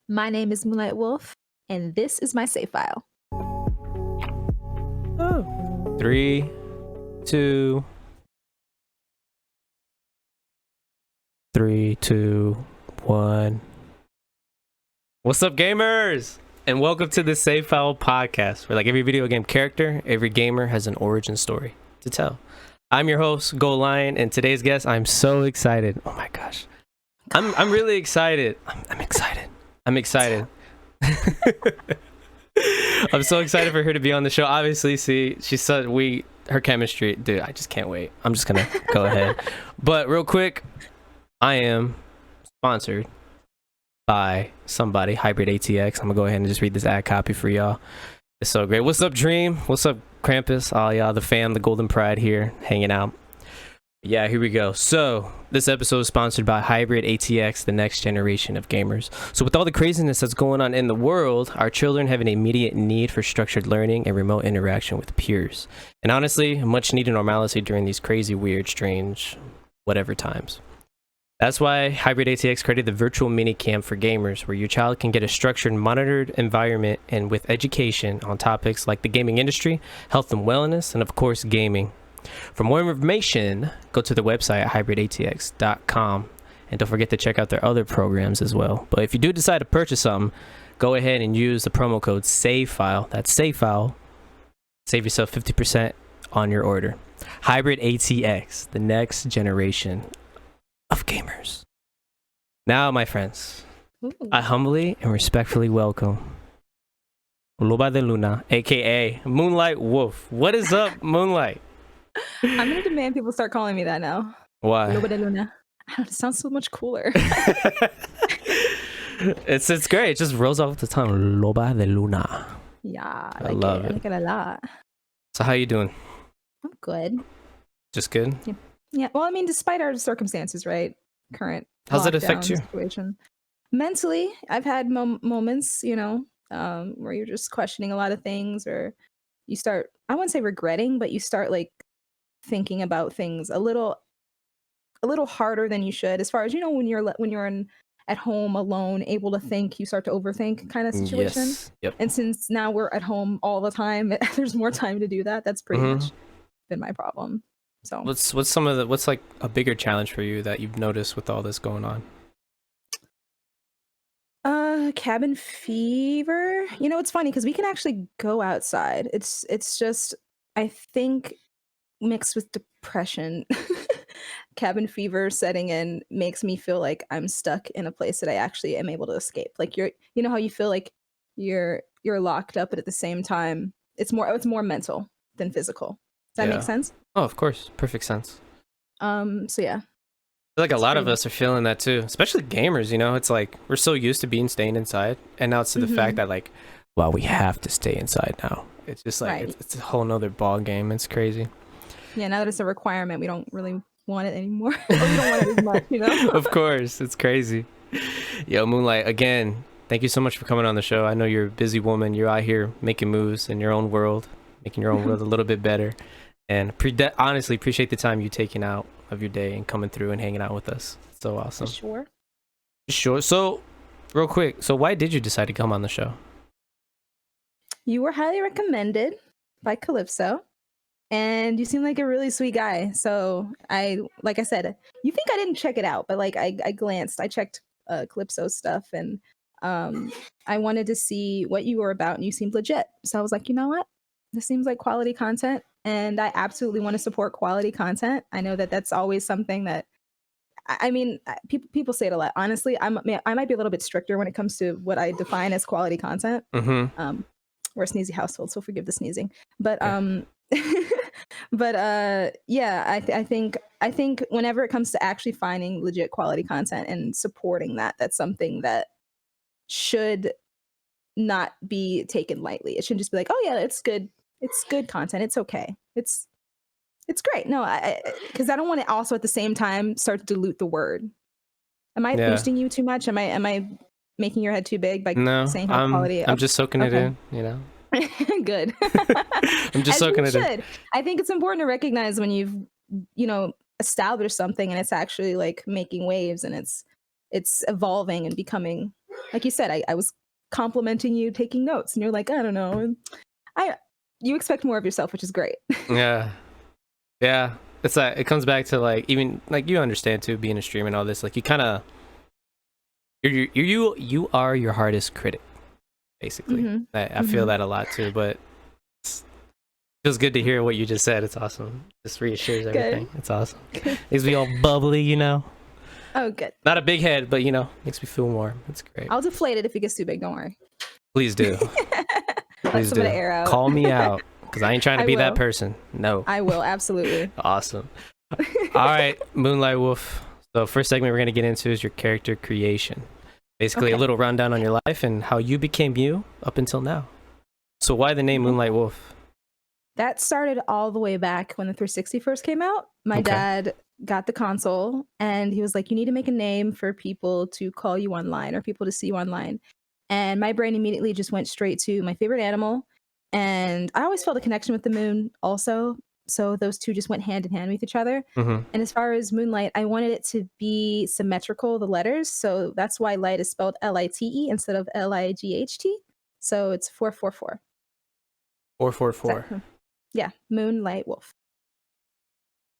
My name is MoonLiteWolf, and this is my save file. Oh. 3, 2, 3, 2, 1. What's up, gamers? And welcome to the Save File podcast, where like every video game character, every gamer has an origin story to tell. I'm your host, Go Lion, and today's guest, I'm so excited. Oh my gosh. I'm really excited. I'm excited. I'm excited. I'm so excited for her to be on the show. Obviously, see, she said her chemistry, dude, I just can't wait. I'm just gonna go ahead. But real quick, I am sponsored by somebody, Hybrid ATX. I'm gonna go ahead and just read this ad copy for y'all. It's so great. What's up, Dream? What's up, Krampus? All y'all, the fam, the Golden Pride here, hanging out. Yeah, here we go. So this episode is sponsored by Hybrid ATX, the next generation of gamers. So with all the craziness that's going on in the world, our children have an immediate need for structured learning and remote interaction with peers. And honestly, much needed normalcy during these crazy, weird, strange, whatever times. That's why Hybrid ATX created the virtual mini camp for gamers, where your child can get a structured, monitored environment and with education on topics like the gaming industry, health and wellness, and of course, gaming. For more information, go to the website at hybridatx.com, and don't forget to check out their other programs as well. But if you do decide to purchase something, go ahead and use the promo code SAVEFILE. That's SAVEFILE. Save yourself 50% on your order. Hybrid ATX, the next generation of gamers. Now, my friends, I humbly and respectfully welcome Loba de Luna, aka MoonLiteWolf. What is up, Moonlight? I'm gonna demand people start calling me that now. Why? Loba de Luna. I don't know, it sounds so much cooler. It's great. It just rolls off the tongue. Loba de Luna. Yeah, I love it. I like it a lot. So how you doing? I'm good. Just good? Yeah. Well, I mean, despite our circumstances, right? Current. How's it affect you? Situation. Mentally, I've had moments, where you're just questioning a lot of things, or you start, I wouldn't say regretting, but you start like thinking about things a little harder than you should, as far as when you're at home alone, able to think, you start to overthink kind of situation. Yes. Yep. And since now we're at home all the time, there's more time to do that. That's pretty much been my problem. So what's like a bigger challenge for you that you've noticed with all this going on? Cabin fever. It's funny because we can actually go outside. It's just, I think, mixed with depression. Cabin fever setting in makes me feel like I'm stuck in a place that I actually am able to escape. Like how you feel like you're locked up, but at the same time it's more mental than physical. Does that make sense? Oh, of course. Perfect sense. So yeah. I feel like a lot of us are feeling that too, especially gamers. It's like we're so used to staying inside, and now it's to the fact that like, well, we have to stay inside now. It's just like Right. it's a whole nother ball game. It's crazy. Yeah, now that it's a requirement, we don't really want it anymore. Or we don't want it as much, Of course, it's crazy. Yo, Moonlight, again, thank you so much for coming on the show. I know you're a busy woman. You're out here making moves in your own world, making your own world a little bit better. And honestly, appreciate the time you taking out of your day and coming through and hanging out with us. It's so awesome. Sure. So, real quick, so why did you decide to come on the show? You were highly recommended by Calypso, and you seem like a really sweet guy. So like I said, you think I didn't check it out, but like I glanced, I checked Calypso's stuff, and I wanted to see what you were about, and you seemed legit. So I was like, you know what? This seems like quality content, and I absolutely want to support quality content. I know that that's always something that, I mean, people say it a lot. Honestly, I might be a little bit stricter when it comes to what I define as quality content. We're a sneezy household, so forgive the sneezing. But yeah, I think whenever it comes to actually finding legit quality content and supporting that, that's something that should not be taken lightly. It shouldn't just be like, oh yeah, it's good. It's good content. It's okay. It's great. No, because I don't want to also at the same time start to dilute the word. Am I boosting you too much? Am I making your head too big by saying how quality? I'm just soaking it in, Good. I'm just soaking it in. I think it's important to recognize when you've established something and it's actually like making waves and it's evolving and becoming like you said, I was complimenting you, taking notes, and you're like, I don't know. And you expect more of yourself, which is great. Yeah. Yeah. It's like, it comes back to like, even like you understand too, being a streamer and all this, like you kind of, you are your hardest critic, basically. I feel that a lot too, but it feels good to hear what you just said. It's awesome. Just reassures everything. Good. It's awesome. Makes me all bubbly, you know. Oh, good. Not a big head, but you know, makes me feel warm. It's great. I'll deflate it if it gets too big. Don't worry. Please do. Please do. Air out. Call me out, because I ain't trying to be that will. person. No. I will, absolutely. Awesome. All right, MoonLiteWolf. So first segment we're going to get into is your character creation. Basically, a little rundown on your life and how you became you up until now. So why the name MoonLiteWolf? That started all the way back when the 360 first came out. My dad got the console and he was like, you need to make a name for people to call you online or people to see you online. And my brain immediately just went straight to my favorite animal. And I always felt a connection with the moon also. So those two just went hand in hand with each other. And as far as Moonlight, I wanted it to be symmetrical, the letters. So that's why light is spelled L-I-T-E instead of L-I-G-H-T. So it's 444. 444. Yeah, MoonLiteWolf.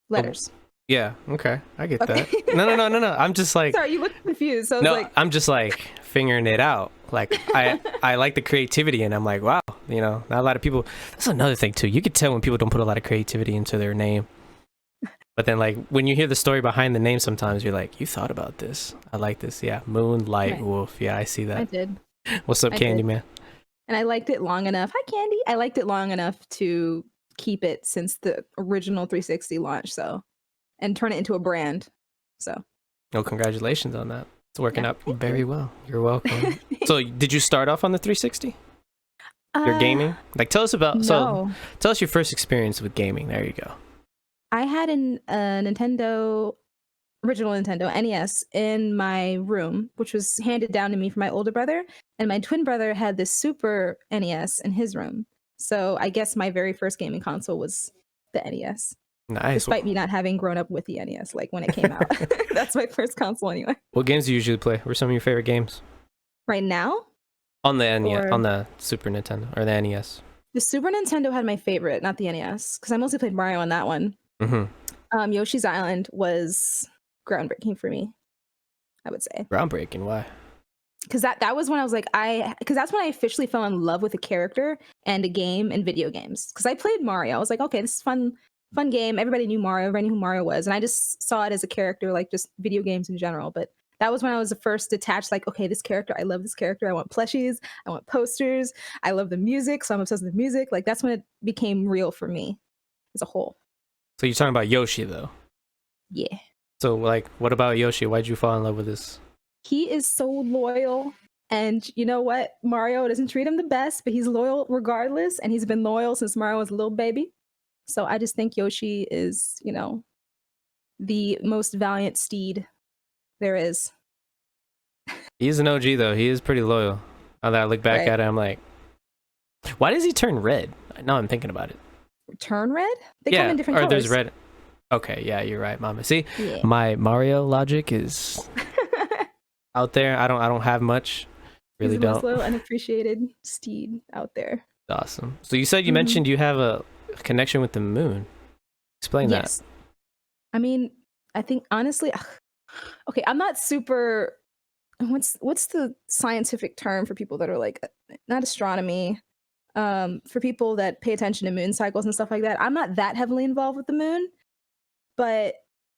Letters. Yeah, okay. I get that. No. I'm just like... Sorry, you look confused. So no, I'm just like figuring it out. Like, I like the creativity, and I'm like, wow, you know, not a lot of people... That's another thing, too. You could tell when people don't put a lot of creativity into their name. But then, like, when you hear the story behind the name, sometimes you're like, you thought about this. I like this. Yeah, MoonLiteWolf. Yeah, I see that. I did. What's up, Candyman? And I liked it long enough. Hi, Candy. I liked it long enough to keep it since the original 360 launch, so... and turn it into a brand. So, oh, congratulations on that. It's working out very well. You're welcome. So, did you start off on the 360? Your gaming? Like, tell us about. So, tell us your first experience with gaming. There you go. I had a Nintendo, original Nintendo NES in my room, which was handed down to me from my older brother, and my twin brother had this Super NES in his room. So, I guess my very first gaming console was the NES. Nice. Despite me not having grown up with the NES, like when it came out. That's my first console anyway. What games do you usually play? What are some of your favorite games? Right now? On the NES, on the Super Nintendo, or the NES? The Super Nintendo had my favorite, not the NES, because I mostly played Mario on that one. Yoshi's Island was groundbreaking for me, I would say. Groundbreaking? Why? Because that was when I was like, because that's when I officially fell in love with a character and a game and video games. Because I played Mario. I was like, okay, this is fun game. Everybody knew Mario. Everybody knew who Mario was. And I just saw it as a character, like just video games in general. But that was when I was the first detached, like, okay, this character, I love this character. I want plushies. I want posters. I love the music. So I'm obsessed with music. Like, that's when it became real for me as a whole. So you're talking about Yoshi, though? Yeah. So, like, what about Yoshi? Why'd you fall in love with this? He is so loyal. And you know what? Mario doesn't treat him the best, but he's loyal regardless. And he's been loyal since Mario was a little baby. So I just think Yoshi is, you know, the most valiant steed there is. He's an OG, though. He is pretty loyal. Now that I look back at it, I'm like, why does he turn red? Now I'm thinking about it. Turn red? They come in different colors. There's red. Okay, yeah, you're right, Mama. See, my Mario logic is out there. I don't have much. Really He's the don't. most loyal, unappreciated steed out there. Awesome. So you said you mentioned you have a connection with the moon. Explain that. I mean, I think honestly, okay, I'm not super. What's the scientific term for people that are like not astronomy? For people that pay attention to moon cycles and stuff like that, I'm not that heavily involved with the moon. But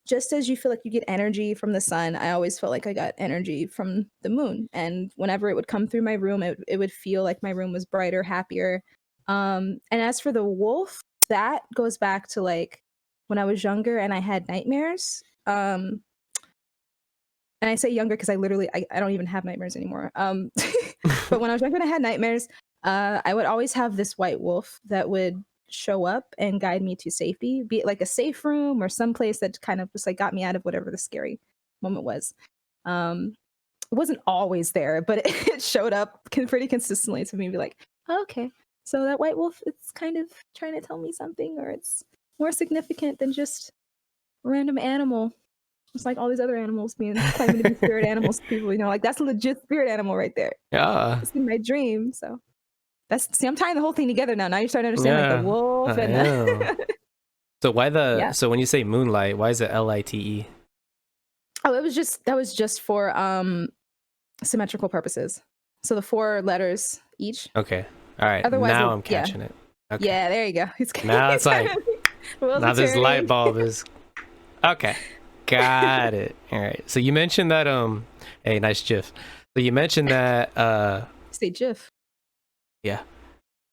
just as you feel like you get energy from the sun, I always felt like I got energy from the moon. And whenever it would come through my room, it would feel like my room was brighter, happier. And as for the wolf, that goes back to like when I was younger and I had nightmares. And I say younger because I don't even have nightmares anymore. But when I was younger and I had nightmares, I would always have this white wolf that would show up and guide me to safety, be it like a safe room or someplace that kind of just like got me out of whatever the scary moment was. It wasn't always there, but it showed up pretty consistently to me, be like, oh, okay, so that white wolf, it's kind of trying to tell me something, or it's more significant than just a random animal. It's like all these other animals being claiming to be spirit animals to people, like that's a legit spirit animal right there. Yeah. It's in my dream. So I'm tying the whole thing together now. Now you're starting to understand like the Yeah. wolf I and am. So why yeah. so when you say moonlight, why is it LITE? Oh, that was just for symmetrical purposes. So the 4 letters each. Okay. All right. Otherwise, Now I'm catching it. Okay. Yeah, there you go. Now it's like now this light turning. bulb is okay. Got it. All right. So you mentioned that hey, nice GIF. So you mentioned that Say GIF. yeah.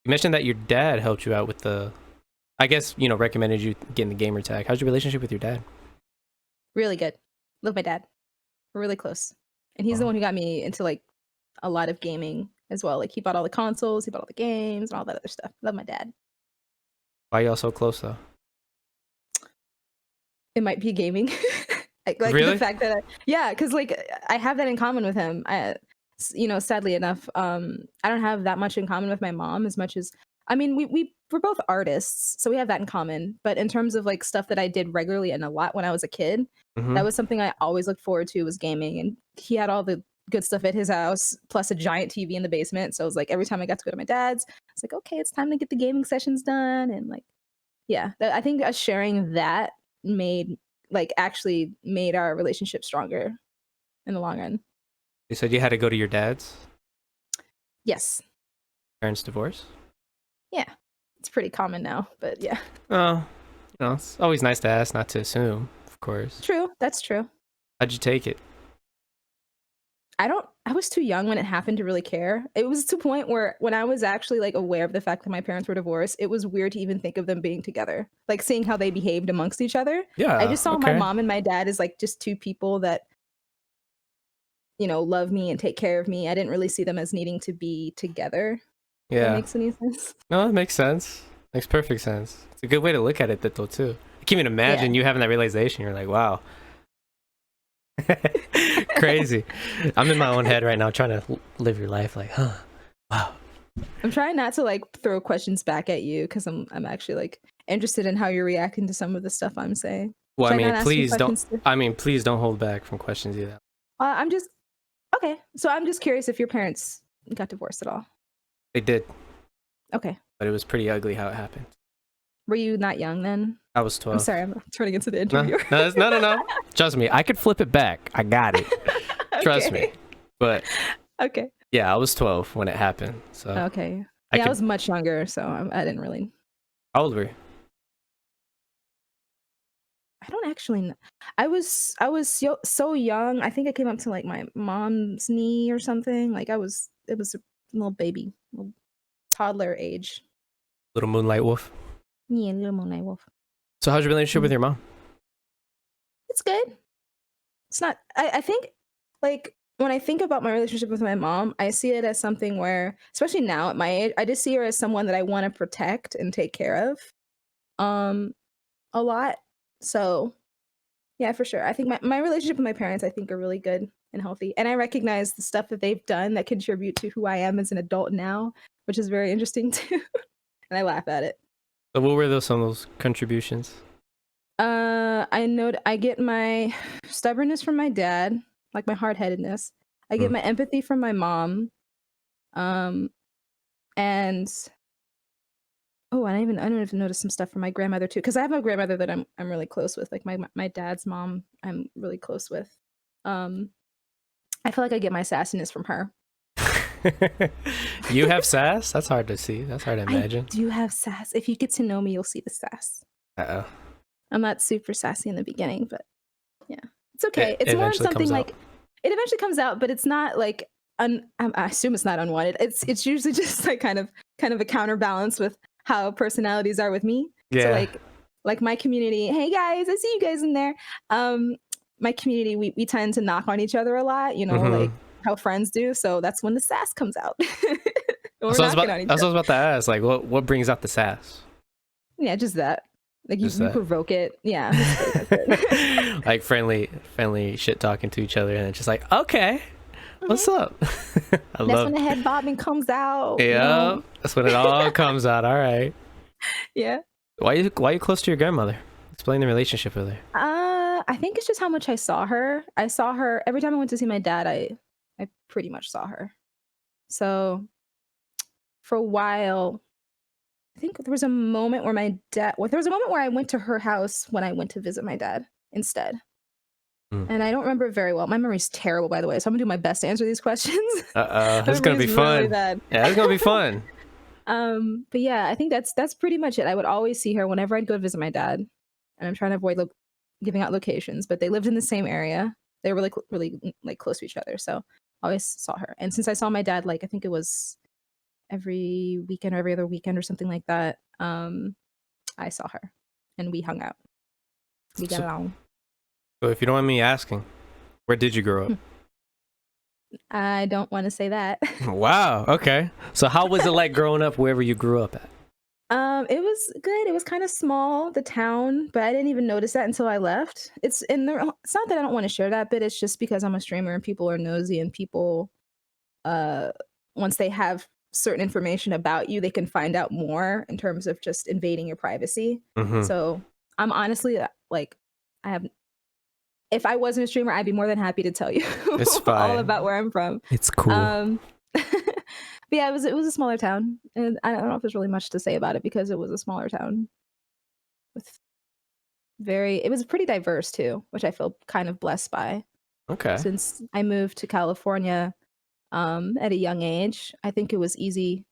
You mentioned that your dad helped you out with I guess, recommended you getting the gamer tag. How's your relationship with your dad? Really good. Love my dad. We're really close. And he's the one who got me into like a lot of gaming as well. Like he bought all the consoles, he bought all the games and all that other stuff. Love my dad. Why are y'all so close though? It might be gaming. like Really? the fact that because like I have that in common with him. Sadly enough, I don't have that much in common with my mom as much as we're both artists, so we have that in common. But in terms of like stuff that I did regularly and a lot when I was a kid, that was something I always looked forward to was gaming. And he had all the good stuff at his house, plus a giant TV in the basement. So it was like every time I got to go to my dad's, it's like, okay, it's time to get the gaming sessions done. And like, yeah, I think us sharing that actually made our relationship stronger in the long run. You said you had to go to your dad's? Yes. Parents divorce? Yeah. It's pretty common now, but yeah. Oh, it's always nice to ask, not to assume, of course. True. That's true. How'd you take it? I was too young when it happened to really care. It was to a point where when I was actually like aware of the fact that my parents were divorced, it was weird to even think of them being together. Like seeing how they behaved amongst each other. Yeah. I just saw my mom and my dad as like just two people that, love me and take care of me. I didn't really see them as needing to be together. Yeah. If that makes any sense? No, it makes sense. Makes perfect sense. It's a good way to look at it though too. I can't even imagine you having that realization. You're like, wow. Crazy. I'm in my own head right now trying to live your life like, huh, wow. I'm trying not to like throw questions back at you because I'm actually like interested in how you're reacting to some of the stuff I'm saying. Well, please don't hold back from questions either. I'm just okay. So I'm just curious if your parents got divorced at all. They did. Okay. But it was pretty ugly how it happened. Were you not young then? I was 12. I'm sorry, I'm turning into the interviewer. No. Trust me, I could flip it back. I got it. Trust me. But okay. Yeah, I was 12 when it happened. So okay. I was much younger, so I didn't really. How old were you? I don't actually know. I was so young. I think I came up to like my mom's knee or something. Like it was a little baby, little toddler age. Little MoonLiteWolf. Yeah, little MoonLiteWolf. So how's your relationship with your mom? It's good. It's not. I think like when I think about my relationship with my mom, I see it as something where, especially now at my age, I just see her as someone that I want to protect and take care of, a lot. So, yeah, for sure. I think my relationship with my parents, I think, are really good and healthy, and I recognize the stuff that they've done that contribute to who I am as an adult now, which is very interesting too, and I laugh at it. So what were some of those contributions? I know I get my stubbornness from my dad, like my hard-headedness. I get my empathy from my mom, and I don't even notice some stuff from my grandmother too, because I have a grandmother that I'm really close with. Like my dad's mom, I'm really close with. I feel like I get my sassiness from her. You have sass? That's hard to see. That's hard to imagine. I do have sass. If you get to know me, you'll see the sass. Uh-oh. I'm not super sassy in the beginning, but yeah, it's okay. It's more eventually something like it eventually comes out, but it's not like I assume it's not unwanted. It's usually just like kind of a counterbalance with how personalities are with me. Yeah. So like my community, hey guys, I see you guys in there. My community, we tend to knock on each other a lot, like how friends do. So that's when the sass comes out. That's what I was about to ask. Like, what brings out the sass? Yeah, just that. Like you provoke it. Yeah. Like friendly shit talking to each other, and it's just like, okay, what's up? That's when the head bobbing comes out. Yeah, that's when it all comes out. All right. Yeah. Why are you close to your grandmother? Explain the relationship with her. I think it's just how much I saw her. I saw her every time I went to see my dad. I pretty much saw her. So for a while, I think there was a moment where there was a moment where I went to her house when I went to visit my dad instead. Mm. And I don't remember it very well. My memory's terrible, by the way, so I'm gonna do my best to answer these questions. This is gonna be fun. Really bad. Yeah, it's gonna be fun. But yeah, I think that's pretty much it. I would always see her whenever I'd go visit my dad, and I'm trying to avoid giving out locations, but they lived in the same area. They were really like close to each other, so I always saw her. And since I saw my dad, like I think it was every weekend or every other weekend or something like that, I saw her, and we hung out. We got along. So if you don't mind me asking, where did you grow up? I don't want to say that. Wow. Okay. So how was it like growing up wherever you grew up at? It was good. It was kind of small, the town, but I didn't even notice that until I left. It's not that I don't want to share that bit. It's just because I'm a streamer and people are nosy, and people, once they have certain information about you, they can find out more in terms of just invading your privacy. Mm-hmm. So I'm honestly like, if I wasn't a streamer, I'd be more than happy to tell you It's fine. all about where I'm from. It's cool. But yeah, it was a smaller town, and I don't know if there's really much to say about it because it was a smaller town with it was pretty diverse too, which I feel kind of blessed by. Okay. Since I moved to California at a young age, I think it was easy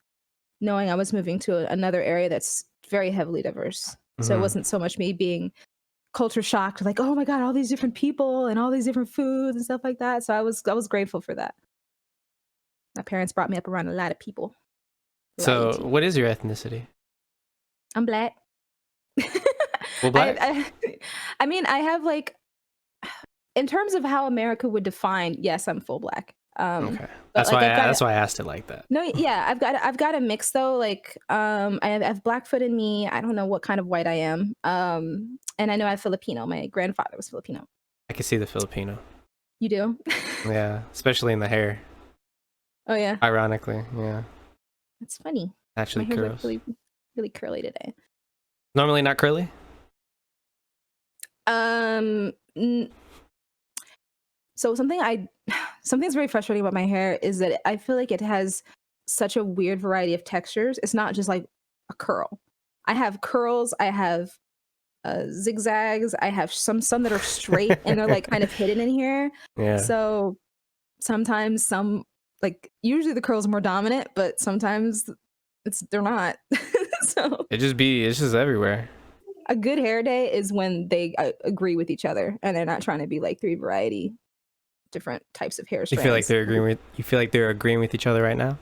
knowing I was moving to another area that's very heavily diverse. Mm-hmm. So it wasn't so much me being culture shocked, like, oh my God, all these different people and all these different foods and stuff like that. So I was grateful for that. My parents brought me up around a lot of people. So what is your ethnicity? I'm Black. Well, Black? I mean, I have like, in terms of how America would define, yes, I'm full Black. Okay. That's why I asked it like that. No, yeah, I've got a mix though. Like, I have Blackfoot in me. I don't know what kind of white I am. And I know I have Filipino. My grandfather was Filipino. I can see the Filipino. You do? Yeah, especially in the hair. Oh yeah. Ironically, yeah. That's funny. Actually, my hair's like really, really curly today. Normally not curly. So something's very frustrating about my hair is that I feel like it has such a weird variety of textures. It's not just like a curl. I have curls. I have zigzags. I have some that are straight and they're like kind of hidden in here. Yeah. So sometimes usually the curls are more dominant, but sometimes they're not. So it's just everywhere. A good hair day is when they agree with each other and they're not trying to be like three variety different types of hair strands. You feel like they're agreeing with each other right now?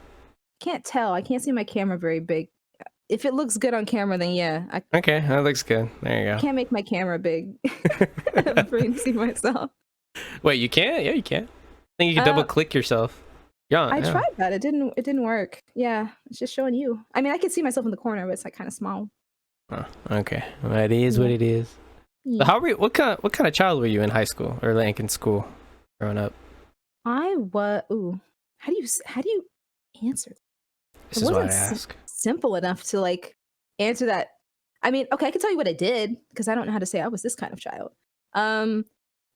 Can't tell. I can't see my camera very big. If it looks good on camera, then yeah. Okay, that looks good. There you go. I can't make my camera big for me to see myself. Wait, you can't? Yeah, you can. I think you can double click yourself. Yeah, I tried that. It didn't work. Yeah, it's just showing you. I mean, I can see myself in the corner, but it's like kind of small. Oh, okay. Well, it is what it is. Yeah. So what kind of child were you in high school or like in school growing up? I was. Ooh, how do you answer? This is why I ask. Simple enough to like answer that. I mean, okay, I can tell you what I did because I don't know how to say I was this kind of child.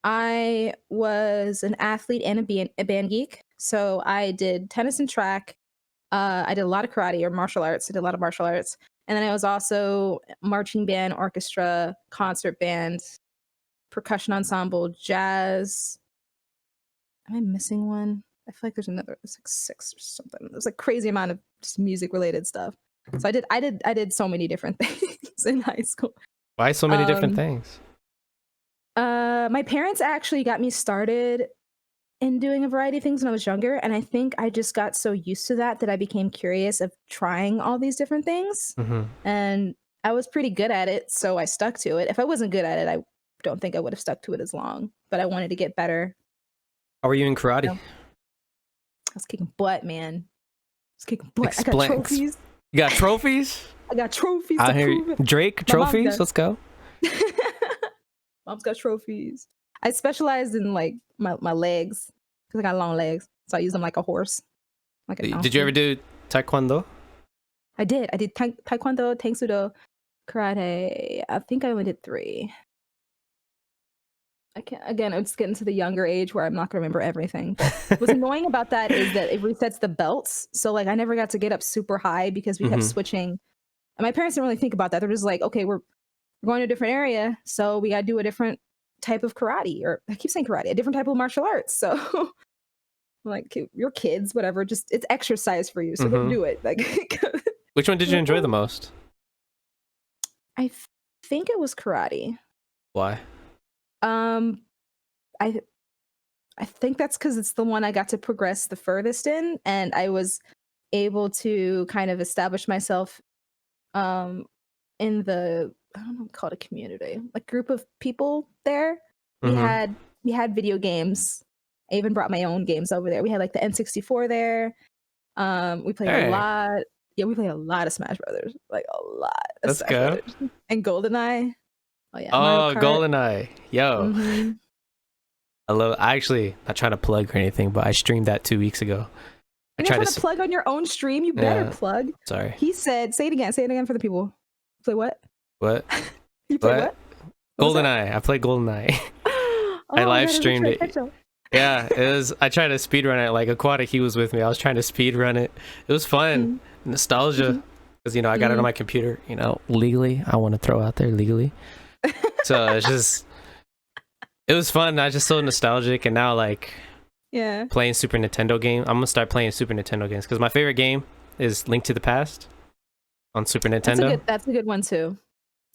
I was an athlete and a band geek. So I did tennis and track. I did a lot of karate or martial arts. I did a lot of martial arts. And then I was also marching band, orchestra, concert band, percussion ensemble, jazz. Am I missing one? I feel like there's like 6 or something. There's like crazy amount of just music related stuff. So I did so many different things in high school. Why so many different things? My parents actually got me started in doing a variety of things when I was younger, and I think I just got so used to that I became curious of trying all these different things. Mm-hmm. And I was pretty good at it, so I stuck to it. If I wasn't good at it, I don't think I would have stuck to it as long, but I wanted to get better. How were you in karate? I was kicking butt, man. I was kicking butt. I got trophies. You got trophies? I got trophies. I hear you. Drake trophies. Let's go. Mom's got trophies. I specialized in like my legs because I got long legs, so I use them like a horse. Did you ever do taekwondo? I did. I did taekwondo, tang sudo, karate. I think I only did 3. I can't, again, it's getting to the younger age where I'm not gonna remember everything. But what's annoying about that is that it resets the belts. So like I never got to get up super high because we kept switching. And my parents didn't really think about that. They're just like, okay, we're going to a different area, so we gotta do a different type of karate, or I keep saying karate, a different type of martial arts. So like your kids, whatever, just it's exercise for you. So go do it. Like which one did you enjoy the most? I think it was karate. Why? I I think that's because it's the one I got to progress the furthest in, and I was able to kind of establish myself um in the, I don't know, called a community, like group of people there. We had we had video games. I even brought my own games over there. We had like the N64 there. We played a lot. Yeah, we played a lot of Smash Brothers, like a lot of Let's Smash go. Brothers. And GoldenEye. Oh yeah. Oh, GoldenEye. Yo. I actually, not trying to plug or anything, but I streamed that 2 weeks ago. You're not trying to plug on your own stream? You better plug. Sorry. He said, say it again for the people. Play what? What? You play what? GoldenEye. I played GoldenEye. I live streamed it. Yeah, it was. I tried to speedrun it. Like Aquatic, he was with me. I was trying to speedrun it. It was fun. Nostalgia. Because, you know, I got it on my computer, you know, legally. I want to throw out there legally. So it's just, it was fun. I just so nostalgic. And now, like, playing Super Nintendo game. I'm going to start playing Super Nintendo games. Because my favorite game is Link to the Past on Super Nintendo. That's a good one, too.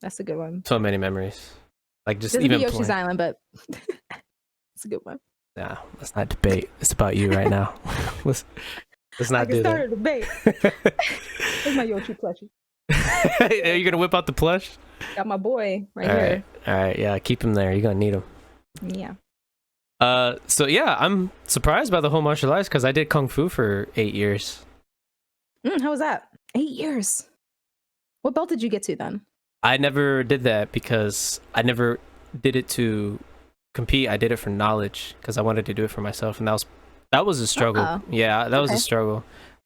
That's a good one. So many memories. Like, just Doesn't even be Yoshi's playing. Island, but it's a good one. Nah, let's not debate. It's about you right now. let's not do that. Start a debate. Where's my Yoshi plushie? Are you gonna whip out the plush? Got my boy right here. All right, yeah, keep him there. You're gonna need him. Yeah. So yeah, I'm surprised by the whole martial arts because I did kung fu for 8 years. How was that? 8 years. What belt did you get to then? I never did that because I never did it to compete. I did it for knowledge because I wanted to do it for myself, and that was a struggle. Yeah, that was a struggle.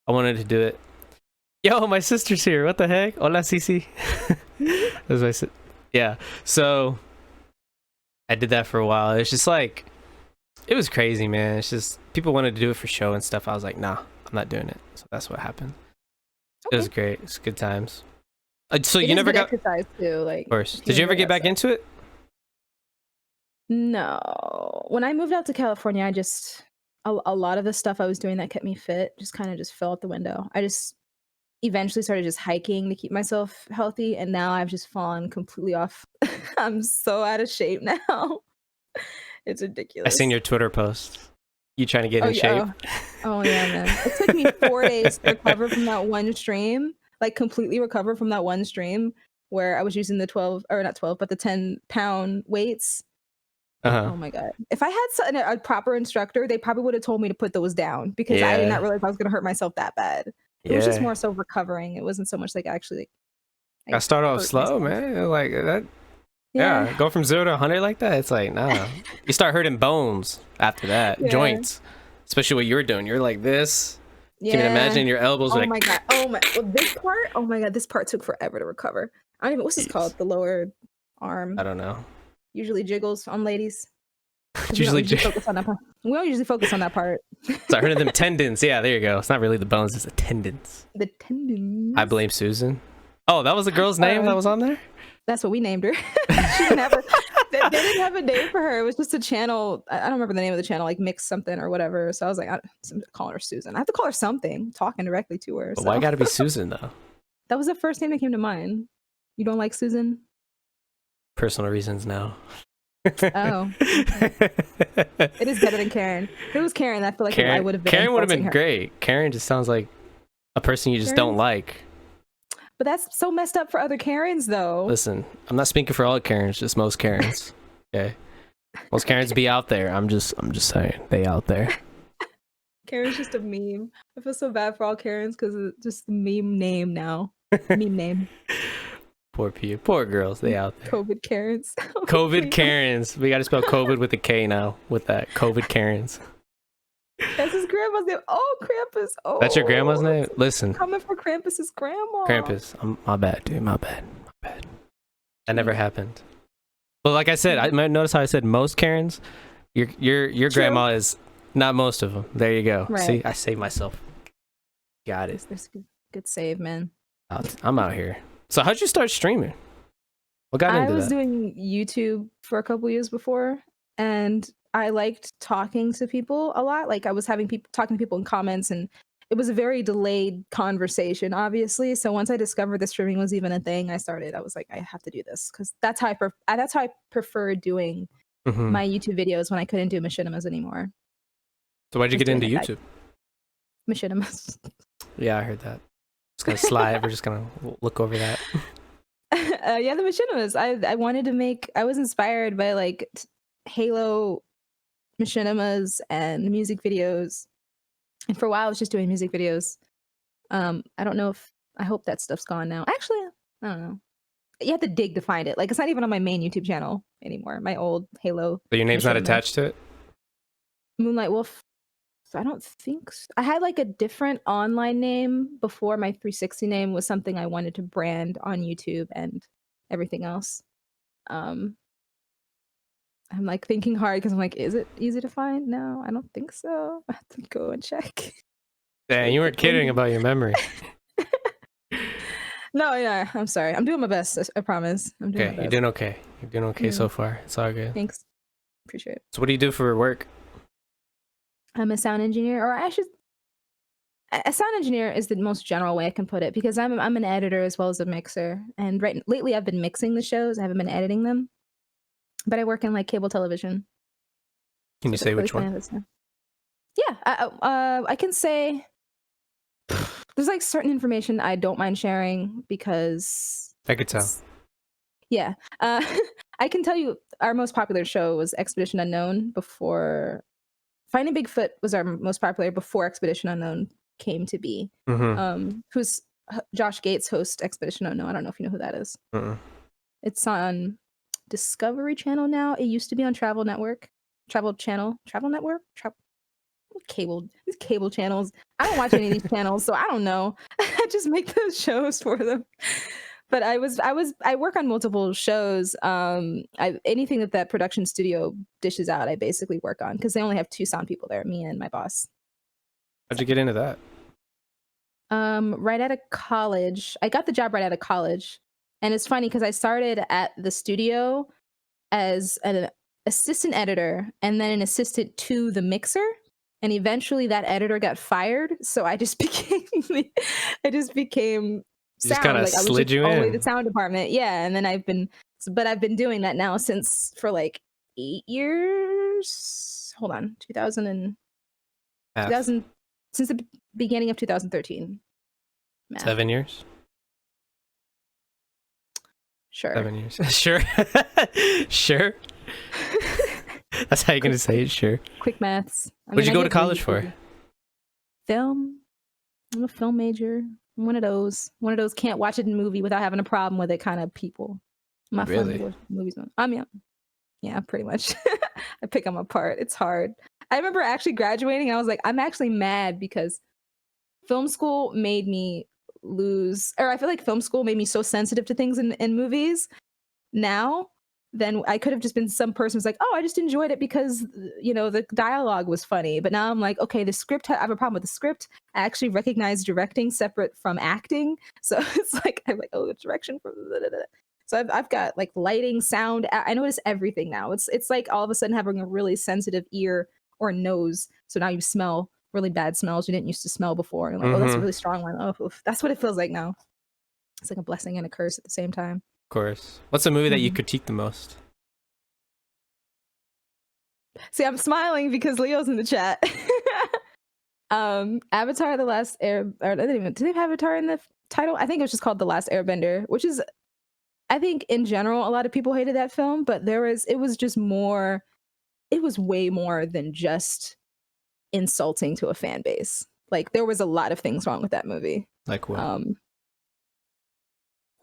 I wanted to do it. Yo, my sister's here. What the heck? Hola, Cici. That's my sister. Yeah. So I did that for a while. It's just like, it was crazy, man. It's just people wanted to do it for show and stuff. I was like, nah, I'm not doing it. So that's what happened. It was great. It's good times. So you never got exercise too, like. Of course. Did you ever get back into it? No. When I moved out to California, I just a lot of the stuff I was doing that kept me fit just kind of just fell out the window. I just eventually started just hiking to keep myself healthy, and now I've just fallen completely off. I'm so out of shape now. It's ridiculous. I seen your Twitter post. You trying to get in shape? Oh yeah, man. It took me 4 days to recover from that one stream. Like completely recover from that one stream where I was using the 12, or not 12, but the 10-pound weights. Oh my god! If I had a proper instructor, they probably would have told me to put those down because I did not realize I was going to hurt myself that bad. It was just more so recovering. It wasn't so much like actually. Like, I start off slow, man. Like that. Yeah, go from 0 to 100 like that. It's like, nah. You start hurting bones after that, joints, especially what you're doing. You're like this. Can you imagine your elbows? Oh my god! Oh my! Well, this part. Oh my god! This part took forever to recover. I don't even. What's this called? The lower arm. I don't know. Usually jiggles on ladies. Usually we don't usually focus on that part. So I heard of them tendons. Yeah, there you go. It's not really the bones, it's the tendons. The tendons. I blame Susan. Oh, that was the girl's name that was on there? That's what we named her. She didn't have they didn't have a name for her. It was just a channel. I don't remember the name of the channel, like Mix something or whatever. So I was like, I'm calling her Susan. I have to call her something, talking directly to her. But why gotta be Susan though? That was the first name that came to mind. You don't like Susan? Personal reasons, no. Oh. It is better than Karen. If it was Karen, I feel like I would have been. Karen would have been great. Karen just sounds like a person you just don't like. But that's so messed up for other Karens, though. Listen, I'm not speaking for all Karens, just most Karens. Okay, most Karens be out there. I'm just saying, they out there. Karen's just a meme. I feel so bad for all Karens because it's just a meme name now. Meme name. Poor people, poor girls, they out there. COVID Karens. COVID Karens. We got to spell COVID with a K now. With that, COVID Karens. That's his grandma's name. Oh, Krampus. Oh, that's your grandma's name. Listen, coming for Krampus's grandma. Krampus. My bad, dude. My bad. That never happened. But like I said, I might notice how I said most Karens. Your grandma is not most of them. There you go. Right. See, I saved myself. Got it. There's good save, man. I'm out here. So how'd you start streaming? What got into that? I was doing YouTube for a couple years before, and I liked talking to people a lot. Like I was having people talking to people in comments, and it was a very delayed conversation, obviously. So once I discovered that streaming was even a thing, I was like, I have to do this because that's how I prefer doing my YouTube videos when I couldn't do machinimas anymore. So why'd you get into YouTube? Machinimas. Yeah, I heard that. Just gonna slide. We're just gonna look over that. Yeah, the machinimas. I wanted to make. I was inspired by like Halo machinimas and music videos, and for a while I was just doing music videos. I don't know if I hope that stuff's gone now. Actually, I don't know. You have to dig to find it. Like it's not even on my main YouTube channel anymore. My old Halo. But your name's not attached to it? MoonLiteWolf. So I don't think so. I had like a different online name before. My 360 name was something I wanted to brand on YouTube and everything else. I'm like thinking hard because I'm like, is it easy to find? No, I don't think so. I have to go and check. Dang, you weren't kidding about your memory. No, yeah, I'm sorry. I'm doing my best. I promise. I'm doing my best. You're doing okay. You're doing okay so far. It's all good. Thanks. Appreciate it. So what do you do for work? I'm a sound engineer, or a sound engineer is the most general way I can put it because I'm an editor as well as a mixer. And lately I've been mixing the shows. I haven't been editing them, but I work in like cable television. Can you say which one? Yeah, I can say. There's like certain information I don't mind sharing because I could tell. Yeah, I can tell you our most popular show was Expedition Unknown before. Finding Bigfoot was our most popular before Expedition Unknown came to be. Who's Josh Gates hosts Expedition Unknown. I don't know if you know who that is. It's on Discovery Channel now. It used to be on Travel Network. These cable channels. I don't watch any of these channels, so I don't know. I just make those shows for them. But I work on multiple shows. Anything that production studio dishes out, I basically work on because they only have 2 sound people there, me and my boss. How'd you get into that? Right out of college. I got the job right out of college. And it's funny because I started at the studio as an assistant editor and then an assistant to the mixer. And eventually that editor got fired. So I just became sound. Just kind of like, slid you in. The sound department. Yeah. And then I've been doing that now for like 8 years. Hold on. 2000 since the beginning of 2013. Math. 7 years? Sure. 7 years. Sure. Sure. That's how you're going to say it, sure. Quick maths. What'd you go to college for? Film. I'm a film major. I'm one of those can't watch it in a movie without having a problem with it kind of people. My really? Movies. I mean, yeah, pretty much. I pick them apart. It's hard. I remember actually graduating. I was like, I'm actually mad because film school made me I feel like film school made me so sensitive to things in movies now. Then I could have just been some person who's like, oh, I just enjoyed it because, the dialogue was funny. But now I'm like, okay, the script, I have a problem with the script. I actually recognize directing separate from acting. So it's like, I'm like, oh, the direction from So I've got like lighting, sound. I notice everything now. It's like all of a sudden having a really sensitive ear or nose. So now you smell really bad smells you didn't used to smell before. And like, oh, that's a really strong one. Oh, oof. That's what it feels like now. It's like a blessing and a curse at the same time. Of course. What's a movie that you critique the most? See, I'm smiling because Leo's in the chat. Avatar: The Last Air. Or do they have Avatar in the title? I think it was just called The Last Airbender, which is, I think in general, a lot of people hated that film, but it was way more than just insulting to a fan base. Like there was a lot of things wrong with that movie. Like what?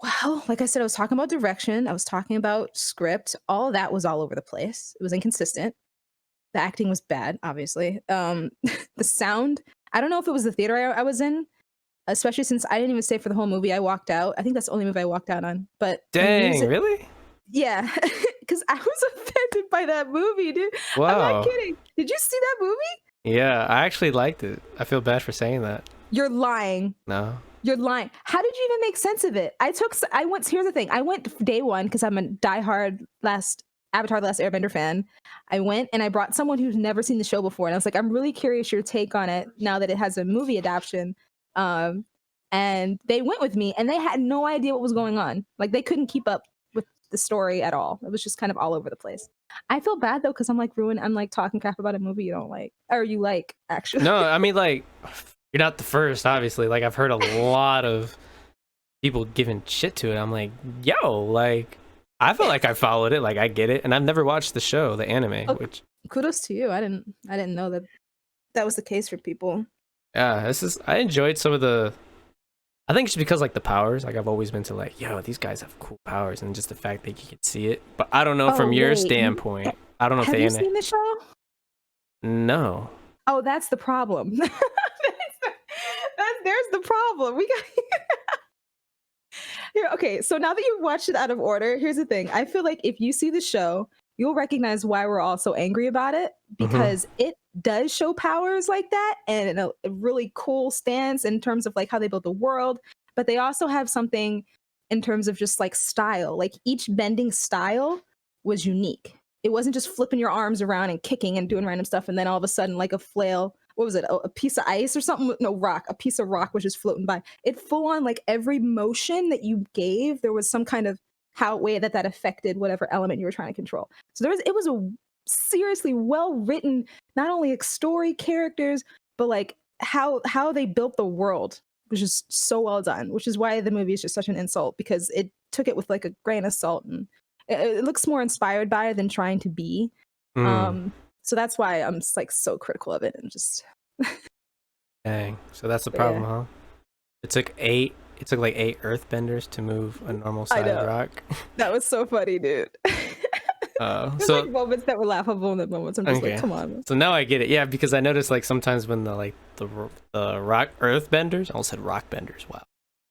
Well, like I said, I was talking about direction. I was talking about script. All of that was all over the place. It was inconsistent. The acting was bad, obviously. The sound, I don't know if it was the theater I was in, especially since I didn't even stay for the whole movie. I walked out. I think that's the only movie I walked out on. But dang, really? Yeah. because I was offended by that movie, dude. I'm not Wow. kidding. Did you see that movie? Yeah, I actually liked it. I feel bad for saying that. You're lying. No. You're lying. How did you even make sense of it? I went, here's the thing. I went day one because I'm a diehard Avatar The Last Airbender fan. I went and I brought someone who's never seen the show before. And I was like, I'm really curious your take on it now that it has a movie adaptation. And they went with me and they had no idea what was going on. Like they couldn't keep up with the story at all. It was just kind of all over the place. I feel bad though, because I'm like talking crap about a movie you don't like, or you like actually. No, I mean, like, you're not the first, obviously. Like, I've heard a lot of people giving shit to it. I'm like, yo, like, I feel like I followed it. Like, I get it. And I've never watched the show, the anime, Oh, which, kudos to you. I didn't know that was the case for people. yeah, I enjoyed some of I think it's because, like, the powers. Like, I've always been to, like, yo, these guys have cool powers. And just the fact that you can see it. But I don't know Oh, from your wait. standpoint. I don't know if Have the you anime. seen the show? No. Oh, that's the problem. There's the problem. We got here. Okay, so now that you've watched it out of order, here's the thing. I feel like if you see the show, you'll recognize why we're all so angry about it, because it does show powers like that and in a really cool stance in terms of like how they build the world, but they also have something in terms of just like style. Like each bending style was unique. It wasn't just flipping your arms around and kicking and doing random stuff and then all of a sudden like a flail, what was it, a piece of ice or something? No, rock. A piece of rock was just floating by. It full on, like every motion that you gave, there was some kind of way that affected whatever element you were trying to control. So it was a seriously well written, not only like story, characters, but like how they built the world was just so well done, which is why the movie is just such an insult, because it took it with like a grain of salt and it looks more inspired by it than trying to be. So that's why I'm just, like so critical of it and just Dang. So that's the problem, huh? It took like 8 earthbenders to move a normal size rock. That was so funny, dude. There's so like moments that were laughable and the moments I'm just like, come on. So now I get it. Yeah, because I noticed like sometimes when the rock earthbenders, I almost said rock benders. Wow.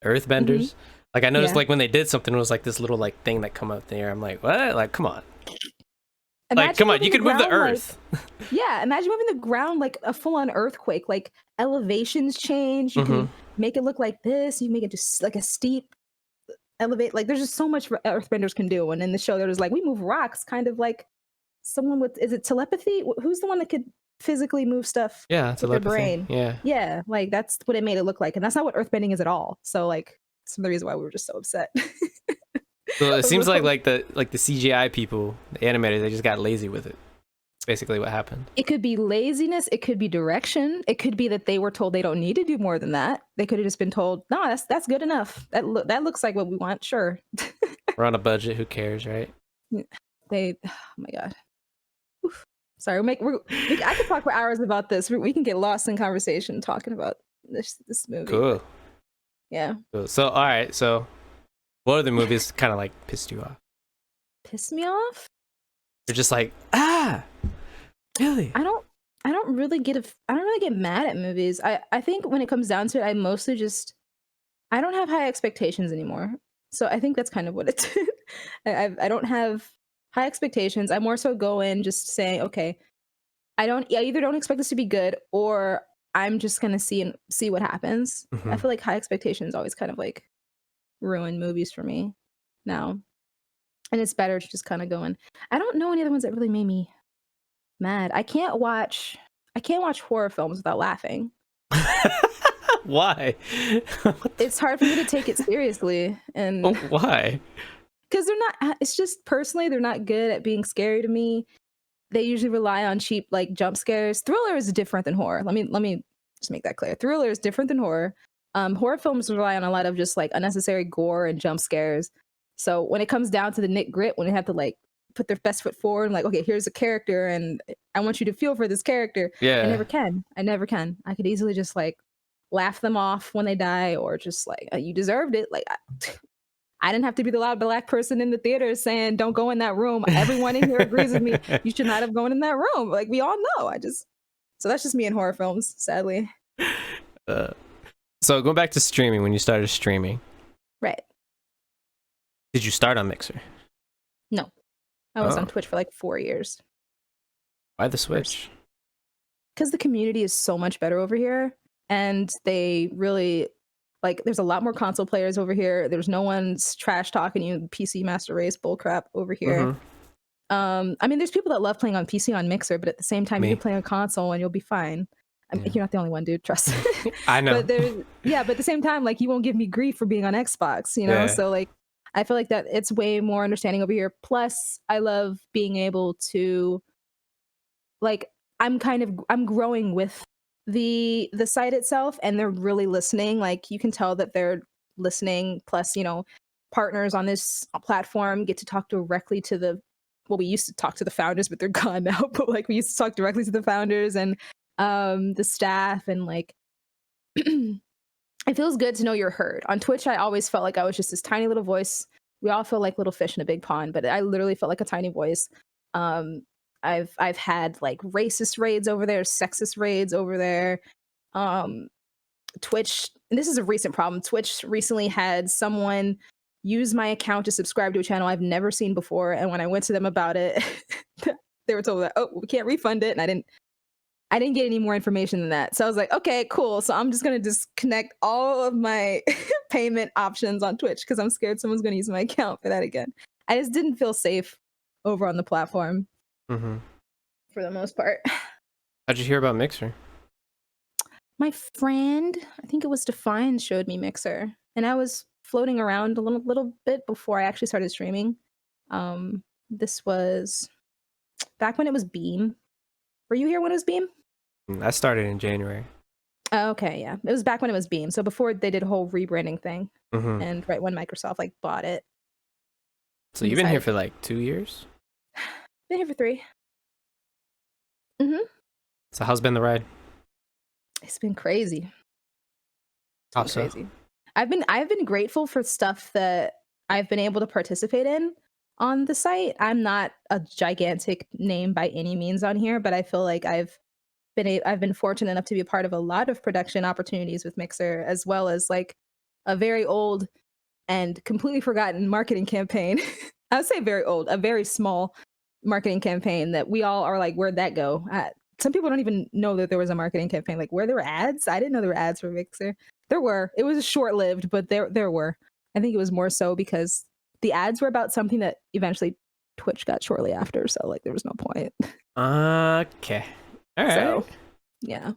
Earthbenders. Like I noticed like when they did something, it was like this little like thing that come up there. I'm like, what? Like, come on. Imagine like, come on, you could move the earth. Like, yeah, imagine moving the ground like a full-on earthquake. Like elevations change. You can make it look like this. You make it just like a steep elevate. Like there's just so much earthbenders can do. And in the show, there was like, we move rocks, kind of like someone with, is it telepathy? Who's the one that could physically move stuff with their brain? Yeah, like that's what it made it look like. And that's not what earthbending is at all. So like some of the reason why we were just so upset. So it seems like the CGI people, the animators, they just got lazy with it. That's basically what happened. It could be laziness. It could be direction. It could be that they were told they don't need to do more than that. They could have just been told, no, that's good enough. That looks like what we want. Sure. We're on a budget. Who cares, right? Oh my God. Oof. Sorry, I could talk for hours about this. We can get lost in conversation talking about this movie. Cool. Yeah. Cool. So, all right. So, what other movies kind of like pissed you off? Pissed me off? You're just like, really? I don't really get mad at movies. I think when it comes down to it, I mostly just, I don't have high expectations anymore. So I think that's kind of what it did. I don't have high expectations. I more so go in just saying, okay, I either don't expect this to be good or I'm just gonna see what happens. I feel like high expectations always kind of like ruin movies for me now. And it's better to just kind of go in. I don't know any other ones that really made me mad. I can't watch horror films without laughing. Why? It's hard for me to take it seriously. And why? Because it's just personally, they're not good at being scary to me. They usually rely on cheap like jump scares. Thriller is different than horror. Let me just make that clear. Thriller is different than horror. Horror films rely on a lot of just like unnecessary gore and jump scares. So when it comes down to the nit grit, when they have to like put their best foot forward and like, okay, here's a character and I want you to feel for this character. Yeah. I never can. I could easily just like laugh them off when they die or just like, you deserved it. Like I didn't have to be the loud black person in the theater saying, don't go in that room. Everyone in here agrees with me. You should not have gone in that room. Like we all know. So that's just me in horror films, sadly. So going back to streaming, when you started streaming. Right. Did you start on Mixer? No. I was on Oh, Twitch for like 4 years. why the switch? Because the community is so much better over here, and they really like. There's a lot more console players over here. There's no one's trash talking you PC master race bullcrap over here. Mm-hmm. I mean, there's people that love playing on PC on Mixer, but at the same time, you Me. can play on console and you'll be fine. I mean, Yeah. you're not the only one, dude. Trust. I know. But but at the same time, like you won't give me grief for being on Xbox, you know. Yeah. So like, I feel like that it's way more understanding over here. Plus, I love being able to like I'm growing with the site itself, and they're really listening. Like you can tell that they're listening. Plus, you know, partners on this platform get to talk directly to the well, we used to talk to the founders, but they're gone now. But like we used to talk directly to the founders and the staff, and like it feels good to know you're heard. On Twitch, I always felt like I was just this tiny little voice. We all feel like little fish in a big pond, but I literally felt like a tiny voice. Um, I've had like racist raids over there, sexist raids over there. Um, Twitch, and this is a recent problem. Twitch recently had someone use my account to subscribe to a channel I've never seen before, and when I went to them about it, they were told that we can't refund it, and I didn't get any more information than that. So I was like, okay, cool. So I'm just gonna disconnect all of my payment options on Twitch because I'm scared someone's gonna use my account for that again. I just didn't feel safe over on the platform Mm-hmm. for the most part. How'd you hear about Mixer? My friend, I think it was Define, showed me Mixer, and I was floating around a little bit before I actually started streaming. This was back when it was Beam. Were you here when it was Beam? I started in January. Oh, okay, yeah. It was back when it was Beam. So before they did a whole rebranding thing, Mm-hmm. and right when Microsoft like bought it. So you've been here for like 2 years? Been here for 3. Mm-hmm. So how's been the ride? It's been crazy. It's been Also, crazy. I've been grateful for stuff that I've been able to participate in on the site. I'm not a gigantic name by any means on here, but I feel like I've been fortunate enough to be a part of a lot of production opportunities with Mixer, as well as like a very old and completely forgotten marketing campaign. I would say very old, a very small marketing campaign that we all are like, where'd that go? Some people don't even know that there was a marketing campaign. Like, where there were ads? I didn't know there were ads for Mixer. There were. It was short lived, but there were. I think it was more so because the ads were about something that eventually Twitch got shortly after. So like, there was no point. okay. All right. So yeah, Did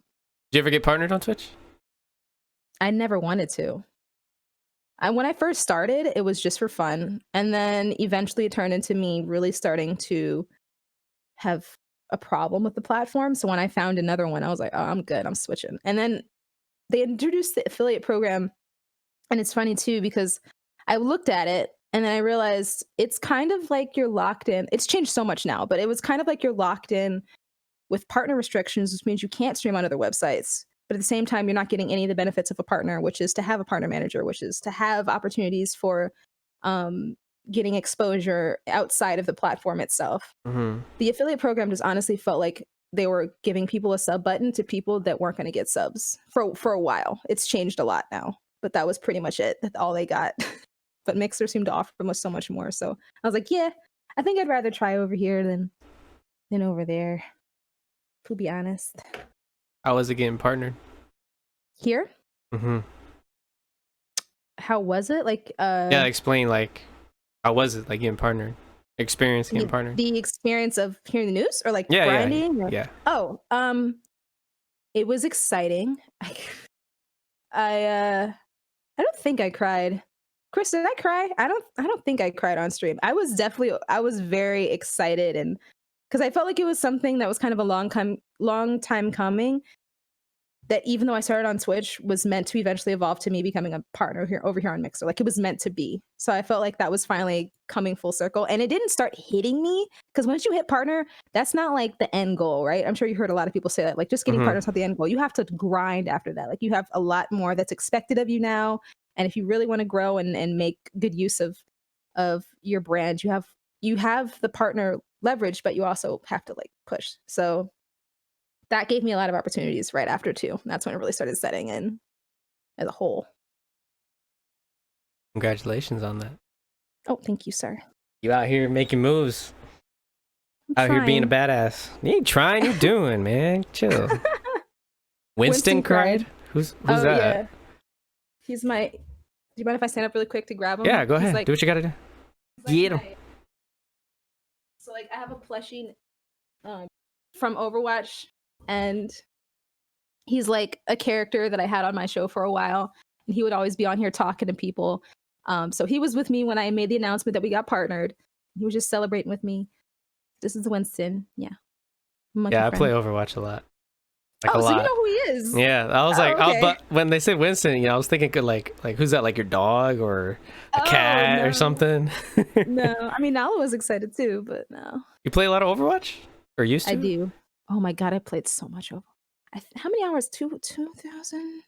you ever get partnered on Twitch? I never wanted to. When I first started, it was just for fun. And then eventually it turned into me really starting to have a problem with the platform. So when I found another one, I was like, oh, I'm good. I'm switching. And then they introduced the affiliate program. And it's funny too, because I looked at it and then I realized it's kind of like you're locked in. It's changed so much now, but it was kind of like you're locked in with partner restrictions, which means you can't stream on other websites. But at the same time, you're not getting any of the benefits of a partner, which is to have a partner manager, which is to have opportunities for getting exposure outside of the platform itself. Mm-hmm. The affiliate program just honestly felt like they were giving people a sub button to people that weren't going to get subs for a while. It's changed a lot now, but that was pretty much it. That's all they got. But Mixer seemed to offer us so much more. So I was like, yeah, I think I'd rather try over here than over there, to be honest. How was it getting partnered? Here? Mm-hmm. How was it? Like Yeah, explain like how was it like getting partnered? Experience getting partnered? the experience of hearing the news or like Yeah, grinding? Or, yeah. Oh, it was exciting. I don't think I cried. Chris, did I cry? I don't think I cried on stream. I was very excited, and because I felt like it was something that was kind of a long time coming, that even though I started on Twitch was meant to eventually evolve to me becoming a partner over here on Mixer. Like it was meant to be. So I felt like that was finally coming full circle, and it didn't start hitting me because once you hit partner, that's not like the end goal, right? I'm sure you heard a lot of people say that, like just getting Mm-hmm. partners not the end goal. You have to grind after that. Like you have a lot more that's expected of you now. And if you really want to grow and make good use of your brand, you have the partner leverage, but you also have to like push. So that gave me a lot of opportunities right after too. That's when it really started setting in as a whole. Congratulations on that. Oh, thank you, sir. You out here making moves. I'm Out here being a trying. badass. You ain't trying, you doing, man. Chill. Winston cried? Who's Oh that? yeah, he's my. Do you mind if I stand up really quick to grab him? Yeah, go He's ahead. like, Do what you gotta do. he's like Get him. my. So like, I have a plushie, um, from Overwatch, and he's like a character that I had on my show for a while, and he would always be on here talking to people. So he was with me when I made the announcement that we got partnered. He was just celebrating with me. This is Winston. Yeah, monkey Yeah, I play friend. Overwatch a lot. Like a Oh, so you lot. know who he is? Yeah, I was like, Oh, okay. but when they said Winston, I was thinking, like who's that? Like your dog or a Oh cat or no, something? no. I mean, Nala was excited too, but no. You play a lot of Overwatch, or used I to? do. Oh my god, I played so much over. How many hours? 2,000.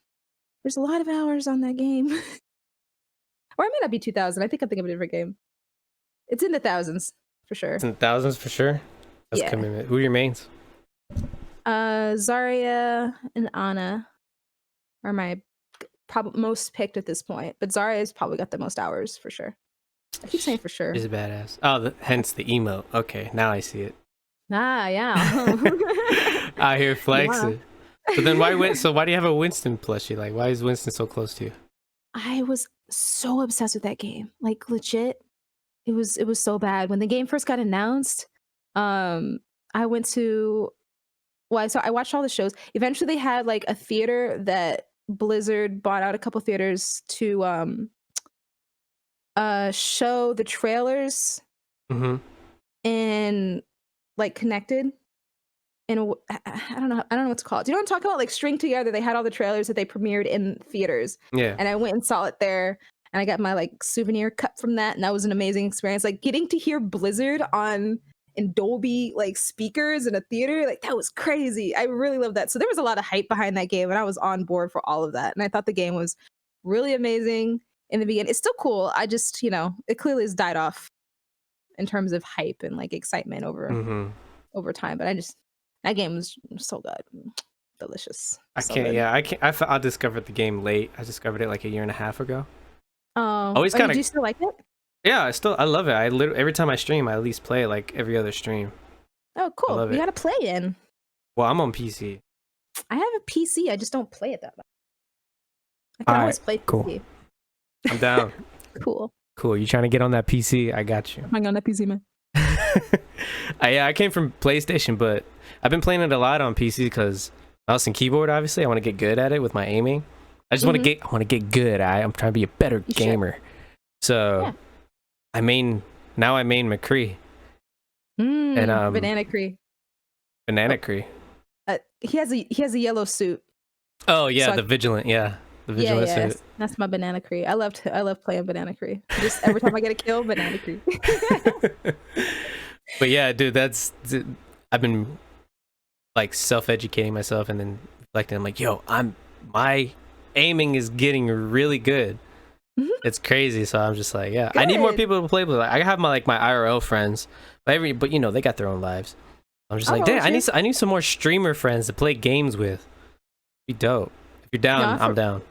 There's a lot of hours on that game, or it may not be 2,000. I think I'm thinking of a different game. It's in the thousands for sure. It's in thousands for sure. That's Yeah. commitment. Who are your mains? Zarya and Ana are my probably most picked at this point, but Zarya's probably got the most hours for sure. I keep saying for sure. She's a badass. Oh, hence the emote. Okay, now I see it. Ah, yeah. Out here Yeah. flexing. But then why do you have a Winston plushie? Like, why is Winston so close to you? I was so obsessed with that game. Like legit. It was so bad. When the game first got announced, I went to I watched all the shows. Eventually they had like a theater that Blizzard bought out a couple theaters to show the trailers Mm-hmm. in like connected in I don't know what it's called. Do you know what I'm talking about? Like string together, they had all the trailers that they premiered in theaters. Yeah. And I went and saw it there, and I got my like souvenir cup from that, and that was an amazing experience. Like getting to hear Blizzard on in Dolby like speakers in a theater, like that was crazy. I really loved that. So there was a lot of hype behind that game, and I was on board for all of that. And I thought the game was really amazing in the beginning. It's still cool. I just, it clearly has died off in terms of hype and like excitement Mm-hmm. over time. But that game was so good, delicious. I So can't. good. Yeah, I can't. I discovered the game late. I discovered it like a year and a half ago. Always Oh, kind do you of. still like it? Yeah, I love it. I literally every time I stream, I at least play it like every other stream. Oh, I cool. love We it. got to play in. Well, I'm on PC. I have a PC. I just don't play it that much. I can Alright, always play cool. PC. I'm down. Cool. Cool. You trying to get on that PC? I got you. Hang on that PC, man. I came from PlayStation, but I've been playing it a lot on PC because mouse and keyboard. Obviously, I want to get good at it with my aiming. I just want to Mhm. get good. I'm trying to be a better You should. gamer. So, Yeah. I main McCree and Banana Cree. Banana Cree. He has a yellow suit. Oh yeah, So the vigilant. Yeah, the vigilant Yeah, suit. that's my Banana Cree. I love playing Banana Cree. Just every time I get a kill, Banana Cree. But yeah, dude, I've been like self-educating myself and then reflecting. I'm like, yo, my aiming is getting really good. Mhm. It's crazy. So I'm just like, yeah, I need more Good. people to play with. Like, I have my IRL friends, but they got their own lives. I'm just I'll like, roll damn, with I need some more streamer friends to play games with. Be dope. If you're down, No, I'm down.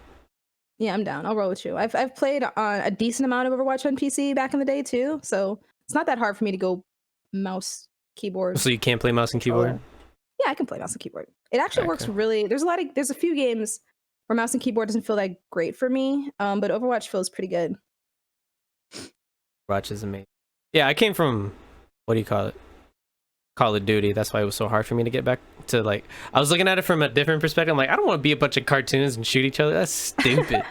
Yeah, I'm down. I'll roll with you. I've played on a decent amount of Overwatch on PC back in the day too, so it's not that hard for me to go mouse keyboard. So you can't play mouse and keyboard? controller. Yeah, I can play mouse and keyboard. It actually Okay. works really. There's a few games where mouse and keyboard doesn't feel that great for me, but Overwatch feels pretty good. Watch is amazing. Yeah, I came from, what do you call it? Call of Duty. That's why it was so hard for me to get back to like. I was looking at it from a different perspective. I'm like, I don't want to be a bunch of cartoons and shoot each other. That's stupid.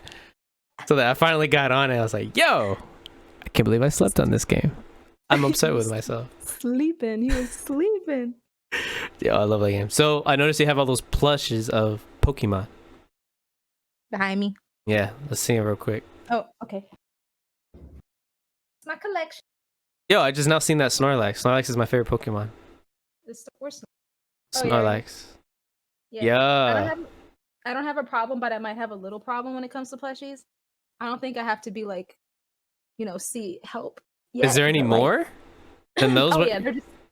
So that I finally got on it. I was like, yo, I can't believe I slept on this game. I'm upset with myself. Sleeping. He was sleeping. Yeah, I love that game. So I noticed you have all those plushes of Pokemon. Behind me. Yeah, let's see it real quick. Oh, okay. It's my collection. Yo, I just now seen that Snorlax. Snorlax is my favorite Pokemon. Where's Oh, yeah. Snorlax. yeah. Yeah. I don't have a problem, but I might have a little problem when it comes to plushies. I don't think I have to be like, see help. Is there any more than those?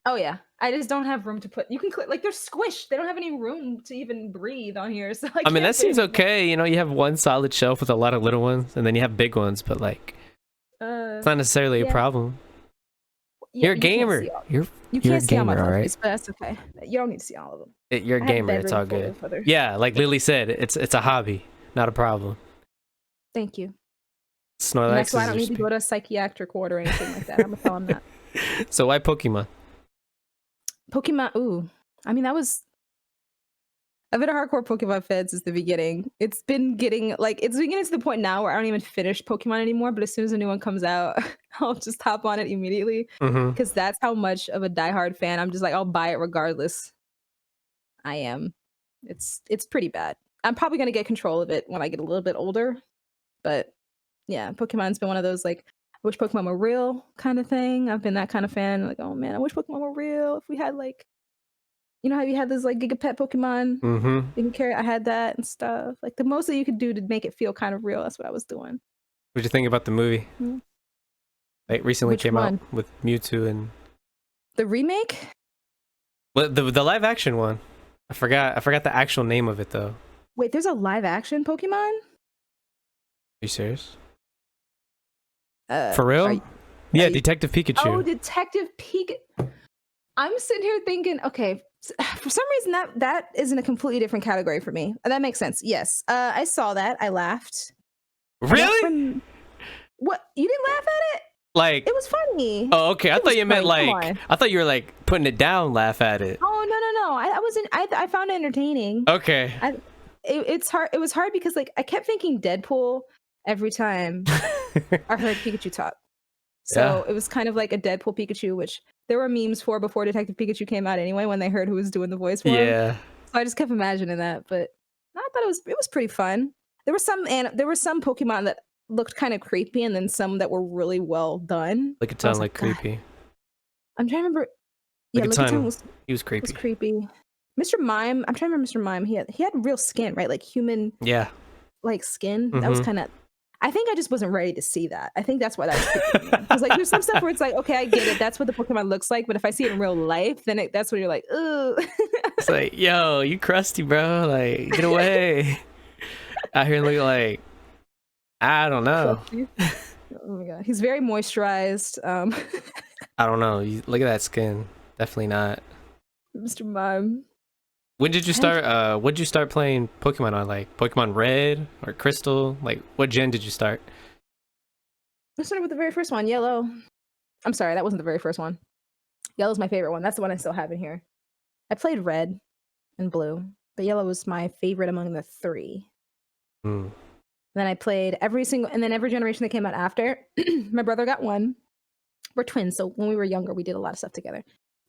Oh yeah, I just don't have room to put. You can click like they're squished. They don't have any room to even breathe on here. So I mean, that seems okay. You have one solid shelf with a lot of little ones, and then you have big ones, but like, it's not necessarily a yeah. problem. Yeah, You're a you can't gamer. see all. You're You you're a can't see all my gamer, all right. photos, but that's okay. You don't need to see all of them. You're a I have a gamer. It's bedroom all full good. of other. Yeah, like Lily said, it's a hobby, not a problem. Thank you. And that's Snorlax why I is don't your need to go to a psychiatric ward or anything like that. I'm gonna tell him that. So why Pokemon? Pokemon. Ooh, I mean that was. I've been a hardcore Pokemon fan since the beginning. It's been getting to the point now where I don't even finish Pokemon anymore. But as soon as a new one comes out, I'll just hop on it immediately Mm-hmm. because that's how much of a diehard fan I'm. Just like I'll buy it regardless. I am. It's pretty bad. I'm probably gonna get control of it when I get a little bit older. But yeah, Pokemon's been one of those like I wish Pokemon were real kind of thing. I've been that kind of fan. Like, oh man, I wish Pokemon were real. If we had like, you know how you had those like Gigapet Pokemon, Mm-hmm. you can carry. I had that and stuff. Like the most that you could do to make it feel kind of real. That's what I was doing. What'd you think about the movie? Mm. Like recently Which came out one? with Mewtwo and The remake? the live action one. I forgot the actual name of it though. Wait, there's a live action Pokemon? Are you serious? Uh, For real? are you- Yeah, are you- Detective Pikachu. Oh, Detective Pikachu. I'm sitting here thinking, okay, for some reason that is in a completely different category for me. That makes sense. Yes, I saw that. I laughed. Really? What? You didn't laugh at it? Like, It was funny. oh, okay. I It thought was you meant funny, come like, on. I thought you were like putting it down, laugh at it. Oh no. I wasn't. I found it entertaining. Okay. It's hard. It was hard because like I kept thinking Deadpool every time I heard Pikachu talk. So it was kind of like a Deadpool Pikachu, which there were memes for before Detective Pikachu came out anyway, when they heard who was doing the voice for him. Yeah. So I just kept imagining that. But I thought it was pretty fun. There were some Pokemon that looked kind of creepy, and then some that were really well done. Look at I was Ton like God. creepy. I'm trying to remember. Yeah, Lickitung, Lickitung was he was creepy. creepy. Mr. Mime, I'm trying to remember Mr. Mime. He had real skin, right? Like human Yeah. like skin. That was Mhm. kind of. I think I just wasn't ready to see that. I think that's why that was creepy. Because like there's some stuff where it's like, okay, I get it. That's what the Pokemon looks like. But if I see it in real life, then that's when you're like, ooh. It's like, yo, you crusty, bro. Like, get away. Out here looking like, I don't know. Oh my god, he's very moisturized. I don't know. You, look at that skin. Definitely not. Mr. Mime. When did you start? When did you start playing Pokemon on? Like Pokemon Red or Crystal? Like, what gen did you start? I started with the very first one, Yellow. I'm sorry, that wasn't the very first one. Yellow's my favorite one. That's the one I still have in here. I played Red and Blue, but Yellow was my favorite among the three. Hmm. Then I played every generation that came out after. My brother got one. We're twins, so when we were younger, we did a lot of stuff together.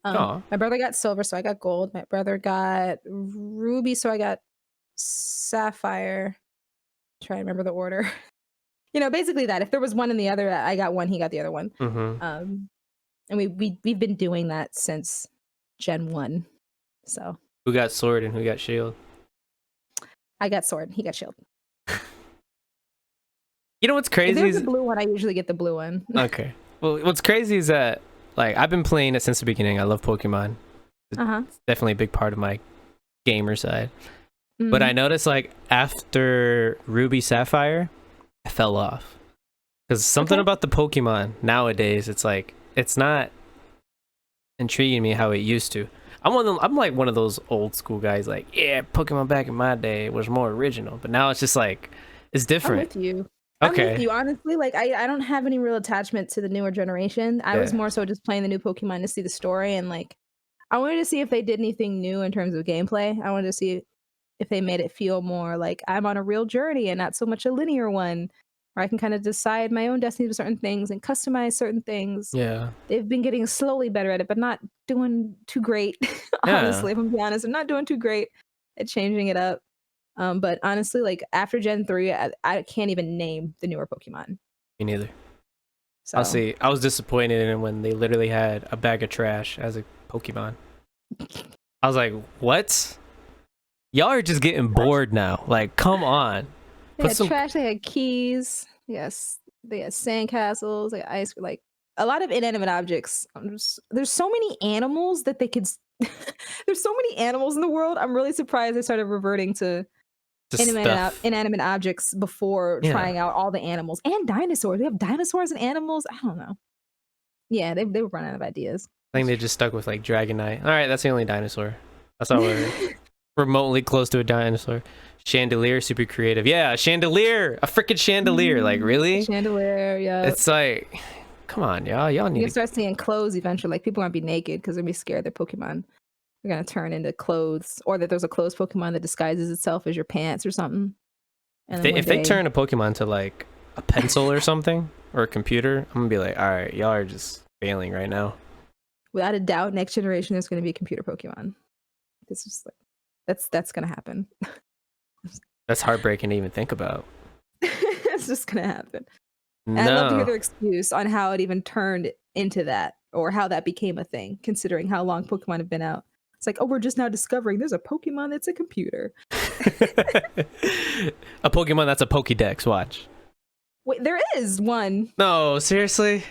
Aw. My brother got Silver, so I got Gold. My brother got Ruby, so I got Sapphire. Try to remember the order. You know, basically that. If there was one in the other, I got one, he got the other one. Mm-hmm. And we've been doing that since Gen 1. So Who got Sword and who got Shield? I got Sword, he got Shield. You know what's If crazy? there's Is, a blue one, I usually get the blue one. okay. Well, what's crazy is that like I've been playing it since the beginning. I love Pokemon. It's definitely a big part of my gamer side. But I noticed like after Ruby Sapphire, I fell off. Because something about the Pokemon nowadays, it's like it's not intriguing me how it used to. I'm like one of those old school guys, like, yeah, Pokemon back in my day was more original, but now it's just like it's different. I'm with you. Okay. I'm with you, honestly. Like I don't have any real attachment to the newer generation. I was more so just playing the new Pokemon to see the story, and like I wanted to see if they did anything new in terms of gameplay. I wanted to see if they made it feel more like I'm on a real journey and not so much a linear one, where I can kind of decide my own destiny with certain things and customize certain things. Yeah. They've been getting slowly better at it, but not doing too great. Honestly, if I'm being honest, I'm not doing too great at changing it up. But honestly, like after Gen 3, I can't even name the newer Pokemon. Me neither. So I'll see. I was disappointed in it when they literally had a bag of trash as a Pokemon. I was like, what? Y'all are just getting bored now. Like, come on. they had trash, they had keys, yes, they had sandcastles, they had ice, like a lot of inanimate objects. There's so many animals that they could there's so many animals in the world. I'm really surprised they started reverting to inanimate objects before trying out all the animals and dinosaurs. We have dinosaurs and animals. I don't know. Yeah, they were running out of ideas. I think they just stuck with like Dragonite. All right, that's the only dinosaur. That's all we're remotely close to a dinosaur. Chandelier, super creative. Yeah, a chandelier, a freaking chandelier. Like really? Chandelier, yeah. It's like, come on, y'all. Y'all You need can to. start seeing clothes eventually. Like people aren't be naked because they'll be scared their Pokemon are gonna turn into clothes, or that there's a clothes Pokemon that disguises itself as your pants or something. And then If they turn a Pokemon to like a pencil or something or a computer, I'm gonna be like, all right, y'all are just failing right now. without a doubt, next generation there's gonna be a computer Pokemon. This is like that's gonna happen. That's heartbreaking to even think about. It's just gonna happen. And I'd love to hear their excuse on how it even turned into that, or how that became a thing, considering how long Pokemon have been out. It's like, oh, we're just now discovering there's a Pokemon that's a computer. A Pokemon that's a Pokédex. Watch. Wait, there is one. No, seriously?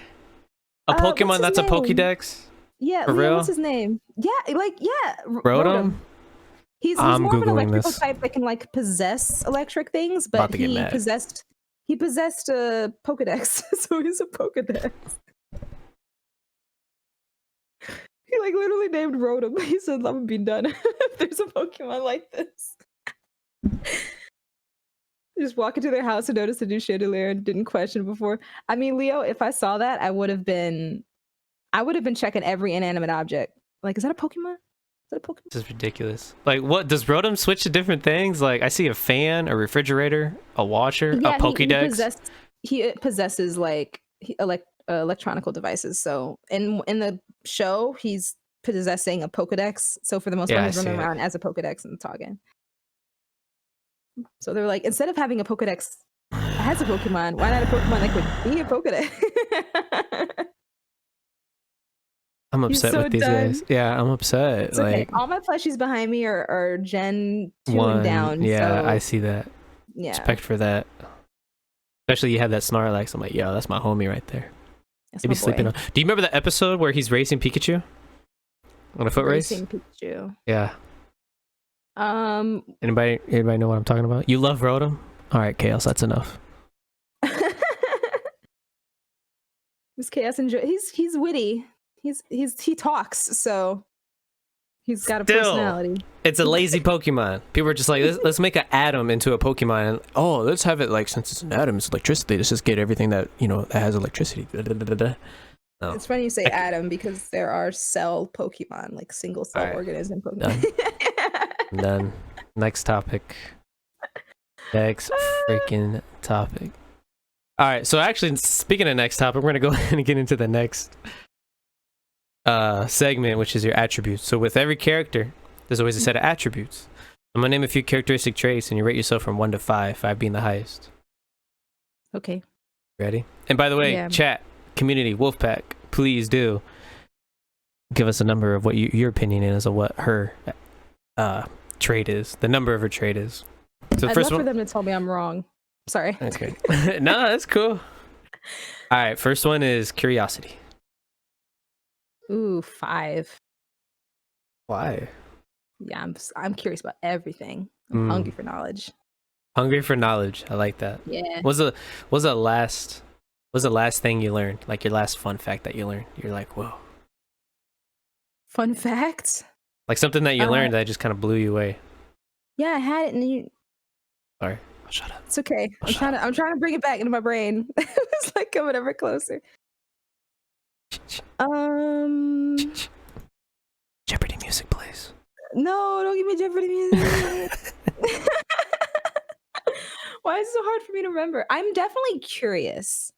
A What's Pokemon his that's a name? Pokédex? Yeah, For Leo, real? what's his name? Yeah, like Rotom? He's I'm more of an Googling electrical this. type that can like possess electric things, About but to get he mad. possessed a Pokedex, so he's a Pokedex. He like literally named Rotom. He said, "I'm gonna be done if there's a Pokemon like this." Just walk into their house and notice a new chandelier and didn't question before. I mean, Leo, if I saw that, I would have been checking every inanimate object. Like, is that a Pokemon? Is that a Pokemon? This is ridiculous. Like, what does Rotom switch to different things? Like, I see a fan, a refrigerator, a washer, Yeah, a Pokédex. he possesses like electronical devices. So in the show, he's possessing a Pokedex. So for the most Yeah, part, I he's see running it. around as a Pokedex and talking. So they're like, instead of having a Pokedex that has a Pokemon, why not a Pokemon that could be a Pokedex? I'm He's upset so with these done. guys. Yeah, I'm upset. It's okay. Like, All my plushies behind me are Gen 2 one, and down. yeah, So I see that. yeah, Respect for that. Especially you have that Snorlax. I'm like, yo, that's my homie right there. that's He'd my be sleeping boy. on. Do you remember the episode where he's racing Pikachu on a foot Racing race? Pikachu. Yeah. Um, Anybody know what I'm talking about? You love Rotom? All right, Chaos. That's enough. This Chaos and he's witty. He talks, so he's got a Still, personality. it's a lazy Pokemon. People are just like, let's make an atom into a Pokemon. And, oh, let's have it like, since it's an atom, it's electricity. Let's just get everything that, that has electricity. No. It's funny you say atom because there are cell Pokemon, like single cell organism Pokemon. Done. Next topic. Next freaking topic. All right. So actually, speaking of next topic, we're gonna go ahead and get into the next segment, which is your attributes. So with every character, there's always a set of attributes. I'm gonna name a few characteristic traits, and you rate yourself from 1 to 5, 5 being the highest. Okay. Ready? And by the way, Yeah. chat, community, Wolfpack, please do give us a number of what your opinion is of what her trait is. The number of her trait is. So the I'd first love one. for them to tell me I'm wrong. Sorry. Okay. No, that's cool. All right. First one is curiosity. Ooh, 5. Why? Yeah, I'm curious about everything. I'm hungry for knowledge. Hungry for knowledge. I like that. Yeah. What's the last thing you learned? Like your last fun fact that you learned? You're like, whoa. Fun fact? Like something that you learned that just kind of blew you away. Yeah, I had it, and you. Sorry. I'll shut up. It's okay. I'm trying to bring it back into my brain. It's like coming ever closer. Jeopardy music, please. No, don't give me Jeopardy music. Why is it so hard for me to remember? I'm definitely curious.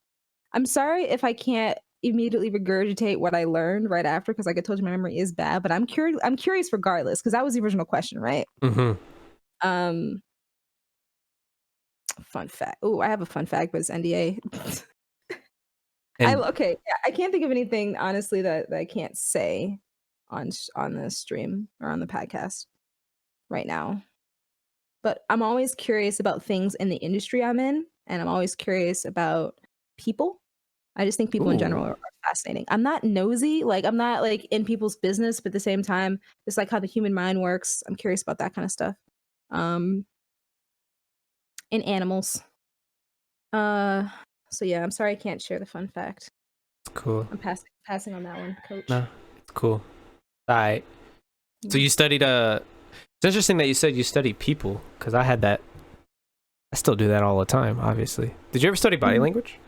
I'm sorry if I can't immediately regurgitate what I learned right after, because like I told you, my memory is bad. But I'm curious. I'm curious regardless, because that was the original question, right? Mm-hmm. Fun fact. Oh, I have a fun fact, but it's NDA. And Okay. Yeah, I can't think of anything honestly that I can't say on the stream or on the podcast right now. But I'm always curious about things in the industry I'm in, and I'm always curious about people. I just think people in general are fascinating. I'm not nosy, like I'm not like in people's business, but at the same time, it's like how the human mind works. I'm curious about that kind of stuff. In animals. So yeah, I'm sorry I can't share the fun fact. Cool. I'm passing on that one, coach. No, it's cool. All right. So you studied it's interesting that you said you studied people, because I had that. I still do that all the time, obviously. Did you ever study body language?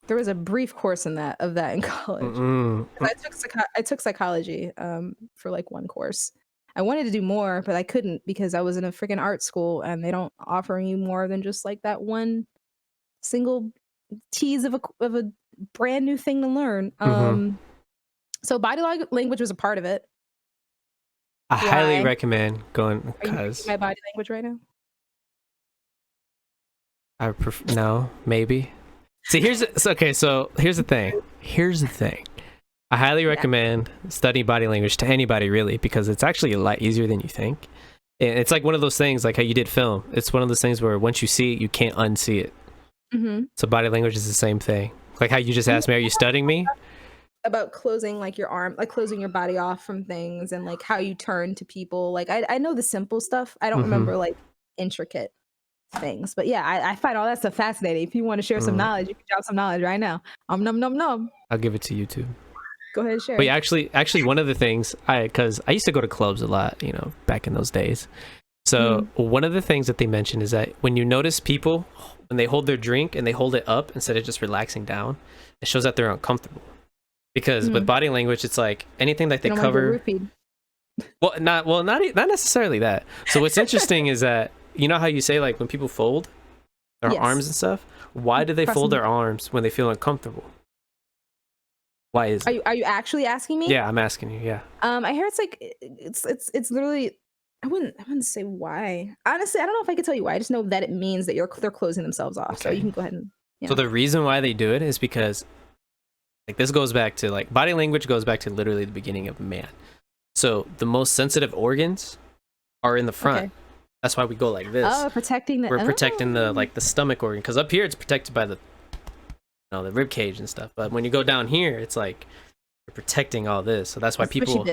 There was a brief course of that in college. I took psychology for like one course. I wanted to do more, but I couldn't because I was in a freaking art school and they don't offer you more than just like that one single tease of a brand new thing to learn. So body language was a part of it. I highly recommend going, because my body language right now. No, maybe. See, here's the thing. I highly recommend studying body language to anybody, really, because it's actually a lot easier than you think. And it's like one of those things, like how you did film. It's one of those things where once you see it, you can't unsee it. So body language is the same thing. Like how you just asked me, are you studying me? About closing like your arm, like closing your body off from things, and like how you turn to people. Like I know the simple stuff. I don't remember like intricate things, but yeah, I find all that stuff fascinating. If you want to share some knowledge, you can drop some knowledge right now. Nom nom nom. I'll give it to you too. Go ahead, share. But yeah, actually, one of the things because I used to go to clubs a lot, back in those days. So one of the things that they mentioned is that when you notice people, when they hold their drink and they hold it up instead of just relaxing down, it shows that they're uncomfortable. Because with body language, it's like anything that they cover. Not necessarily that. So what's interesting is that, you know how you say like when people fold their arms and stuff, why do they fold their arms when they feel uncomfortable? Why is it? Are you actually asking me? Yeah, I'm asking you. Yeah. I hear it's like it's literally. I wouldn't say why. Honestly, I don't know if I could tell you why. I just know that it means that they're closing themselves off. Okay. So you can go ahead and. Yeah. So the reason why they do it is because, like, this goes back to like body language goes back to literally the beginning of man. So the most sensitive organs are in the front. Okay. That's why we go like this. Oh, protecting the. We're protecting the stomach organ, because up here it's protected by the rib cage and stuff. But when you go down here, it's like you're protecting all this. So that's why people.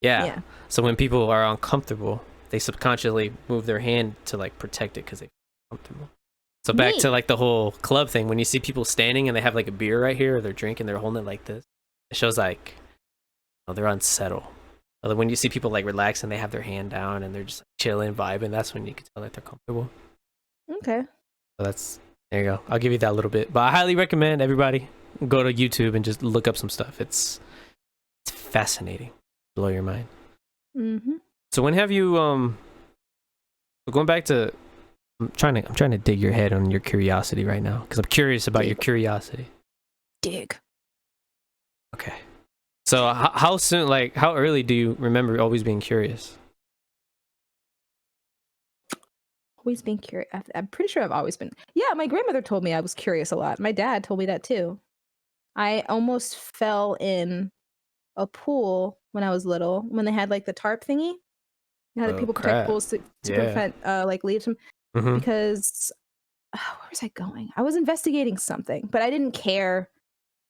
Yeah. So when people are uncomfortable, they subconsciously move their hand to like protect it because they're comfortable. So back to like the whole club thing. When you see people standing and they have like a beer right here, or they're drinking, they're holding it like this. It shows like they're unsettled. Or when you see people like relax and they have their hand down and they're just like, chilling, vibing, that's when you can tell that they're comfortable. Okay. So there you go. I'll give you that little bit. But I highly recommend everybody go to YouTube and just look up some stuff. It's fascinating. Blow your mind. So when have you going back to I'm trying to dig your head on your curiosity right now, because I'm curious about your curiosity. Dig. Okay. So how soon, like how early do you remember always being curious? Always being curious. I'm pretty sure I've always been. Yeah, my grandmother told me I was curious a lot. My dad told me that too. I almost fell in a pool when I was little, when they had like the tarp thingy. You know, that people protect pools to prevent like leaves from. Because where was I going? I was investigating something, but I didn't care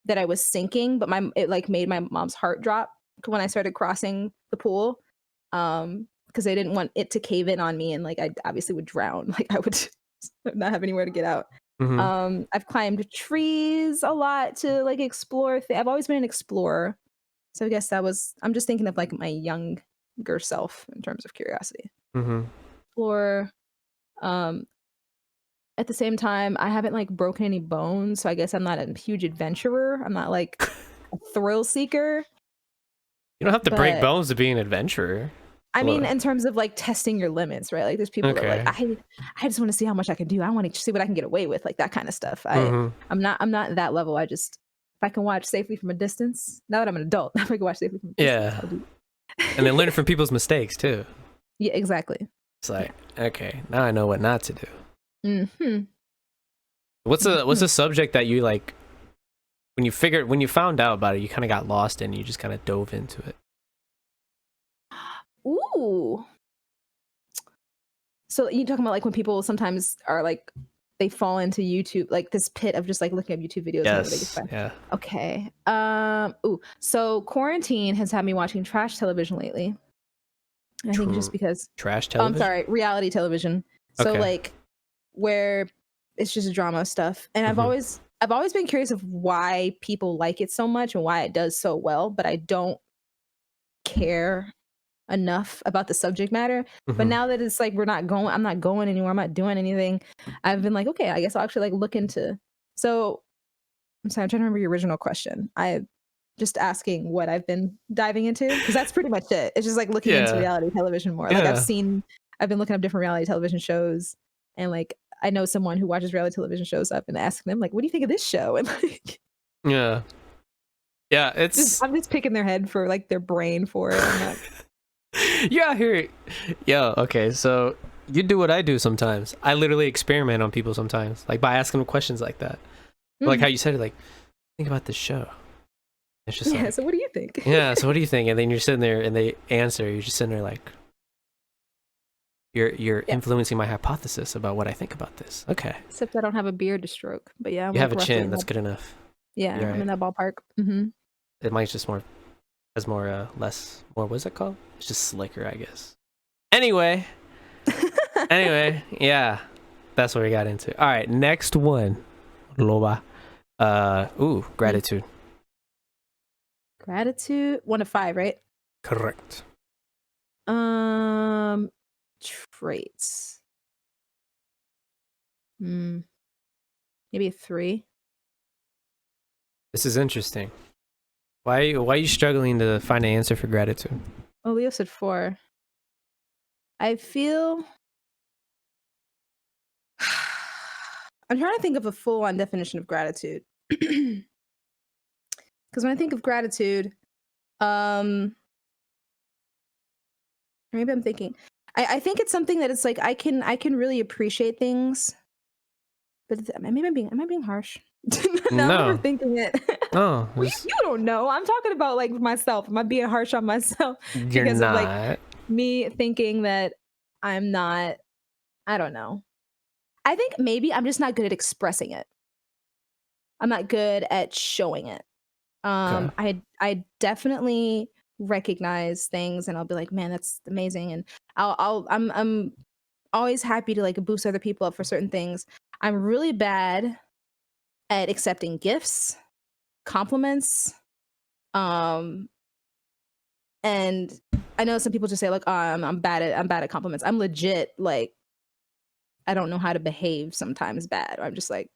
that I was sinking. But it like made my mom's heart drop when I started crossing the pool, because they didn't want it to cave in on me, and like I obviously would drown. Like I would not have anywhere to get out. I've climbed trees a lot to like explore. I've always been an explorer, so I guess I'm just thinking of like my younger self in terms of curiosity. Explore. At the same time, I haven't like broken any bones, so I guess I'm not a huge adventurer. I'm not like a thrill seeker. You don't have to break bones to be an adventurer. I mean, in terms of like testing your limits, right? Like there's people that are like, I just want to see how much I can do. I want to see what I can get away with, like that kind of stuff. I'm not that level. If I can watch safely from a distance, now that I'm an adult, if I can watch safely from a distance, and then learn from people's mistakes too. Yeah, exactly. It's like, okay, now I know what not to do. What's a subject that you like when you found out about it, you kind of got lost in, you just kind of dove into it? Ooh. So you talking about like when people sometimes are like they fall into YouTube, like this pit of just like looking at YouTube videos. Yes. Yeah. Okay. So quarantine has had me watching trash television lately. I think just because trash television. I'm sorry, reality television. So like where it's just drama stuff, and I've I've always been curious of why people like it so much and why it does so well, but I don't care enough about the subject matter. But Mhm. now that it's like I'm not going anywhere, I'm not doing anything, I've been like, okay, I guess I'll actually like look into. So I'm sorry, I'm trying to remember your original question. I just asking what I've been diving into because that's pretty much it. It's just like looking into Yeah. reality television more. Like Yeah. I've been looking up different reality television shows, and like I know someone who watches reality television shows. So I've been asking them like, "What do you think of this show?" And like, Yeah. Yeah, it's I'm just picking their head for like their brain for it. I'm not. yeah, here. Yeah, okay. So you do what I do sometimes. I literally experiment on people sometimes, like by asking them questions like that. Like how Mhm. you said it, like, think about this show. It's just Yeah. like, So what do you think? yeah, so what do you think? And then you're sitting there and they answer, you're just sitting there like, you're Yeah. influencing my hypothesis about what I think about this. Okay. Except I don't have a beard to stroke. But yeah, I'm You have like a roughly chin, in that's that. good enough. Yeah, You're I'm in right. that ballpark. Hmm. It might just more has more less more what's it called? It's just slicker, I guess. Anyway, yeah. That's what we got into. All right, next one. Loba. Gratitude. Gratitude, 1 to 5, right? Correct. Um, Traits. Hmm. Maybe a 3. This is interesting. Why are you struggling to find an answer for gratitude? Oh, Leo said 4. I feel. I'm trying to think of a full-on definition of gratitude. Because when I think of gratitude, um, maybe I'm thinking. I think it's something that it's like I can really appreciate things, but maybe am I being harsh? Now I'm No. overthinking it. No, Well, you don't know. I'm talking about like myself. Am I being harsh on myself you're because of like not. me thinking that I'm not? I don't know. I think maybe I'm just not good at expressing it. I'm not good at showing it. Okay. I definitely recognize things and I'll be like, man, that's amazing. And I'm always happy to like boost other people up for certain things. I'm really bad at accepting gifts, compliments, um, and I know some people just say like, oh, I'm bad at compliments. I'm legit like I don't know how to behave sometimes bad. Or I'm just like,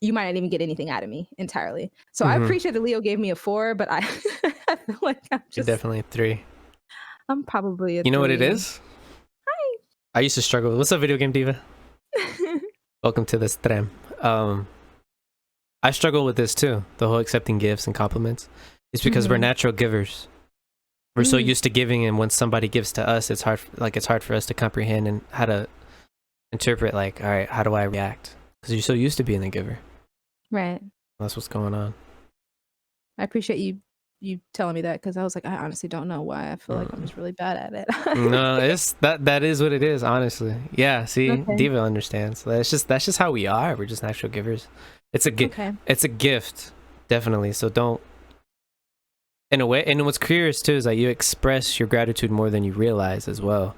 you might not even get anything out of me entirely. So I Mm-hmm. appreciate that Leo gave me a 4, but I, I feel like You're definitely a 3. I'm probably a You know what it 3. is? I used to struggle. What's up, video game diva? Welcome to the stream. I struggle with this too. The whole accepting gifts and compliments. It's because we're Mhm. natural givers. We're so Mm. used to giving, and when somebody gives to us, it's hard for us to comprehend and how to interpret. Like, all right, how do I react? Because you're so used to being the giver. Right. That's what's going on. I appreciate you telling me that because I was like, I honestly don't know why. I feel like I'm Mm. just really bad at No, it. it's that is what it is. Honestly, yeah. See, Okay. Diva understands. That's just how we are. We're just natural givers. It's a gift. Okay. It's a gift, definitely. So don't. In a way, and what's curious too is that you express your gratitude more than you realize as well.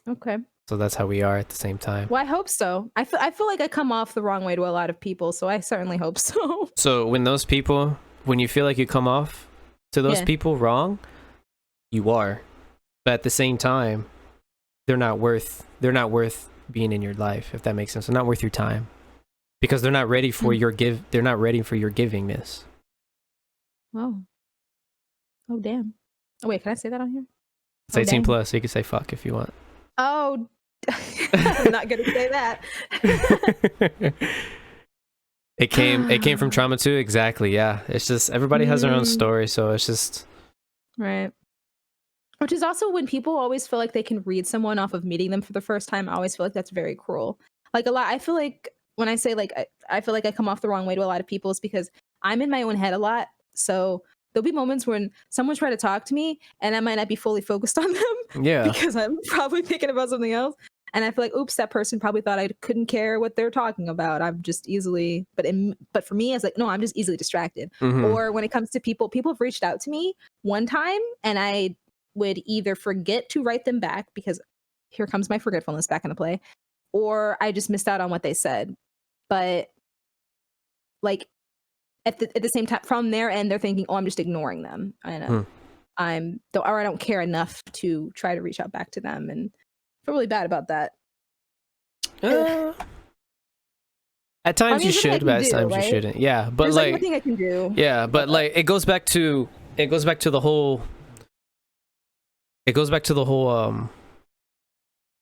Okay. So that's how we are at the same time. Well, I hope so. I feel like I come off the wrong way to a lot of people, so I certainly hope so. So when you feel like you come off to those Yeah. people wrong, you are. But at the same time, they're not worth being in your life, if that makes sense. They're not worth your time. Because they're not ready for Mm. they're not ready for your givingness. Oh. Oh damn. Oh wait, can I say that on here? It's Oh 18 dang. plus, so you can say fuck if you want. Oh, I'm not gonna say that. It came from trauma too, exactly. Yeah. It's just everybody has their own Mm, story, so it's just right. Which is also when people always feel like they can read someone off of meeting them for the first time. I always feel like that's very cruel. Like a lot, I feel like when I say like I feel like I come off the wrong way to a lot of people is because I'm in my own head a lot. So there'll be moments when someone try to talk to me and I might not be fully focused on them yeah. because I'm probably thinking about something else. And I feel like, oops, that person probably thought I couldn't care what they're talking about. I'm just easily, but for me, it's like, no, I'm just easily distracted. Mhm. Or when it comes to people have reached out to me one time and I would either forget to write them back because here comes my forgetfulness back into play, or I just missed out on what they said. But like at the same time from their end, they're thinking, oh, I'm just ignoring them. And I don't care enough to try to reach out back to them, and I feel really bad about that. At times you should, but at times you shouldn't. Yeah, but there's like nothing I can do. Yeah, but like it goes back to the whole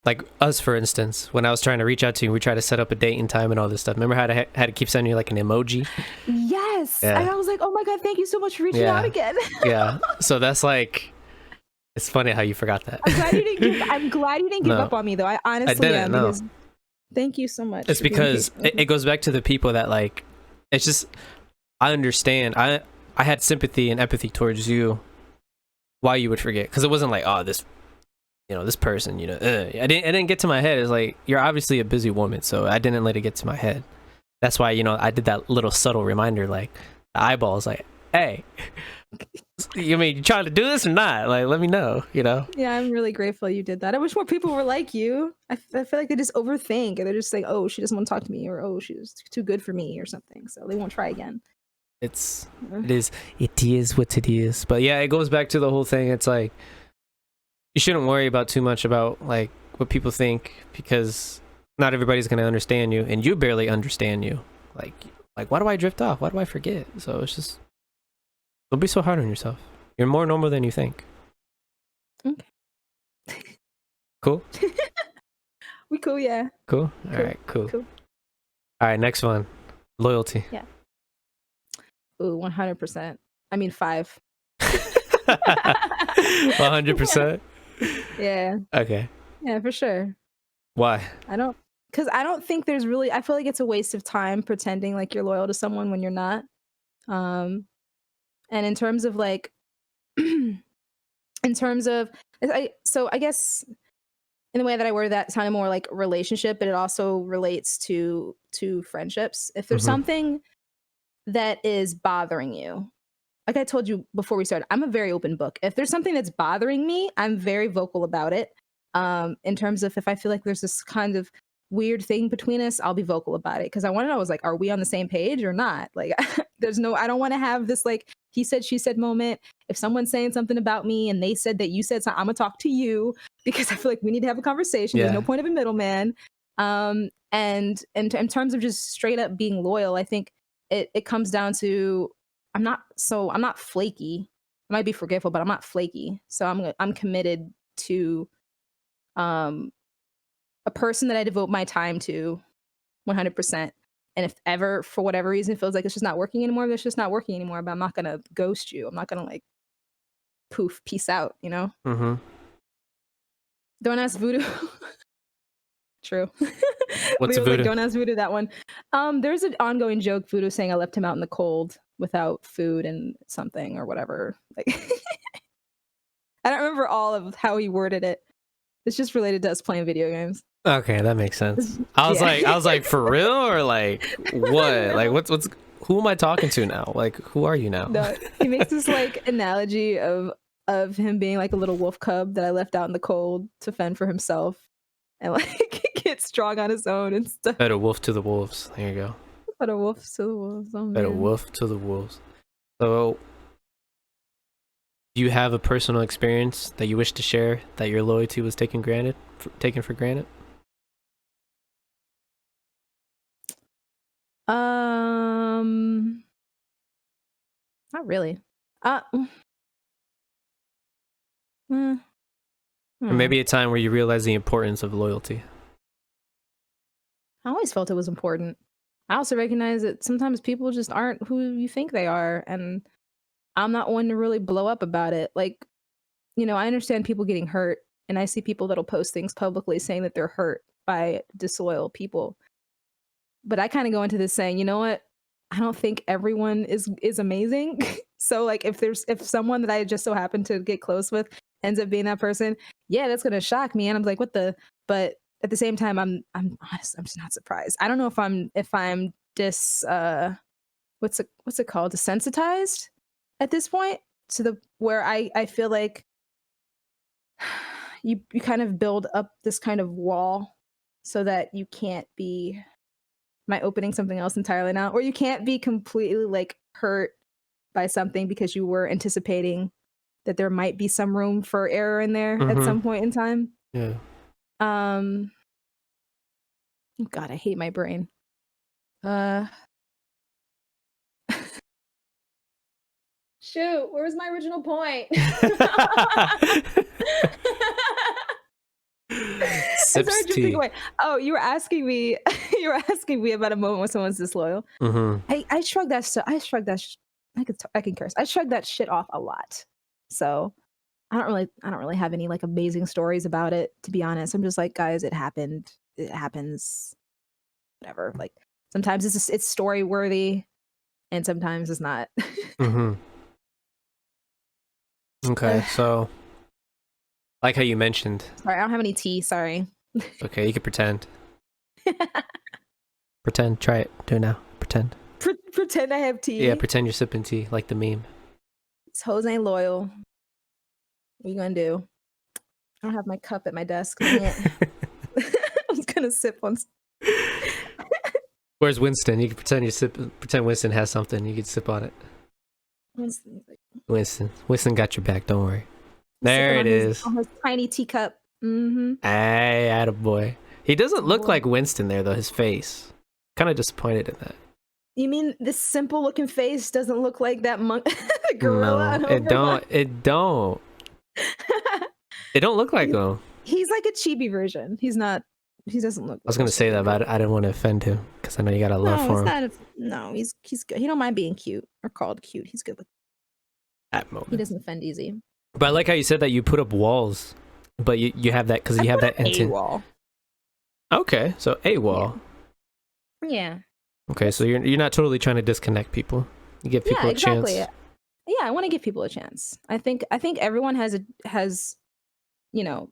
like us, for instance, when I was trying to reach out to you, we tried to set up a date and time and all this stuff. Remember how I had to keep sending you like an emoji? Yes. Yeah. And I was like, oh my God, thank you so much for reaching out again. Yeah. So that's like, it's funny how you forgot that. I'm glad you didn't give up on me, though. I honestly am. Because thank you so much. It's because it goes back to the people that like, it's just, I understand. I had sympathy and empathy towards you, why you would forget. Because it wasn't like, oh, this person, I didn't get to my head. It's like, you're obviously a busy woman, so I didn't let it get to my head. That's why, I did that little subtle reminder, like the eyeballs, like, hey, you trying to do this or not? Like, let me know, Yeah, I'm really grateful you did that. I wish more people were like you. I feel like they just overthink, and they're just like, oh, she doesn't want to talk to me, or oh, she's too good for me, or something, so they won't try again. It is what it is. But yeah, it goes back to the whole thing. It's like, you shouldn't worry about too much about like what people think, because not everybody's going to understand you, and you barely understand you. Like why do I drift off? Why do I forget? So it's just, don't be so hard on yourself. You're more normal than you think. Okay. Cool? We cool, yeah. Cool? All right, cool. All right, next one. Loyalty. Yeah. Ooh, 100%. I mean, 5. 100%? Yeah. Okay. Yeah, for sure. Why? Because I don't think there's really, I feel like it's a waste of time pretending like you're loyal to someone when you're not. And in terms of like, I guess in the way that I word that, it's kind of more like relationship, but it also relates to friendships. If there's something that is bothering you, like I told you before we started, I'm a very open book. If there's something that's bothering me, I'm very vocal about it. In terms of if I feel like there's this kind of weird thing between us, I'll be vocal about it, because I want to know, like, are we on the same page or not? Like, I don't want to have this like he said, she said moment. If someone's saying something about me and they said that you said something, I'm gonna talk to you, because I feel like we need to have a conversation. There's no point of a middleman. And in terms of just straight up being loyal, I think it comes down to, I'm not flaky. I might be forgetful, but I'm not flaky. So I'm committed to a person that I devote my time to 100%. And if ever, for whatever reason, it feels like it's just not working anymore, it's just not working anymore. But I'm not going to ghost you. I'm not going to like, poof, peace out, Mm-hmm. Don't ask Voodoo. True. What's Voodoo? Like, don't ask Voodoo that one. There's an ongoing joke, Voodoo saying I left him out in the cold without food and something or whatever. Like, I don't remember all of how he worded it. It's just related to us playing video games. Okay, that makes sense. I was like, for real, or like what? Like what's who am I talking to now? Like, who are you now? No, he makes this like analogy of him being like a little wolf cub that I left out in the cold to fend for himself and like get strong on his own and stuff. Better wolf to the wolves. There you go. Better wolf to the wolves. Oh, better wolf to the wolves. So, do you have a personal experience that you wish to share that your loyalty was taken for granted? Not really. Or maybe a time where you realize the importance of loyalty. I always felt it was important. I also recognize that sometimes people just aren't who you think they are, and I'm not one to really blow up about it. Like, I understand people getting hurt, and I see people that'll post things publicly saying that they're hurt by disloyal people. But I kind of go into this saying, you know what? I don't think everyone is amazing. So like if someone that I just so happen to get close with ends up being that person, yeah, that's gonna shock me. And I'm like, what the? But at the same time, I'm honest, I'm just not surprised. I don't know if I'm what's it called? Desensitized at this point, to the where I feel like you kind of build up this kind of wall so that you can't be Am I opening something else entirely now? Or you can't be completely like hurt by something because you were anticipating that there might be some room for error in there at some point in time. Yeah. Oh God, I hate my brain. Shoot, where was my original point? I Sips started to think tea. away. Oh, you were asking me. You were asking me about a moment when someone's disloyal. I shrug that. I shrug that. I can curse. I shrug that shit off a lot. So I don't really have any like amazing stories about it. To be honest, I'm just like, guys, it happened. It happens. Whatever. Like sometimes it's story worthy, and sometimes it's not. Okay, so like how you mentioned. Sorry, I don't have any tea. Sorry. Okay, you could pretend. Pretend. Try it. Do it now. Pretend. Pretend I have tea. Yeah, pretend you're sipping tea, like the meme. This hoes ain't loyal. What you gonna do? I don't have my cup at my desk. Dang it. I was gonna sip on. Where's Winston? You can pretend you sip. Pretend Winston has something. You could sip on it. Winston got your back. Don't worry. There it is. On his tiny teacup. Mm-hmm. Hey, attaboy. He doesn't look like Winston there though. His face. Kind of disappointed in that. You mean this simple looking face doesn't look like that gorilla? No, it don't. It don't. It don't look like though. He's like a chibi version. He's not. He doesn't look. I was gonna say that, but I didn't want to offend him because I know you got a love for him. No, he's good. He don't mind being cute or called cute. He's good with that moment. He doesn't offend easy. But I like how you said that you put up walls, but you have that because you have that a wall. Okay, so a wall. Yeah. Okay, so you're not totally trying to disconnect people. You give people a chance. Yeah, I want to give people a chance. I think everyone has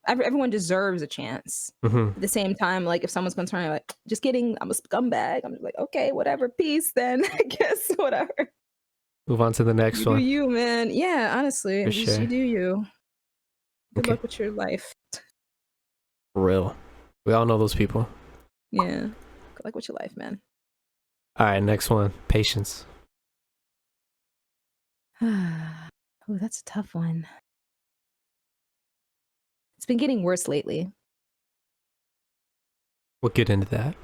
everyone deserves a chance. At the same time, like if someone's going to turn like, just kidding, I'm a scumbag. I'm just like, okay, whatever, peace. Then I guess whatever. Move on to the next one. Do you, man? Yeah, honestly, you do you. Good luck with your life. For real. We all know those people. Yeah. Good luck with your life, man. All right, next one. Patience. Oh, that's a tough one. It's been getting worse lately. We'll get into that,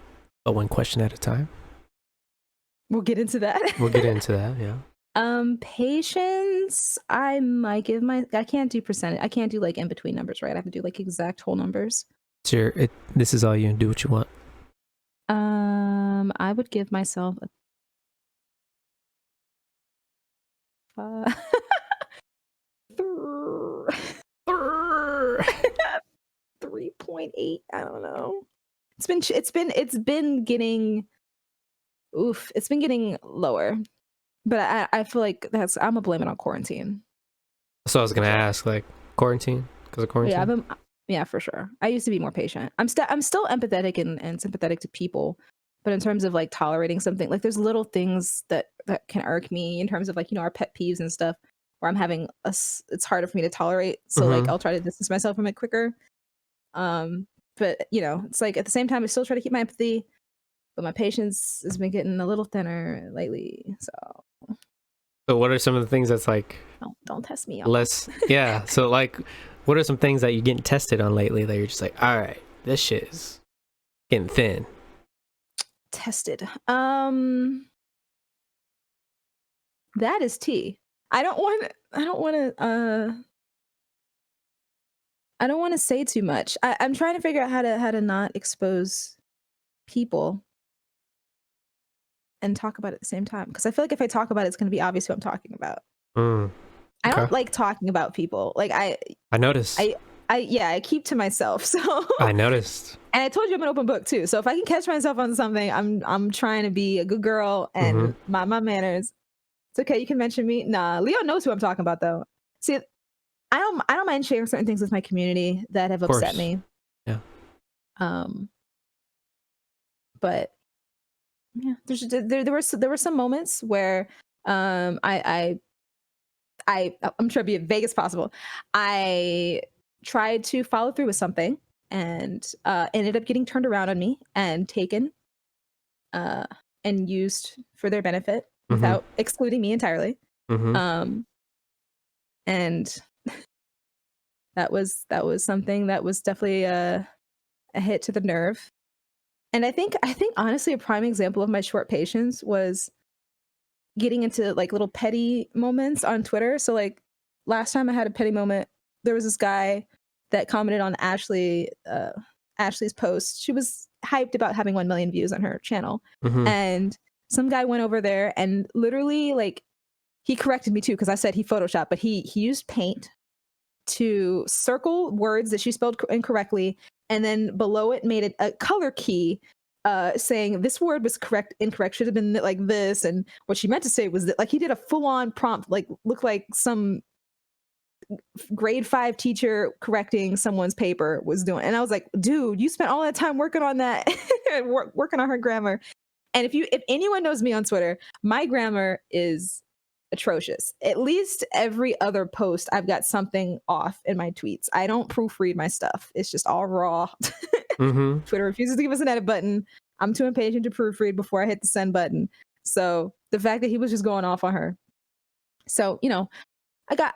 but one question at a time. We'll get into that. We'll get into that, yeah. Patience, I might give I can't do percentage. I can't do like in between numbers, right? I have to do like exact whole numbers. Sure, this is all you, do what you want. I would give myself a 3.8. I don't know. It's been getting it's been getting lower. But I feel like I'm gonna blame it on quarantine. So I was gonna ask, like, quarantine because of quarantine. Yeah, for sure. I used to be more patient. I'm still empathetic and sympathetic to people, but in terms of like tolerating something, like there's little things that can irk me in terms of like our pet peeves and stuff where I'm having it's harder for me to tolerate. So like I'll try to distance myself from it quicker. But it's like at the same time I still try to keep my empathy, but my patience has been getting a little thinner lately. So what are some of the things that's like don't test me less yeah, so like what are some things that you're getting tested on lately that you're just like, all right, this shit is getting thin? Tested. That is tea. I don't want to say too much. I'm trying to figure out how to not expose people and talk about it at the same time, because I feel like if I talk about it, it's going to be obvious who I'm talking about. I don't like talking about people. Like I noticed. I keep to myself. So I noticed. And I told you I'm an open book too. So if I can catch myself on something, I'm trying to be a good girl and mind my manners. It's okay. You can mention me. Nah, Leo knows who I'm talking about though. See, I don't mind sharing certain things with my community that have upset me. Yeah. But yeah, there were some moments where I'm trying to be as vague as possible. I tried to follow through with something and ended up getting turned around on me and taken. and used for their benefit Mhm. without excluding me entirely. Mhm. And that was something that was definitely a hit to the nerve. And I think honestly a prime example of my short patience was getting into like little petty moments on Twitter. So like last time I had a petty moment, there was this guy that commented on Ashley's post. She was hyped about having 1 million views on her channel. Mhm. And some guy went over there and literally like he corrected me too because I said he photoshopped, but he used paint to circle words that she spelled incorrectly, and then below it made it a color key saying this word was incorrect, should have been like this, and what she meant to say was that like he did a full-on prompt, like looked like some grade 5 teacher correcting someone's paper was doing. And I was like, dude, you spent all that time working on that working on her grammar. And if anyone knows me on Twitter, my grammar is atrocious. At least every other post, I've got something off in my tweets. I don't proofread my stuff. It's just all raw. Mhm. Twitter refuses to give us an edit button. I'm too impatient to proofread before I hit the send button. So the fact that he was just going off on her. So, I got,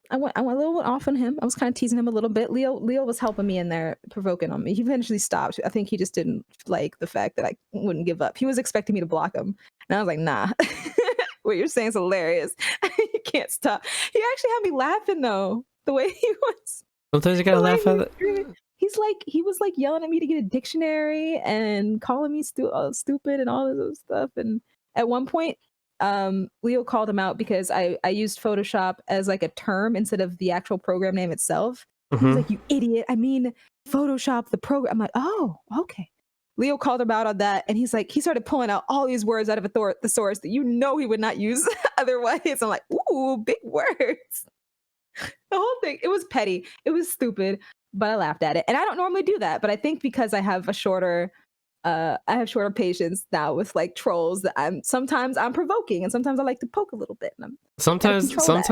I went a little bit off on him. I was kind of teasing him a little bit. Leo was helping me in there, provoking on me. He eventually stopped. I think he just didn't like the fact that I wouldn't give up. He was expecting me to block him. And I was like, nah, what you're saying is hilarious. You can't stop. He actually had me laughing though, the way he was. Sometimes you gotta laugh at it. He was like yelling at me to get a dictionary and calling me stupid and all of those stuff. And at one point, Leo called him out because I used Photoshop as like a term instead of the actual program name itself. He was Mhm. like, "You idiot! I mean, Photoshop the program." I'm like, "Oh, okay." Leo called him out on that, and he started pulling out all these words out of the source that he would not use otherwise. I'm like, "Ooh, big words." The whole thing, it was petty, it was stupid, but I laughed at it. And I don't normally do that, but I think because I have shorter patience now with like trolls that sometimes I'm provoking and sometimes I like to poke a little bit, and I'm gotta Sometimes, control that.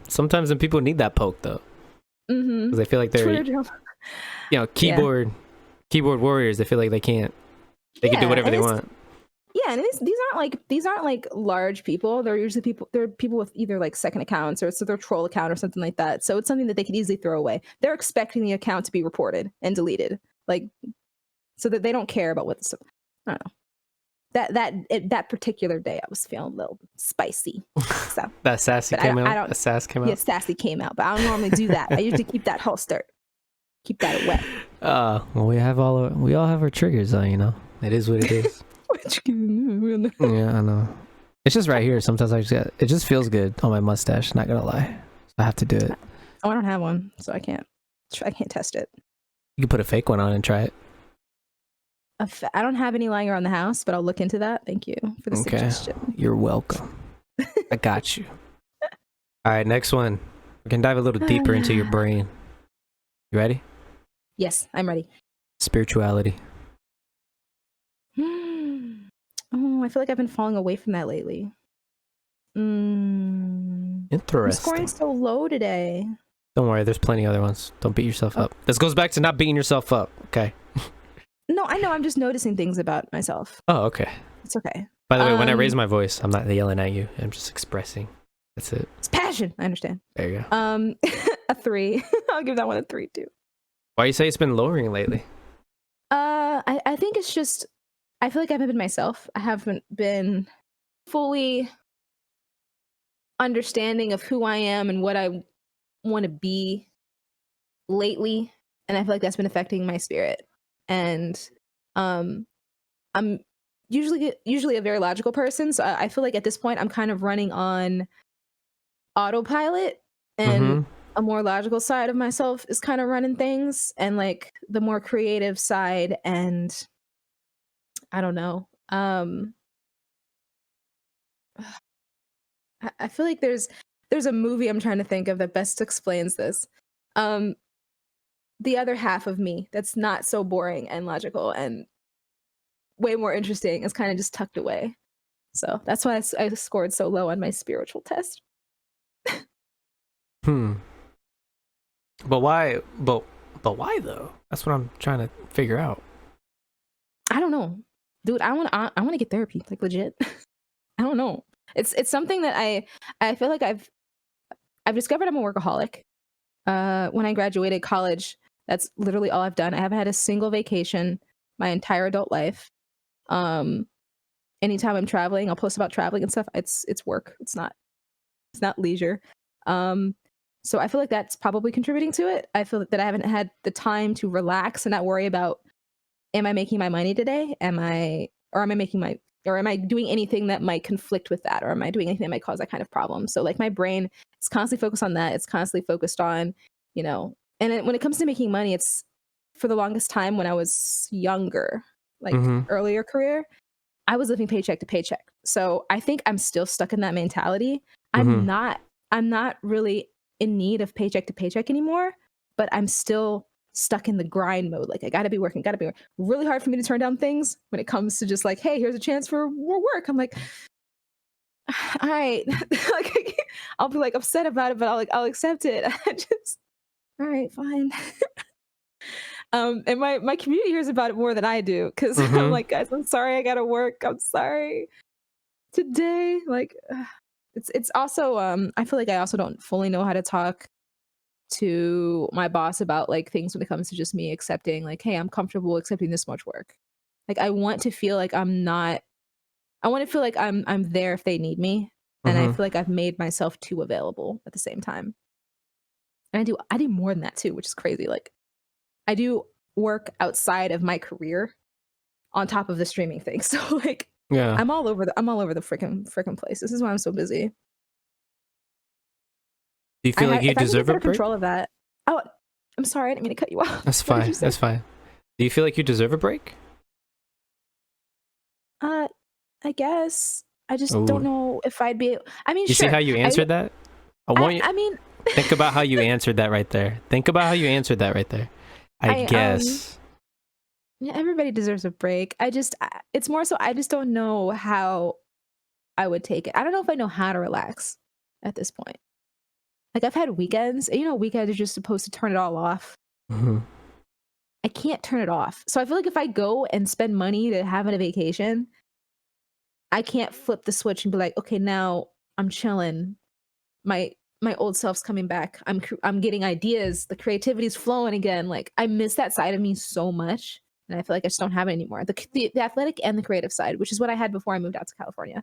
sometimes when people need that poke though, because they feel like they're, keyboard warriors. They feel like they can do whatever they want. Yeah, and these aren't like large people. They're usually people with either like second accounts or so their troll account or something like that. So it's something that they could easily throw away. They're expecting the account to be reported and deleted, like so that they don't care about what. I don't know. That particular day, I was feeling a little spicy. So That sassy came out. That sass came out. Yeah, sassy came out, but I don't normally do that. I usually keep that holstered, keep that away. Well, we all have our triggers, though. It is what it is. Yeah, I know. It's just right here. Sometimes it just feels good on my mustache. Not gonna lie, I have to do it. Oh, I don't have one, so I can't test it. You can put a fake one on and try it. I don't have any lying around the house, but I'll look into that. Thank you for the suggestion. You're welcome. I got you. All right, next one. We can dive a little deeper into your brain. You ready? Yes, I'm ready. Spirituality. Oh, I feel like I've been falling away from that lately. Interesting. I'm scoring so low today. Don't worry, there's plenty of other ones. Don't beat yourself up. This goes back to not beating yourself up, okay? No, I know. I'm just noticing things about myself. Oh, okay. It's okay. By the way, when I raise my voice, I'm not yelling at you. I'm just expressing. That's it. It's passion. I understand. There you go. A 3. I'll give that one a 3 too. Why you say it's been lowering lately? I think it's just I feel like I haven't been myself. I haven't been fully understanding of who I am and what I want to be lately, and I feel like that's been affecting my spirit. And I'm usually a very logical person, so I feel like at this point I'm kind of running on autopilot, and a more logical side of myself is kind of running things, and like the more creative side, and I don't know. I feel like there's a movie I'm trying to think of that best explains this. The other half of me that's not so boring and logical and way more interesting is kind of just tucked away. So that's why I scored so low on my spiritual test. But why? But why though? That's what I'm trying to figure out. I don't know. dude, I want to get therapy, like legit. I don't know. It's something that I feel like I've discovered I'm a workaholic. When I graduated college, that's literally all I've done. I haven't had a single vacation my entire adult life. Um, Anytime I'm traveling, I'll post about traveling and stuff. It's work. It's not leisure. Um, so I feel like that's probably contributing to it. I feel that I haven't had the time to relax and not worry about, am I making my money today? Am I doing anything that might conflict with that? Or am I doing anything that might cause that kind of problem? So like my brain is constantly focused on that. It's constantly focused on, when it comes to making money, it's for the longest time when I was younger, like Mm-hmm. earlier career, I was living paycheck to paycheck. So I think I'm still stuck in that mentality. Mm-hmm. I'm not really in need of paycheck to paycheck anymore, but I'm still stuck in the grind mode. Like I gotta be working. Really hard for me to turn down things when it comes to just like, hey, here's a chance for more work. I'm like, all right. Like I'll be like upset about it, but I'll accept it. I just all right, fine. And my community hears about it more than I do because I'm Mm-hmm. like, guys, I'm sorry, I gotta work. I'm sorry today. Like, it's also I feel like I also don't fully know how to talk to my boss about like things when it comes to just me accepting like, hey, I'm comfortable accepting this much work. Like, I want to feel like I want to feel like I'm there if they need me, and I Mm-hmm. feel like I've made myself too available at the same time. And I do more than that too, which is crazy. Like I do work outside of my career on top of the streaming thing. So like Yeah. I'm all over the freaking place. This is why I'm so busy. Do you feel like you If I can get deserve a better break? control of that. Oh, I'm sorry, I didn't mean to cut you off. That's What did fine. you say? That's fine. Do you feel like you deserve a break? Uh, I guess I just don't Oh, know if I'd be. I mean, you see how sure. you I answered that? I I want you I mean, think about how you answered that right there. Think about how you answered that right there. I I guess. yeah, everybody deserves a break. It's more so I just don't know how I would take it. I don't know if I know how to relax at this point. Like I've had weekends, and weekends are just supposed to turn it all off. Mm-hmm. I can't turn it off. So I feel like if I go and spend money to have a vacation, I can't flip the switch and be like, okay, now I'm chilling. My old self's coming back. I'm getting ideas. The creativity's flowing again. Like I miss that side of me so much, and I feel like I just don't have it anymore. The athletic and the creative side, which is what I had before I moved out to California.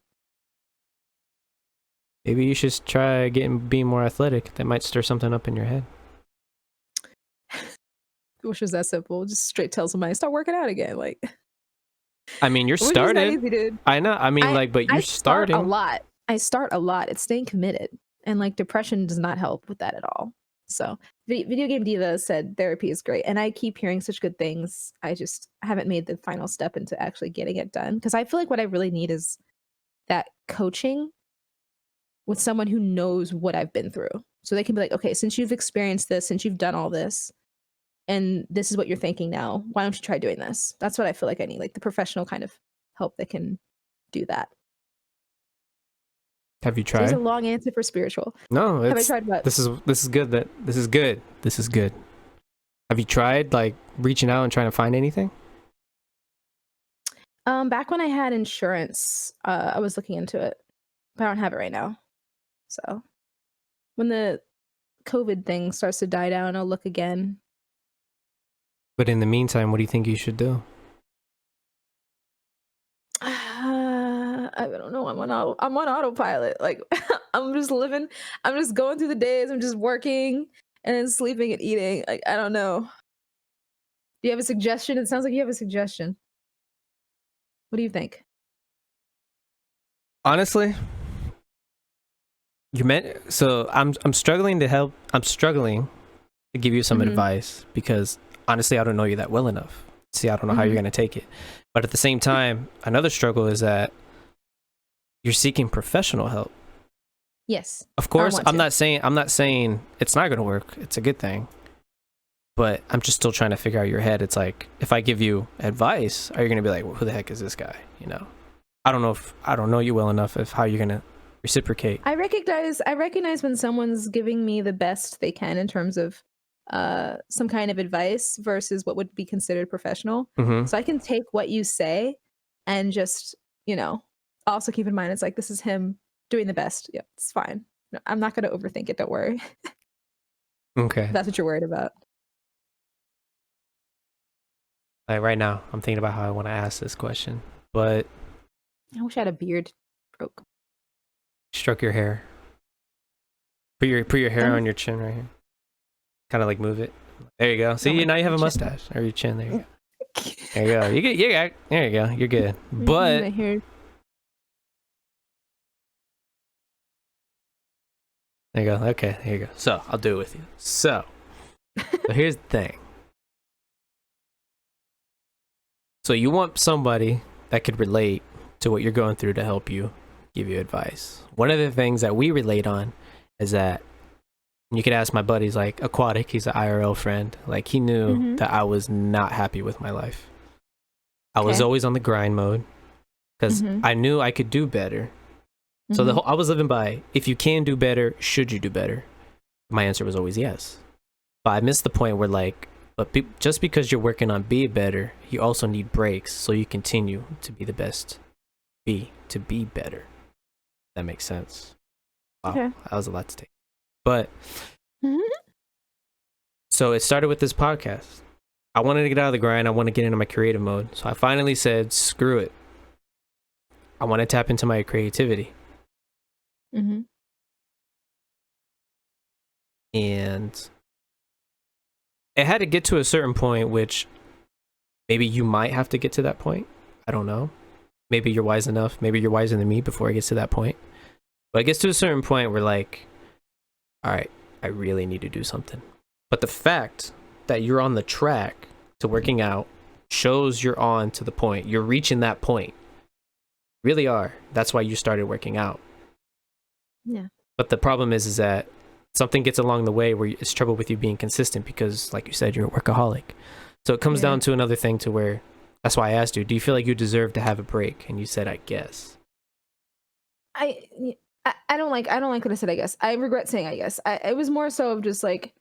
Maybe you should try being more athletic. That might stir something up in your head. I wish it was that simple. Just straight tell somebody start working out again. Like, I mean, you're which is not started. easy, dude. I know. I mean, I like, but I you're start a starting. lot. I start a lot. It's staying committed, and like depression does not help with that at all. So, video game diva said therapy is great, and I keep hearing such good things. I just haven't made the final step into actually getting it done because I feel like what I really need is that coaching with someone who knows what I've been through, so they can be like, okay, since you've experienced this, since you've done all this, and this is what you're thinking now, why don't you try doing this? That's what I feel like I need, like the professional kind of help that can do that. Have you So there's a tried? long answer for spiritual. No, Have I it's tried what? this is good. This is good. This is good. Have you tried like reaching out and trying to find anything? Back when I had insurance, I was looking into it, but I don't have it right now. So when the COVID thing starts to die down, I'll look again. But in the meantime, what do you think you should do? I don't know. I'm on autopilot. Like I'm just living. I'm just going through the days. I'm just working and then sleeping and eating. Like I don't know. Do you have a suggestion? It sounds like you have a suggestion. What do you think? Honestly, you meant so I'm struggling to help. I'm struggling to give you some Mm-hmm. advice because honestly, I don't know you that well enough. See, I don't know how you're Mm-hmm. going to take it. But at the same time, another struggle is that you're seeking professional help. Yes, Of I course, want I'm to. not saying it's not going to work. It's a good thing. But I'm just still trying to figure out your head. It's like if I give you advice, are you going to be like, well, who the heck is this guy? I don't know you well enough of how you're going to reciprocate. I recognize when someone's giving me the best they can in terms of some kind of advice versus what would be considered professional. Mm-hmm. So I can take what you say and just, also keep in mind it's like this is him doing the best. Yeah, it's fine. No, I'm not going to overthink it. Don't worry. Okay. That's what you're worried about. Like right now, I'm thinking about how I want to ask this question, but I wish I had a beard. Broke. stroke your hair. Put your hair on your chin right here. Kind of like move it. There you go. See, now you have a mustache or your chin. There you go. There you go. There you go. You're good. But my hair. there you go. Okay, there you go. So I'll do it with you. So here's the thing. So you want somebody that could relate to what you're going through to help you, give you advice. One of the things that we relate on is that you could ask my buddies, like Aquatic, he's an IRL friend. Like he knew that I was not happy with my life. I was always on the grind mode because I knew I could do better. So I was living by, if you can do better, should you do better? My answer was always yes. But I missed the point where just because you're working on being better, you also need breaks so you continue to be the best. To be better. That makes sense. Wow, okay. That was a lot to take. But so it started with this podcast. I wanted to get out of the grind. I want to get into my creative mode. So I finally said, screw it. I want to tap into my creativity. And it had to get to a certain point, which maybe you might have to get to that point. I don't know. Maybe you're wise enough. Maybe you're wiser than me before it gets to that point. But it gets to a certain point where like, all right, I really need to do something. But the fact that you're on the track to working out shows you're on to the point. You're reaching that point. Really are. That's why you started working out. Yeah. But the problem is that something gets along the way where it's trouble with you being consistent because, like you said, you're a workaholic. So it comes down to another thing to where, that's why I asked you, do you feel like you deserve to have a break? And you said, I guess. I don't like what I said, I guess. I regret saying I guess. It was more so of just like,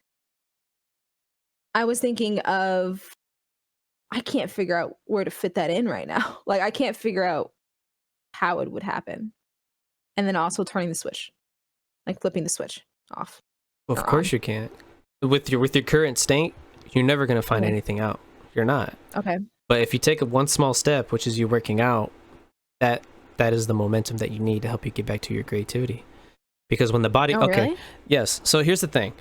I was thinking of, I can't figure out where to fit that in right now. Like, I can't figure out how it would happen. And then also turning the switch, like flipping the switch off. Well, of course you can't. With your current state, you're never going to find anything out. You're not. Okay. But if you take one small step, which is you working out, that is the momentum that you need to help you get back to your creativity. Because when the body, Really? Yes. So here's the thing.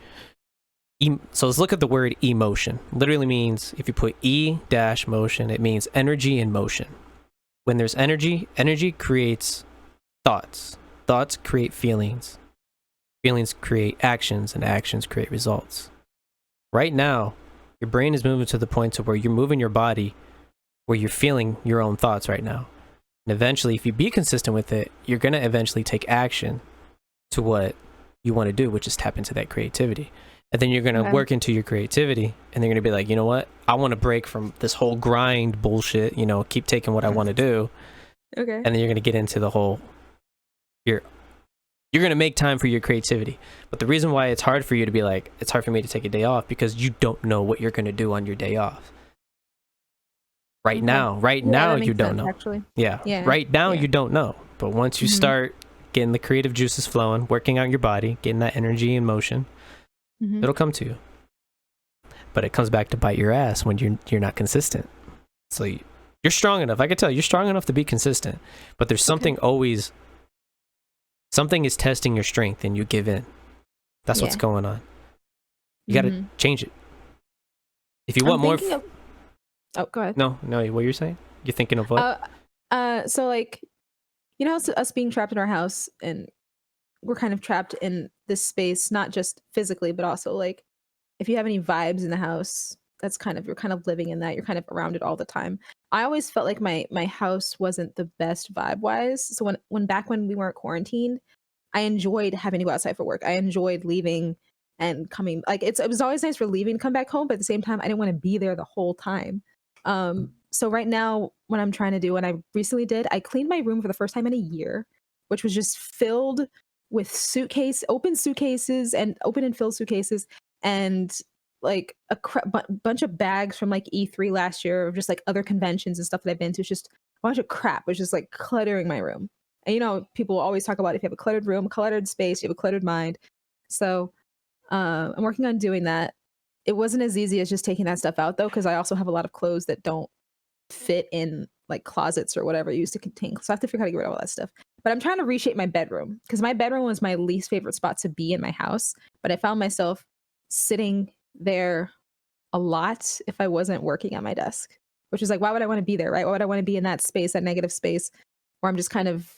So let's look at the word emotion. Literally means, if you put E-motion, it means energy in motion. When there's energy creates thoughts. Thoughts create feelings. Feelings create actions, and actions create results. Right now, your brain is moving to the point to where you're moving your body, where you're feeling your own thoughts right now. And eventually, if you be consistent with it, you're going to eventually take action to what you want to do, which is tap into that creativity. And then you're going to work into your creativity, and they're going to be like, you know what? I want to break from this whole grind bullshit, keep taking what I want to do. Okay. And then you're going to get into the whole, you're going to make time for your creativity. But the reason why it's hard for you to be like, it's hard for me to take a day off, because you don't know what you're going to do on your day off. Right now you don't know. Actually. Yeah. Right now you don't know. But once you start getting the creative juices flowing, working out your body, getting that energy in motion, it'll come to you. But it comes back to bite your ass when you're not consistent. So you're strong enough. I can tell you're strong enough to be consistent. But there's something something is testing your strength and you give in. That's what's going on. You got to change it. If you want more... Oh, go ahead. No, what you're saying? You're thinking of what? So like, us being trapped in our house, and we're kind of trapped in this space, not just physically, but also like, if you have any vibes in the house, you're kind of living in that. You're kind of around it all the time. I always felt like my house wasn't the best vibe wise. So when we weren't quarantined, I enjoyed having to go outside for work. I enjoyed leaving and coming. Like it was always nice for leaving to come back home, but at the same time, I didn't want to be there the whole time. So right now, what I'm trying to do, and I recently did, I cleaned my room for the first time in a year, which was just filled with open suitcases and open and filled suitcases, and like a bunch of bags from like E3 last year, or just like other conventions and stuff that I've been to. It's just bunch of crap was just like cluttering my room. And you know, people always talk about if you have a cluttered room, cluttered space, you have a cluttered mind. So I'm working on doing that. It wasn't as easy as just taking that stuff out though, because I also have a lot of clothes that don't fit in like closets or whatever used to contain. So I have to figure out how to get rid of all that stuff. But I'm trying to reshape my bedroom because my bedroom was my least favorite spot to be in my house. But I found myself sitting there a lot if I wasn't working at my desk, which is like, why would I want to be there, right? Why would I want to be in that space, that negative space where I'm just kind of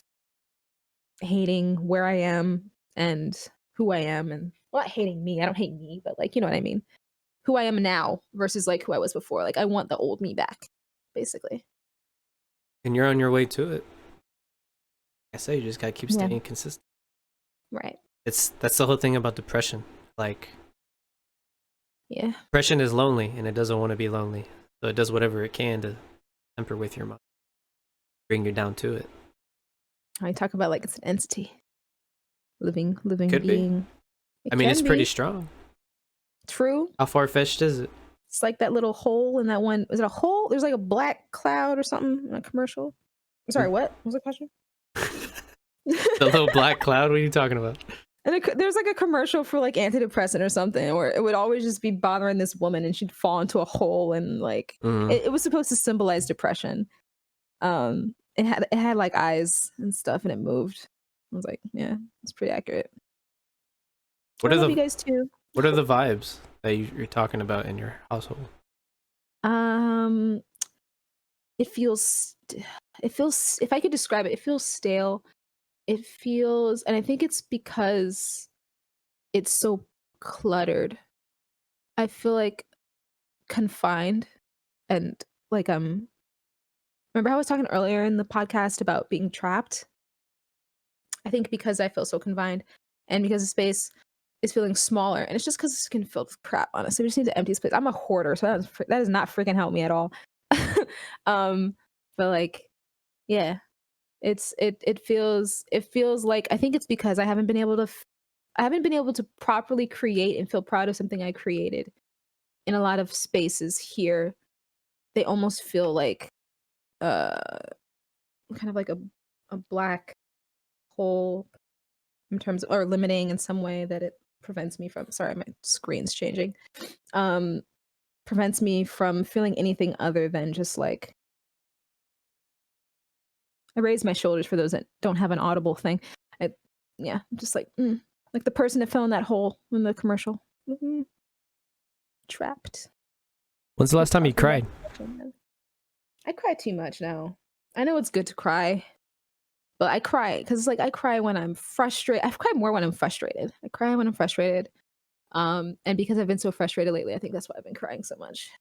hating where I am and who I am, and well, not hating me. I don't hate me, but like, you know what I mean? Who I am now versus like who I was before. Like I want the old me back, basically. And you're on your way to it. I say you just gotta keep Yeah. staying consistent. Right. That's the whole thing about depression. Like, Yeah. depression is lonely and it doesn't want to be lonely. So it does whatever it can to temper with your mind, bring you down to it. I talk about like it's an entity. Living Could be. being. It I mean, can it's pretty be. strong. True. How far-fetched is it? It's like that little hole in that one. Is it a hole? There's like a black cloud or something in a commercial. Sorry, what was the question? The little black cloud? What are you talking about? And there's like a commercial for like antidepressant or something where it would always just be bothering this woman and she'd fall into a hole and like it was supposed to symbolize depression. It had like eyes and stuff and it moved. I was like, yeah, it's pretty accurate. What I are love the you guys too. What are the vibes that you're talking about in your household? Um, it feels, if I could describe it, it feels stale. It feels, and I think it's because it's so cluttered. I feel like confined and like remember how I was talking earlier in the podcast about being trapped? I think because I feel so confined and because the space is feeling smaller and it's just because it's getting filled with crap, honestly. We just need to empty space. I'm a hoarder, so that does not freaking help me at all. um, but like, yeah, it feels like I think it's because I haven't been able to properly create and feel proud of something I created in a lot of spaces here. They almost feel like uh kind of like a black hole in terms of, or limiting in some way that it prevents me from, sorry, my screen's changing, um prevents me from feeling anything other than just like, I raise my shoulders for those that don't have an audible thing. Yeah, just like the person that fell in that hole in the commercial. Trapped. When's the last time you cried? I cry too much now. I know it's good to cry, but I cry because like I cry when I'm frustrated. I cry more when I'm frustrated. I cry when I'm frustrated. And because I've been so frustrated lately, I think that's why I've been crying so much.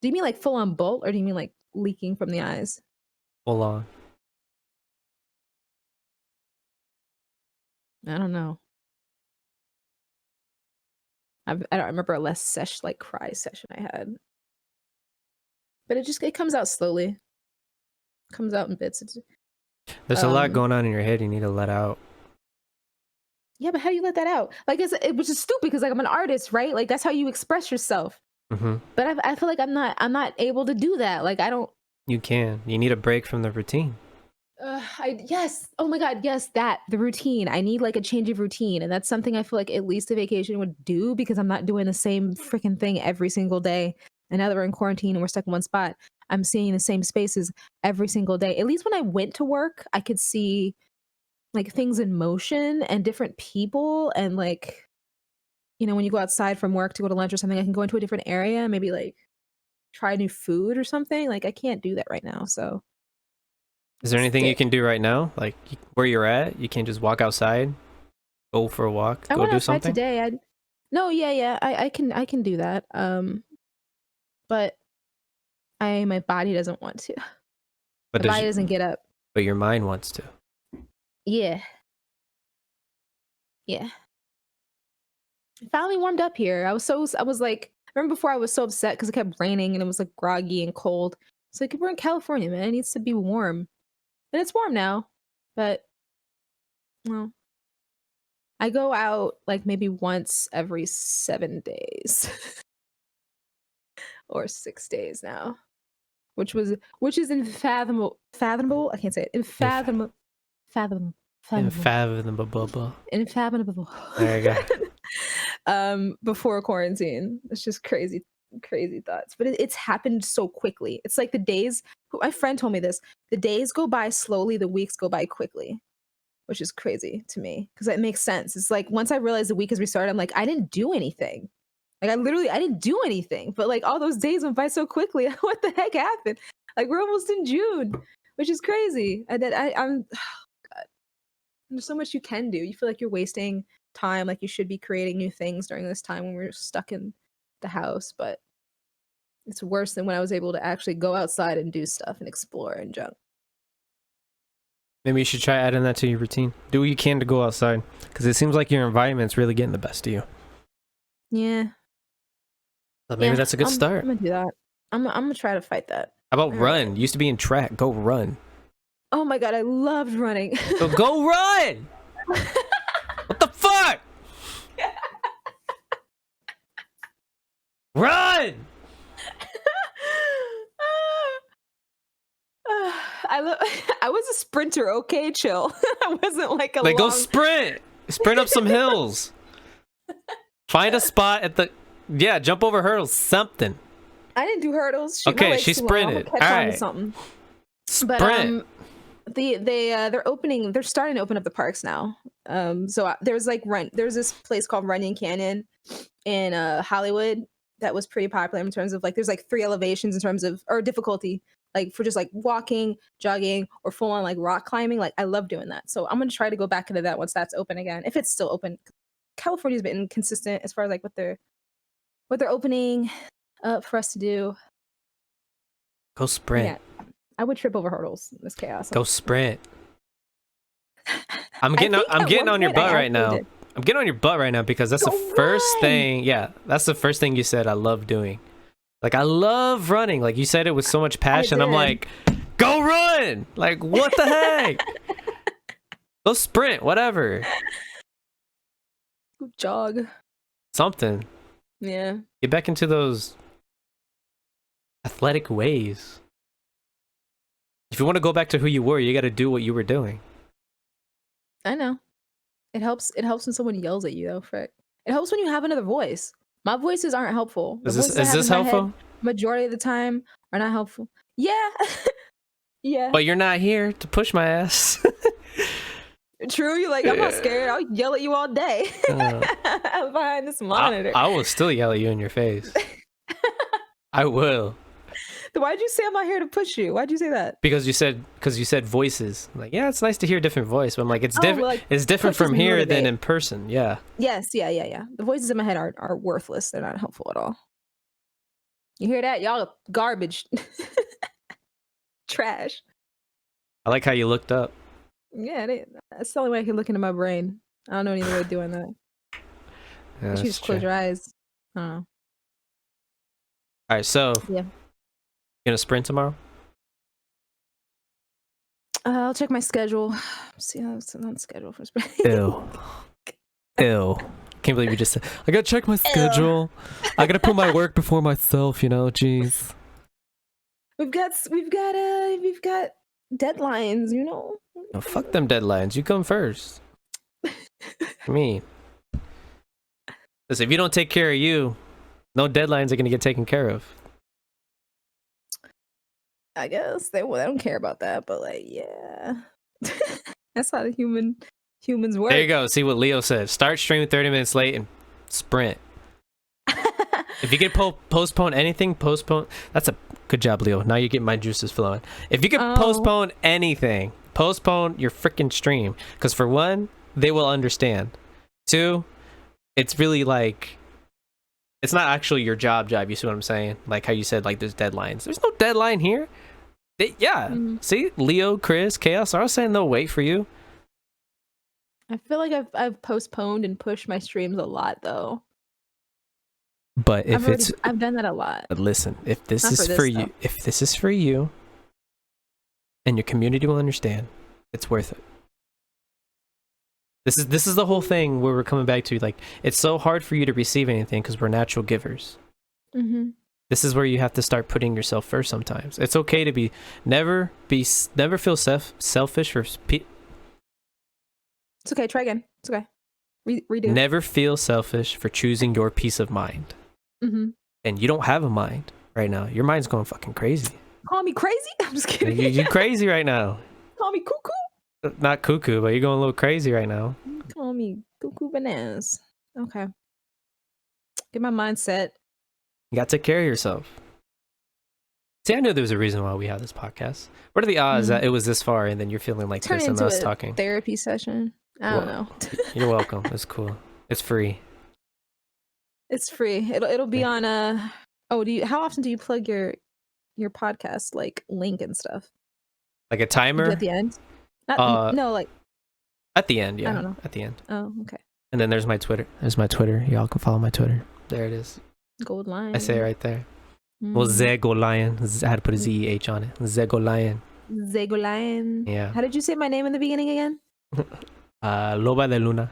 Do you mean like full on bolt, or do you mean like leaking from the eyes? Full on. I don't know. I don't remember a less like cry session I had, but it comes out slowly. It comes out in bits. There's a lot going on in your head you need to let out. Yeah, but how do you let that out? Like, it was just stupid because like I'm an artist, right? Like that's how you express yourself. But I feel like I'm not able to do that. Like I don't. You can. You need a break from the routine. Yes. Oh my God. Yes, the routine. I need like a change of routine, and that's something I feel like at least a vacation would do because I'm not doing the same freaking thing every single day. And now that we're in quarantine and we're stuck in one spot, I'm seeing the same spaces every single day. At least when I went to work, I could see like things in motion and different people, and like, you know, when you go outside from work to go to lunch or something, I can go into a different area, maybe like try new food or something. Like I can't do that right now. So is there anything you can do right now? Like where you're at, you can't just walk outside, go for a walk, I go went do outside something? today. No, yeah. I can do that. But my body doesn't want to. But My body doesn't get up. But your mind wants to. Yeah. Yeah. It finally warmed up here. I was like, remember before I was so upset because it kept raining and it was like groggy and cold. It's like, we're in California, man. It needs to be warm. And it's warm now. But well, I go out like maybe once every 7 days. Or 6 days now. which is fathomable. I can't say it. Unfathomable. Unfathomable. There you go. Before quarantine. It's just crazy thoughts. But it's happened so quickly. It's like the days, my friend told me this, the days go by slowly, the weeks go by quickly, which is crazy to me because it makes sense. It's like once I realized the week has restarted, I'm like, I didn't do anything. Like I didn't do anything, but like all those days went by so quickly. What the heck happened? Like we're almost in June, which is crazy. I'm God. There's so much you can do. You feel like you're wasting time, like you should be creating new things during this time when we're stuck in the house, but it's worse than when I was able to actually go outside and do stuff and explore and junk. Maybe you should try adding that to your routine. Do what you can to go outside, because it seems like your environment's really getting the best of you. Yeah. So maybe that's a good start. I'm gonna do that. I'm gonna try to fight that. How about run? You used to be in track. Go run. Oh my god, I loved running. So go run! What the fuck? Run! I was a sprinter, okay? Chill. I wasn't like a go sprint! Sprint up some hills. Find a spot at the... Yeah, jump over hurdles. Something. I didn't do hurdles. Shoot, okay, she sprinted. All right. Something. Sprint. But they're starting to open up the parks now. So there's this place called Runyon Canyon in Hollywood that was pretty popular in terms of like there's like 3 elevations in terms of or difficulty, like for just like walking, jogging, or full on like rock climbing. Like I love doing that. So I'm gonna try to go back into that once that's open again, if it's still open. California's been inconsistent as far as like what they're opening up for us to do. Go sprint. Yeah, I would trip over hurdles in this chaos. Go sprint. I'm getting on your butt right now. I'm getting on your butt right now because that's the first thing. Yeah, that's the first thing you said I love doing. Like I love running. Like you said it with so much passion. I'm like, go run! Like what the heck? Go sprint, whatever. Jog. Something. Yeah. Get back into those athletic ways. If you want to go back to who you were, you got to do what you were doing. I know. It helps when someone yells at you, though, Frick. It helps when you have another voice. My voices aren't helpful. Is this helpful? Majority of the time are not helpful. Yeah. Yeah. But you're not here to push my ass. True. You're like, I'm not scared. I'll yell at you all day. Behind this monitor. I will still yell at you in your face. I will. Why'd you say I'm not here to push you? Why'd you say that? Because you said voices. I'm like, yeah, it's nice to hear a different voice, but I'm like, it's different. Like, it's different from here than in person. Yeah. Yes. Yeah. The voices in my head are worthless. They're not helpful at all. You hear that? Y'all garbage. Trash. I like how you looked up. Yeah, that's the only way I can look into my brain. I don't know any other way of doing that. Yeah, you just close your eyes. I don't know. All right, so yeah. You gonna sprint tomorrow? I'll check my schedule. See how it's on schedule for sprint. Ew. Can't believe you just said, I gotta check my schedule. I gotta put my work before myself, you know, jeez. We've got deadlines, you know. Oh, fuck them deadlines. You come first. Me. Listen, if you don't take care of you, no deadlines are gonna get taken care of. I guess they don't care about that, but like, yeah. That's how the humans work. There you go. See what Leo said. Start streaming 30 minutes late and sprint. If you can postpone anything, postpone. That's a good job, Leo. Now you get my juices flowing. If you can postpone anything, postpone your freaking stream. Because for one, they will understand. 2, it's really like, it's not actually your job. You see what I'm saying? Like how you said, like there's deadlines. There's no deadline here. See, Leo, Chris, Chaos are all saying they'll wait for you. I feel like I've postponed and pushed my streams a lot though. But if I've done that a lot. But listen, if this is for you, if this is for you, and your community will understand, it's worth it. This is the whole thing where we're coming back to, like, it's so hard for you to receive anything because we're natural givers. Mm-hmm. This is where you have to start putting yourself first sometimes. It's okay to never feel selfish for It's okay. Try again. It's okay. Redo. Never feel selfish for choosing your peace of mind. Mm-hmm. And you don't have a mind right now. Your mind's going fucking crazy. Call me crazy? I'm just kidding. You're crazy right now. Call me cuckoo? Not cuckoo, but you're going a little crazy right now. Call me cuckoo bananas. Okay. Get my mind set. You got to take care of yourself. See, I knew there was a reason why we have this podcast. What are the odds that it was this far and then you're feeling like Turn this and into us a talking? Therapy session. I don't know. You're welcome. It's cool. It's free. It's free. It'll be on how often do you plug your podcast like link and stuff? Like a timer? At the end? No, like at the end, yeah. I don't know. At the end. Oh, okay. And then there's my Twitter. Y'all can follow my Twitter. There it is. Gold Lion. I say it right there. Well, Zego Lion. I had to put a Z-E-H on it. Zego Lion. Zego Lion. Yeah. How did you say my name in the beginning again? Loba de Luna.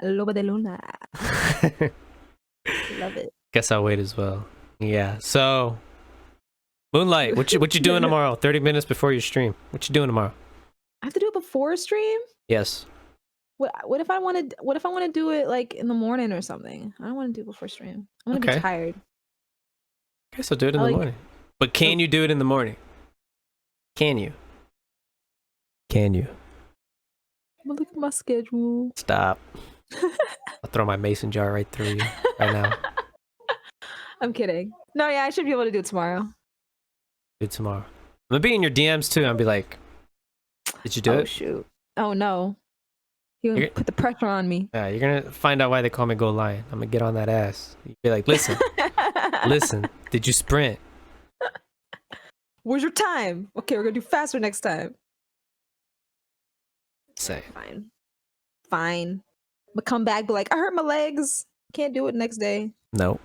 Loba de Luna. Love it. Guess I'll wait as well. Yeah. So, Moonlight, what you doing tomorrow? 30 minutes before your stream. What you doing tomorrow? I have to do it before a stream? Yes. What if I want to do it like in the morning or something? I don't want to do it before stream. I'm gonna be tired. Okay, so do it in the morning. But can you do it in the morning? Can you? Can you? I'm gonna look at my schedule. Stop. I'll throw my mason jar right through you right now. I'm kidding. No, yeah, I should be able to do it tomorrow. Do it tomorrow. I'm gonna be in your DMs too. I'll be like, did you do it? Oh shoot. Oh no. You put the pressure on me. Yeah, you're gonna find out why they call me Go Lion. I'm gonna get on that ass. You'll be like, listen, listen, did you sprint? Where's your time? Okay, we're gonna do faster next time. Say. Fine. But come back, be like, I hurt my legs. Can't do it next day. No.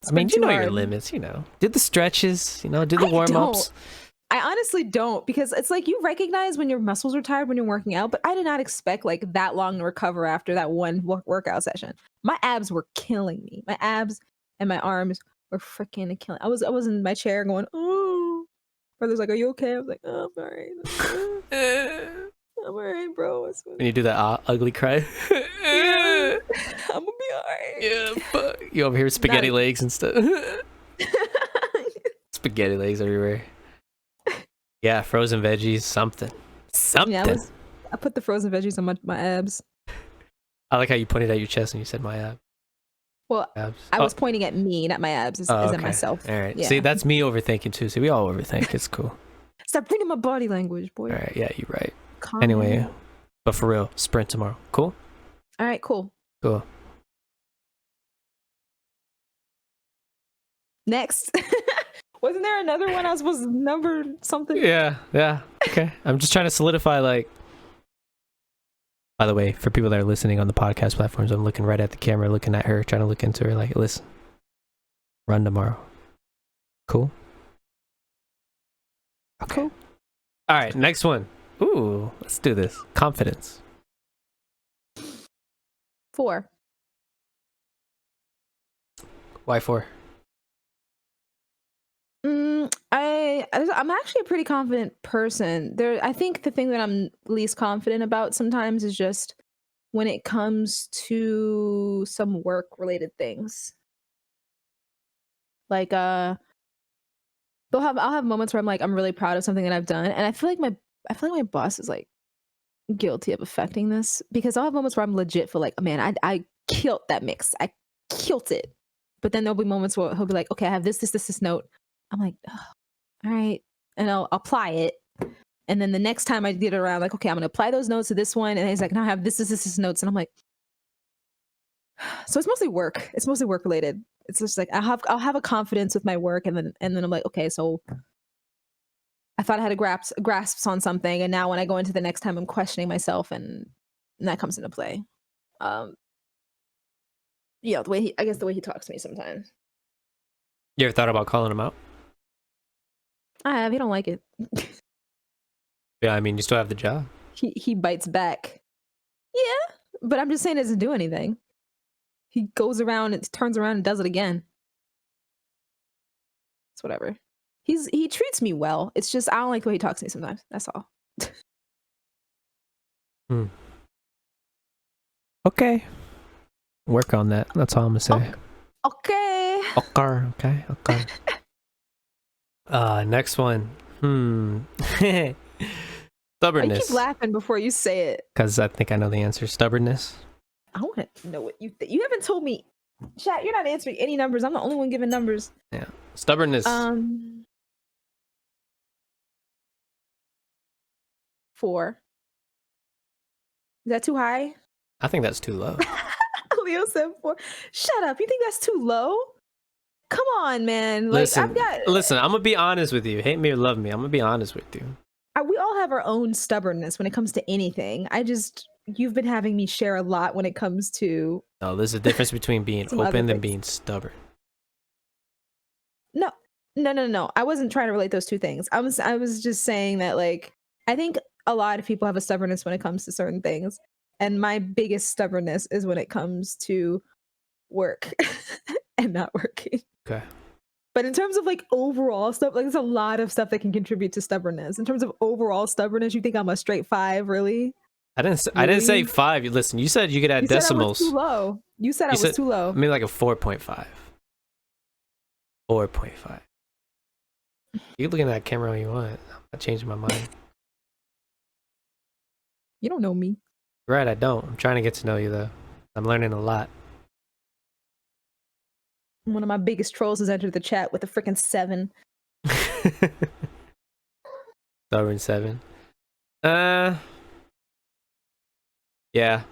I mean, you know your limits, Did the stretches, do the warm-ups. I honestly don't, because it's like you recognize when your muscles are tired when you're working out, but I did not expect like that long to recover after that one workout session. My abs were killing me. My abs and my arms were freaking killing. I was in my chair going, oh. Brother's like, are you okay? I was like, oh, I'm alright. I'm alright, bro. And you do that ugly cry. Yeah. I'm gonna be alright. Yeah, fuck. You over here with spaghetti legs and stuff. Spaghetti legs everywhere. Yeah, frozen veggies, something. Yeah, I put the frozen veggies on my abs. I like how you pointed at your chest and you said my abs. Well, abs. I was pointing at me, not my abs, as at myself. All right. Yeah. See, that's me overthinking too. See, we all overthink. It's cool. Stop reading my body language, boy. All right. Yeah, you're right. Anyway, but for real, sprint tomorrow. Cool? All right, cool. Cool. Next. Wasn't there another one I was supposed to number something? Yeah. Okay. I'm just trying to solidify, by the way, for people that are listening on the podcast platforms, I'm looking right at the camera, looking at her, trying to look into her, like, listen, run tomorrow. Cool? Okay. Cool. All right, next one. Ooh, let's do this. Confidence. 4. Why 4? I'm actually a pretty confident person. I think the thing that I'm least confident about sometimes is just when it comes to some work related things. Like I'll have moments where I'm like, I'm really proud of something that I've done, and I feel like my boss is like guilty of affecting this, because I'll have moments where I'm legit feel like, oh, man, I killed that mix. I killed it. But then there'll be moments where he'll be like, okay, I have this note. I'm like, oh, all right. And I'll apply it. And then the next time I get it around, like, okay, I'm going to apply those notes to this one. And he's like, no, I have this notes. And I'm like, so it's mostly work. It's mostly work related. It's just like, I'll have a confidence with my work. And then I'm like, okay, so I thought I had a grasp on something. And now when I go into the next time, I'm questioning myself, and that comes into play. Yeah, the way he talks to me sometimes. You ever thought about calling him out? I have. He don't like it. Yeah, I mean, you still have the job. He bites back. Yeah, but I'm just saying it doesn't do anything. He goes around and turns around and does it again. It's whatever. He treats me well. It's just I don't like the way he talks to me sometimes. That's all. Hmm. Okay. Work on that. That's all I'm gonna say. Okay. Okay. Next one. You Stubbornness. keep laughing before you say it. Because I think I know the answer. Stubbornness. I want to know what you think. You haven't told me. Chat, you're not answering any numbers. I'm the only one giving numbers. Yeah. Stubbornness. 4. Is that too high? I think that's too low. Leo said 4. Shut up. You think that's too low? Come on, man. Like, Listen, I'm gonna be honest with you. Hate me or love me, I'm gonna be honest with you. We all have our own stubbornness when it comes to anything. You've been having me share a lot when it comes to. No, there's a difference between being open and being stubborn. No. I wasn't trying to relate those two things. I was just saying that, like, I think a lot of people have a stubbornness when it comes to certain things. And my biggest stubbornness is when it comes to work and not working. Okay. But in terms of like overall stuff, like there's a lot of stuff that can contribute to stubbornness. In terms of overall stubbornness, you think I'm a straight 5, really? I didn't say 5. Listen, you said you could add decimals. You said I was too low. You said I was too low. I mean like a 4.5. 4.5. You can look in that camera when you want. I'm not changing my mind. You don't know me. Right, I don't. I'm trying to get to know you though. I'm learning a lot. One of my biggest trolls has entered the chat with a freaking 7. Stubborn 7. Yeah.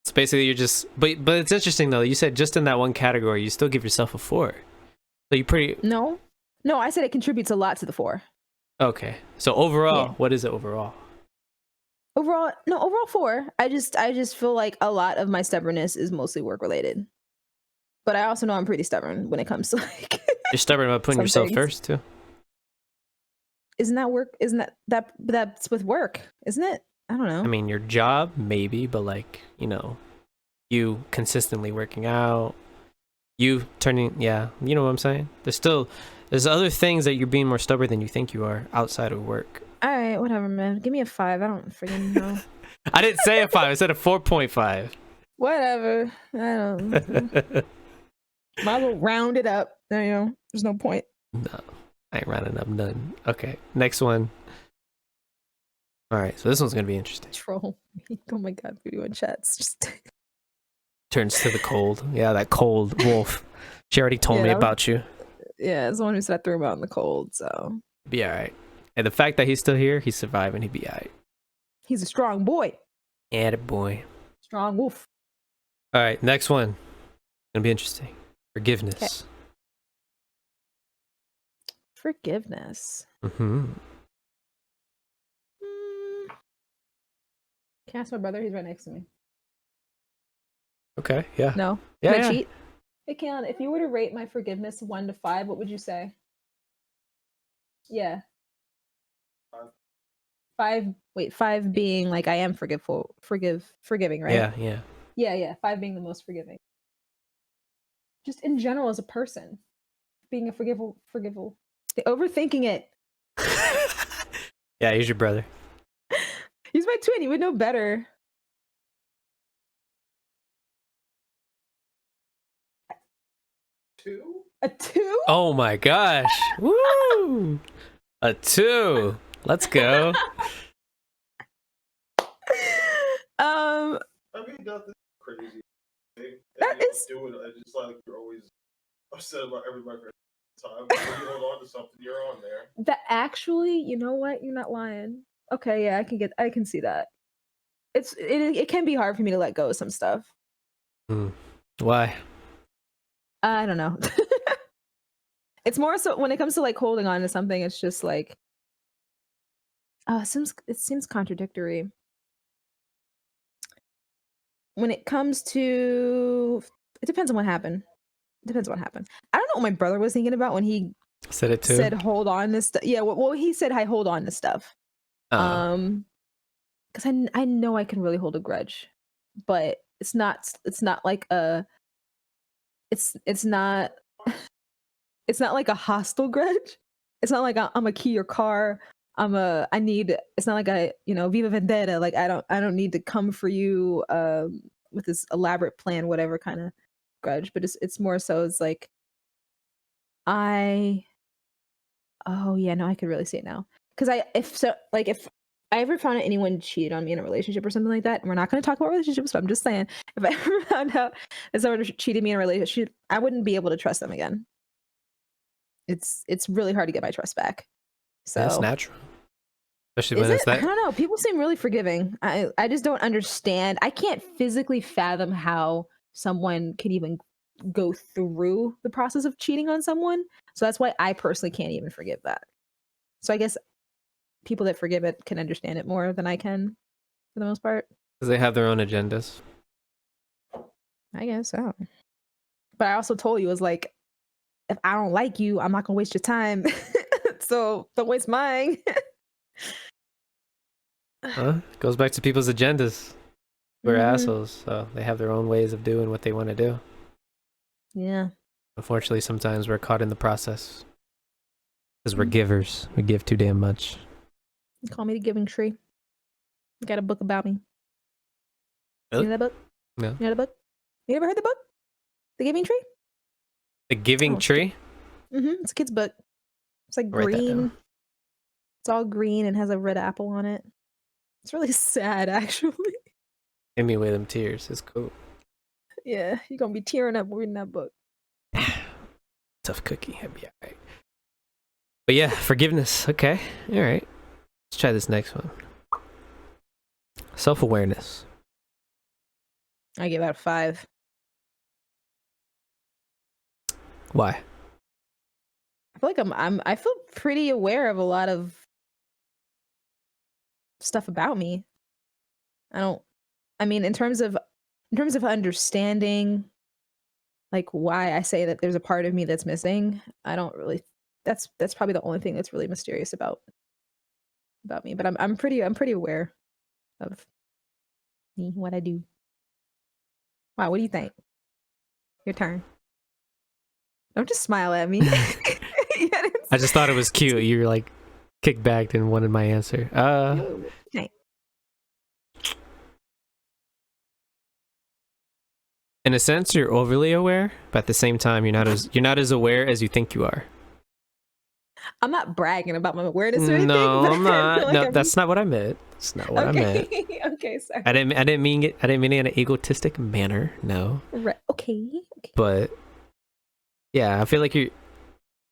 It's basically you're just but it's interesting though. You said just in that one category, you still give yourself a 4. So you pretty No, I said it contributes a lot to the 4. Okay. So overall, what is it overall? Overall 4. I just feel like a lot of my stubbornness is mostly work related. But I also know I'm pretty stubborn when it comes to like. You're stubborn about putting yourself first too. Isn't that work? Isn't that's with work? Isn't it? I don't know. I mean, your job maybe, but like you consistently working out, you turning, you know what I'm saying. There's other things that you're being more stubborn than you think you are outside of work. All right, whatever, man. Give me a 5. I don't freaking know. I didn't say a 5. I said a 4.5. Whatever. I don't. Might as well round it up. You know, there's no point. No, I ain't rounding up none. Okay, next one. All right, so this one's gonna be interesting. Troll. Oh my god, video in chats just turns to the cold. Yeah, that cold wolf. She already told me about you. Yeah, it's the one who said I threw him out in the cold, so. Be all right. And the fact that he's still here, he's surviving. He'd be all right. He's a strong boy. Yeah, boy. Strong wolf. All right, next one. Gonna be interesting. Forgiveness. Okay. Forgiveness. Mm-hmm. Can I ask my brother? He's right next to me. Okay, yeah. No? Yeah, Can I cheat? Hey, Keon, if you were to rate my forgiveness 1 to 5, what would you say? Yeah. 5. Wait, 5 being like I am forgiving, right? Yeah. 5 being the most forgiving. Just in general as a person, being a forgivable. Overthinking it. Yeah, he's your brother. He's my twin. He would know better. A 2? Oh my gosh. Woo! A 2. Let's go. I mean, nothing crazy. That is. Do it. It's just like you're always upset about everybody for time. When you hold on to something, you're on there. That actually, you know what? You're not lying. Okay, yeah, I can see that. It can be hard for me to let go of some stuff. Why? I don't know. It's more so when it comes to like holding on to something, it's just like it seems contradictory. When it comes to it depends on what happened. I don't know what my brother was thinking about when he said it too. Said hold on to stuff. Yeah, well he said I hold on to stuff. Because I know I can really hold a grudge, but it's not like it's not it's not like a hostile grudge. It's not like I'm a key your car. I need. It's not like a Viva Vendetta. Like I don't need to come for you with this elaborate plan, whatever kind of grudge. But it's more so it's like I. Oh yeah, no, I could really see it now. Because if I ever found out anyone cheated on me in a relationship or something like that, and we're not going to talk about relationships, but I'm just saying, if I ever found out that someone cheated me in a relationship, I wouldn't be able to trust them again. It's really hard to get my trust back. So That's natural, especially is when it? it's I that. don't know. People seem really forgiving. I just don't understand. I can't physically fathom how someone can even go through the process of cheating on someone. So that's why I personally can't even forgive that. So I guess people that forgive it can understand it more than I can, for the most part. Because they have their own agendas. I guess so. But I also told you, it was like, if I don't like you, I'm not gonna waste your time. So don't waste mine. Goes back to people's agendas. We're Mhm. assholes, so they have their own ways of doing what they want to do. Yeah. Unfortunately, sometimes we're caught in the process because we're givers. We give too damn much. Call me the Giving Tree. Got a book about me. Really? You know that book? No. You know the book? You ever heard the book? The Giving Tree? The Giving Oh, Tree? It's a kid's book. It's like Write that down. green. It's all green and has a red apple on it. It's really sad, actually. Hit me with them tears. It's cool. Yeah, you're gonna be tearing up reading that book. Tough cookie. I'd be alright. But yeah, forgiveness. Okay. Alright. Let's try this next one. Self-awareness. I give out a 5. Why? I feel like I feel pretty aware of a lot of stuff about me. I mean, in terms of understanding like why I say that there's a part of me that's missing, I don't really that's probably the only thing that's really mysterious about me. But I'm pretty aware of me, what I do. Wow, what do you think? Your turn. Don't just smile at me. I just thought it was cute. You were like kicked back and wanted my answer. Okay. In a sense, you're overly aware, but at the same time, you're not as aware as you think you are. I'm not bragging about my awareness or anything. No, but I'm I not. feel like No, I'm that's not what I meant. That's not what I meant. Okay, sorry. I didn't mean it. I didn't mean it in an egotistic manner. No. Right. Okay. But yeah, I feel like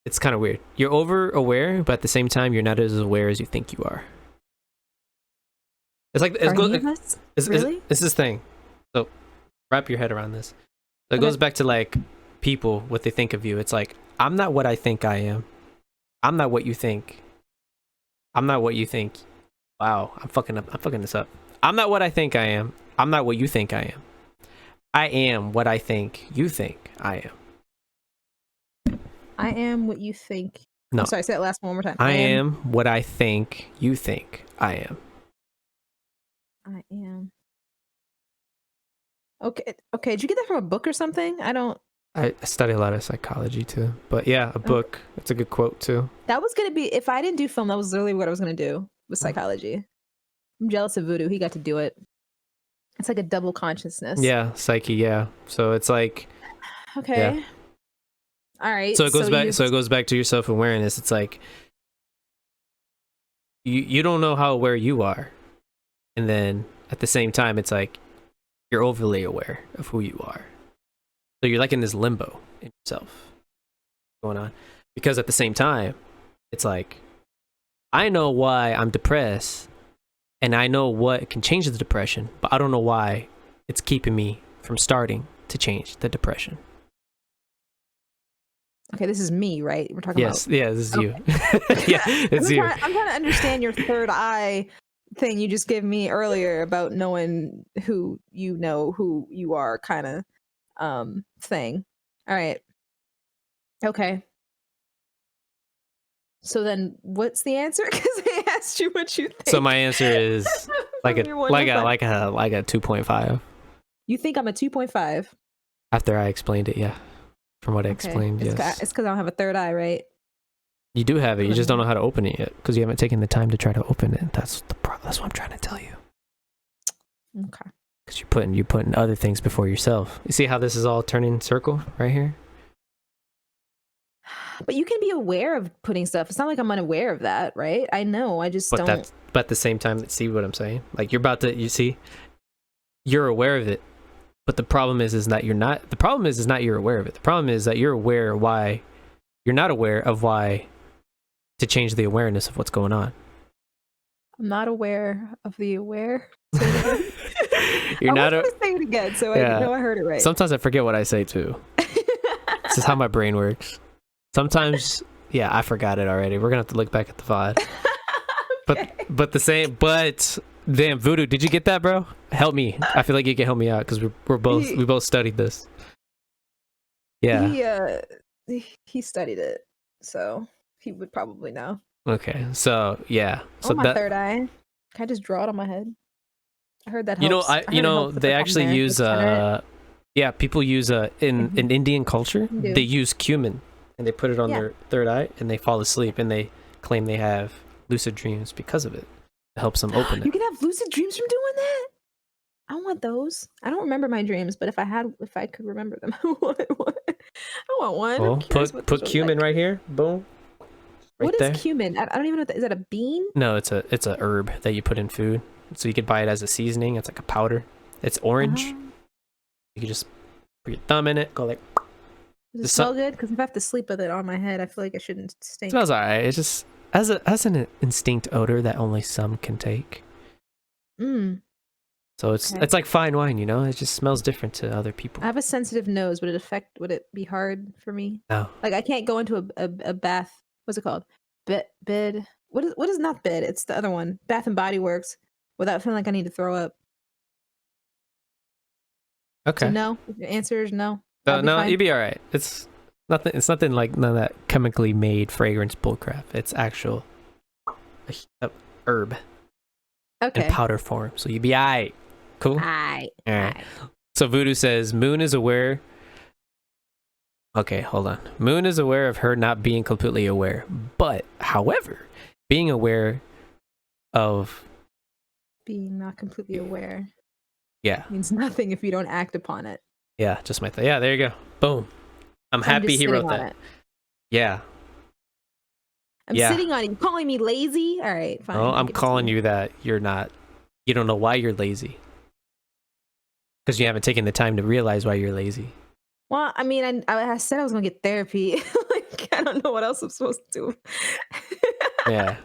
it's kind of weird. You're over aware, but at the same time, you're not as aware as you think you are. It's like Really? it's this thing. So wrap your head around this. So it goes back to like people, what they think of you. It's like, I'm not what I think I am. I'm not what you think. I'm not what you think. Wow, I'm fucking this up. I'm not what I think I am. I'm not what you think I am. I am what I think you think I am. I am what you think. No. I'm sorry, say that last one more time. I am what I think you think I am. I am. Okay. Did you get that from a book or something? I study a lot of psychology too. But yeah, a book. It's a good quote too. That was gonna be, if I didn't do film, that was literally what I was gonna do with psychology. I'm jealous of Voodoo. He got to do it. It's like a double consciousness. Yeah, psyche. Yeah. So it's like. Okay. Yeah. All right. So it goes back. So it goes back to your self-awareness. It's like you don't know how aware you are, and then at the same time, it's like you're overly aware of who you are. So you're like in this limbo in yourself going on, because at the same time, it's like I know why I'm depressed, and I know what can change the depression, but I don't know why it's keeping me from starting to change the depression. Okay, this is me, right? We're talking about. Yeah, this is you. Yeah, it's you. I'm trying to understand your third eye thing you just gave me earlier about knowing who you are, kind of thing. All right. Okay. So then, what's the answer? Because I asked you what you think. So my answer is like a 2.5. You think I'm a 2.5? After I explained it, yeah. from what I Okay. explained. It's Yes, because I don't have a third eye, right? you do have it. You just don't know how to open it yet because you haven't taken the time to try to open it. That's that's what I'm trying to tell you. Okay. Because you're putting other things before yourself. You see how this is all turning circle right here? But you can be aware of putting stuff. It's not like I'm unaware of that, right? I know. I just But don't. but at the same time, see what I'm saying? Like you see, you're aware of it. But the problem is that you're not. The problem is not you're aware of it. The problem is that you're aware why. You're not aware of why to change the awareness of what's going on. I'm not aware of the aware. You're I not. want you to say it again, so Yeah. I know I heard it right. Sometimes I forget what I say too. This is how my brain works. Sometimes, yeah, I forgot it already. We're gonna have to look back at the VOD. Okay. But damn, Voodoo, did you get that, bro? Help me. I feel like you can help me out because we both studied this. Yeah. He studied it, so he would probably know. Okay. So yeah. So My third eye. Can I just draw it on my head? I heard that helps. I heard it helps with they the actually problem there, use with center. yeah, people use in Indian culture, Do. they use cumin and they put it on their third eye and they fall asleep and they claim they have lucid dreams because of it. It helps them open You it. can have lucid dreams from doing that. I want those. I don't remember my dreams, but if I could remember them, I want one. I want one. Well, I'm curious what those put are cumin like. right here. Boom. Right What there. is cumin? I don't even know. Is that a bean? No, it's a herb that you put in food. So you could buy it as a seasoning. It's like a powder. It's orange. You can just put your thumb in it. Go like. Does it smell good? Because if I have to sleep with it on my head, I feel like I shouldn't stink. Smells alright. It just has an instinct odor that only some can take. So it's like fine wine, you know. It just smells different to other people. I have a sensitive nose. Would it be hard for me? No. Like I can't go into a bath. What's it called? Bed. What is not bed? It's the other one. Bath and Body Works. Without feeling like I need to throw up. Okay. So no. If your answer is no. No, you'd be all right. It's nothing like none of that chemically made fragrance bullcrap. It's actual a herb in powder form. So you'd be all right. Cool. All right. So Voodoo says Moon is aware. Okay, hold on. Moon is aware of her not being completely aware, but however, being aware of being not completely aware. Yeah. Means nothing if you don't act upon it. Yeah, just my thing. Yeah, there you go. Boom. I'm happy he wrote that. Yeah. I'm sitting on it. You calling me lazy? All right, fine. Oh, I'm calling you that you're not. You don't know why you're lazy. Because you haven't taken the time to realize why you're lazy. Well, I mean, I said I was gonna get therapy. Like, I don't know what else I'm supposed to do. Yeah.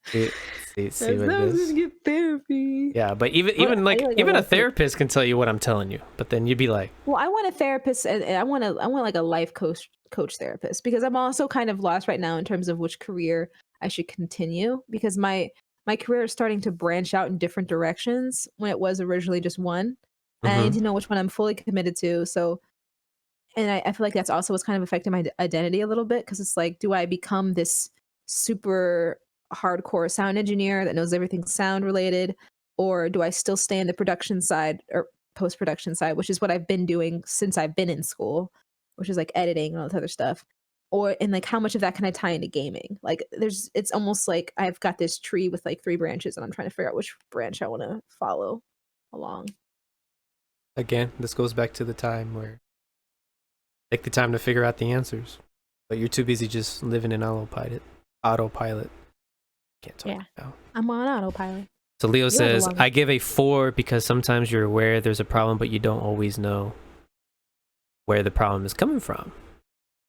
See what it is. Get therapy. Yeah, but even a therapist can tell you what I'm telling you, but then you'd be like, well, I want a therapist, and I want like a life coach therapist, because I'm also kind of lost right now in terms of which career I should continue, because my career is starting to branch out in different directions when it was originally just one. And I need to know which one I'm fully committed to. So, and I feel like that's also what's kind of affecting my identity a little bit, because it's like, do I become this super hardcore sound engineer that knows everything sound related, or do I still stay in the production side or post-production side, which is what I've been doing since I've been in school, which is like editing and all this other stuff? And like, how much of that can I tie into gaming? Like, it's almost like I've got this tree with like 3 branches, and I'm trying to figure out which branch I want to follow along. Again, this goes back to the time where take the time to figure out the answers, but you're too busy just living in autopilot. Can't talk now. I'm on autopilot. So Leo says, I give a 4 because sometimes you're aware there's a problem, but you don't always know where the problem is coming from.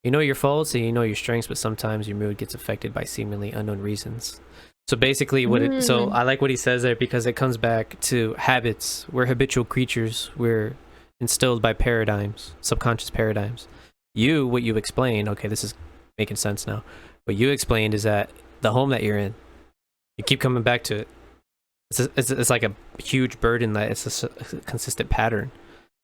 You know your faults and you know your strengths, but sometimes your mood gets affected by seemingly unknown reasons. So basically so I like what he says there, because it comes back to habits. We're habitual creatures. We're instilled by paradigms, subconscious paradigms. What you explained, okay, this is making sense now. What you explained is that the home that you're in, you keep coming back to it. It's like a huge burden that it's a consistent pattern.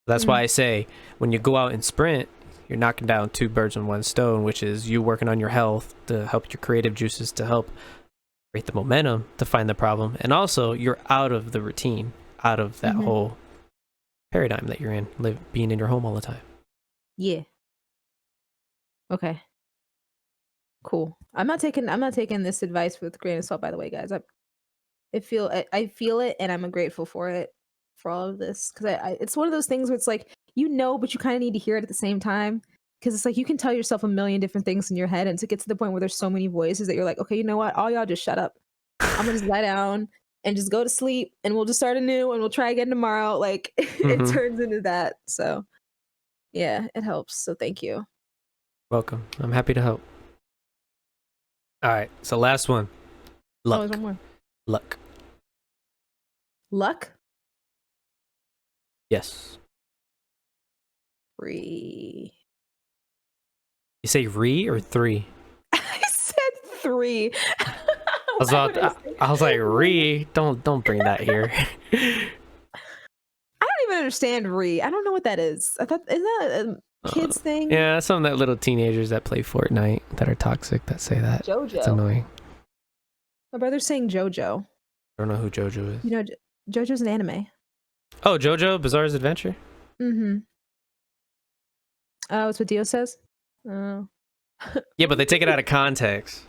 That's why I say when you go out and sprint, you're knocking down 2 birds with 1 stone, which is you working on your health to help your creative juices to help create the momentum to find the problem. And also you're out of the routine, out of that whole paradigm that you're in, being in your home all the time. Yeah. Okay. Cool. I'm not taking this advice with a grain of salt, by the way, guys. I feel it, and I'm grateful for it, for all of this, because it's one of those things where it's like, but you kind of need to hear it at the same time, because it's like you can tell yourself a million different things in your head, and to get to the point where there's so many voices that you're like, okay, you know what? All y'all just shut up. I'm gonna just lie down and just go to sleep, and we'll just start anew, and we'll try again tomorrow. Like it turns into that. So yeah, it helps. So thank you. Welcome. I'm happy to help. All right. So last one. Oh, Luck. there's one more. Luck. Luck. Yes. Three. You say re or three? I said 3. I was like, re. Don't bring that here. I don't even understand re. I don't know what that is. I thought, is that a kids thing? Yeah, some of that little teenagers that play Fortnite that are toxic that say that. JoJo. It's annoying. My brother's saying JoJo. I don't know who JoJo is. You know, JoJo's an anime. Oh, JoJo Bizarre's Adventure? Mm-hmm. Oh, it's what Dio says? Oh. Yeah, but they take it out of context.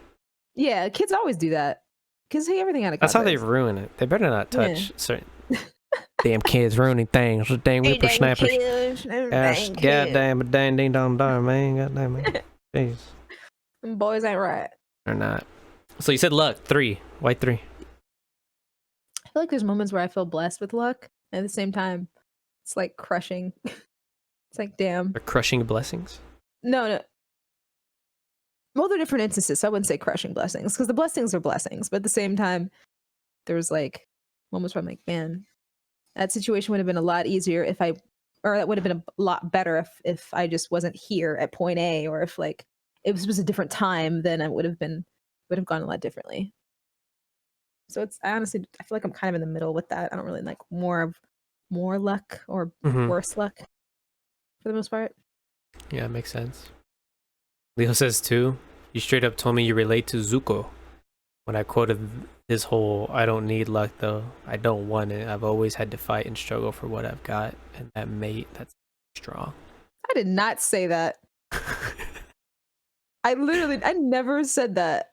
Yeah, kids always do that. Kids take everything out of That's context. how they ruin it. They better not touch certain damn kids ruining things. Those dang whippersnappers. Goddamn, dang, ding, dong, darn, man. Goddamn, man. Jeez. Them boys ain't right. They're not. So you said luck. 3. Why 3? I feel like there's moments where I feel blessed with luck. And at the same time, it's like crushing. It's like, damn. They're crushing blessings? No. Well, they're different instances, so I wouldn't say crushing blessings, because the blessings are blessings. But at the same time, there's like moments where I'm like, man, that situation would have been a lot easier or that would have been a lot better if I just wasn't here at point A, or if like it was a different time, then it would have gone a lot differently. So I feel like I'm kind of in the middle with that. I don't really like more luck or worse luck for the most part. Yeah, it makes sense. Leo says 2. You straight up told me you relate to Zuko when I quoted his whole, I don't need luck though. I don't want it. I've always had to fight and struggle for what I've got. And that mate, that's strong. I did not say that. I never said that.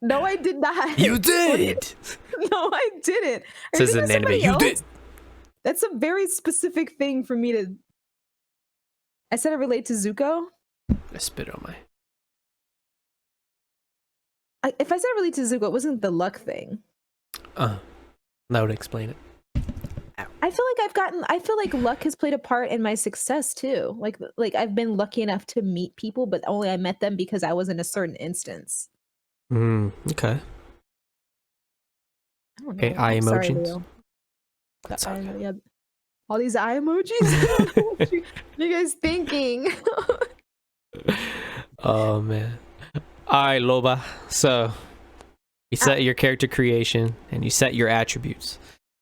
No, I did not. You did! No, I didn't. Says an anime. You did! That's a very specific thing for me to... I said I relate to Zuko. I spit on my... If I said I relate to Zuko, it wasn't the luck thing. That would explain it. Ow. I feel like luck has played a part in my success too. Like I've been lucky enough to meet people, but only I met them because I was in a certain instance. Okay. Okay, eye emojis. That's all. Yeah. All these eye emojis? What are you guys thinking? Oh, man. All right, Loba. So, you set your character creation, and you set your attributes.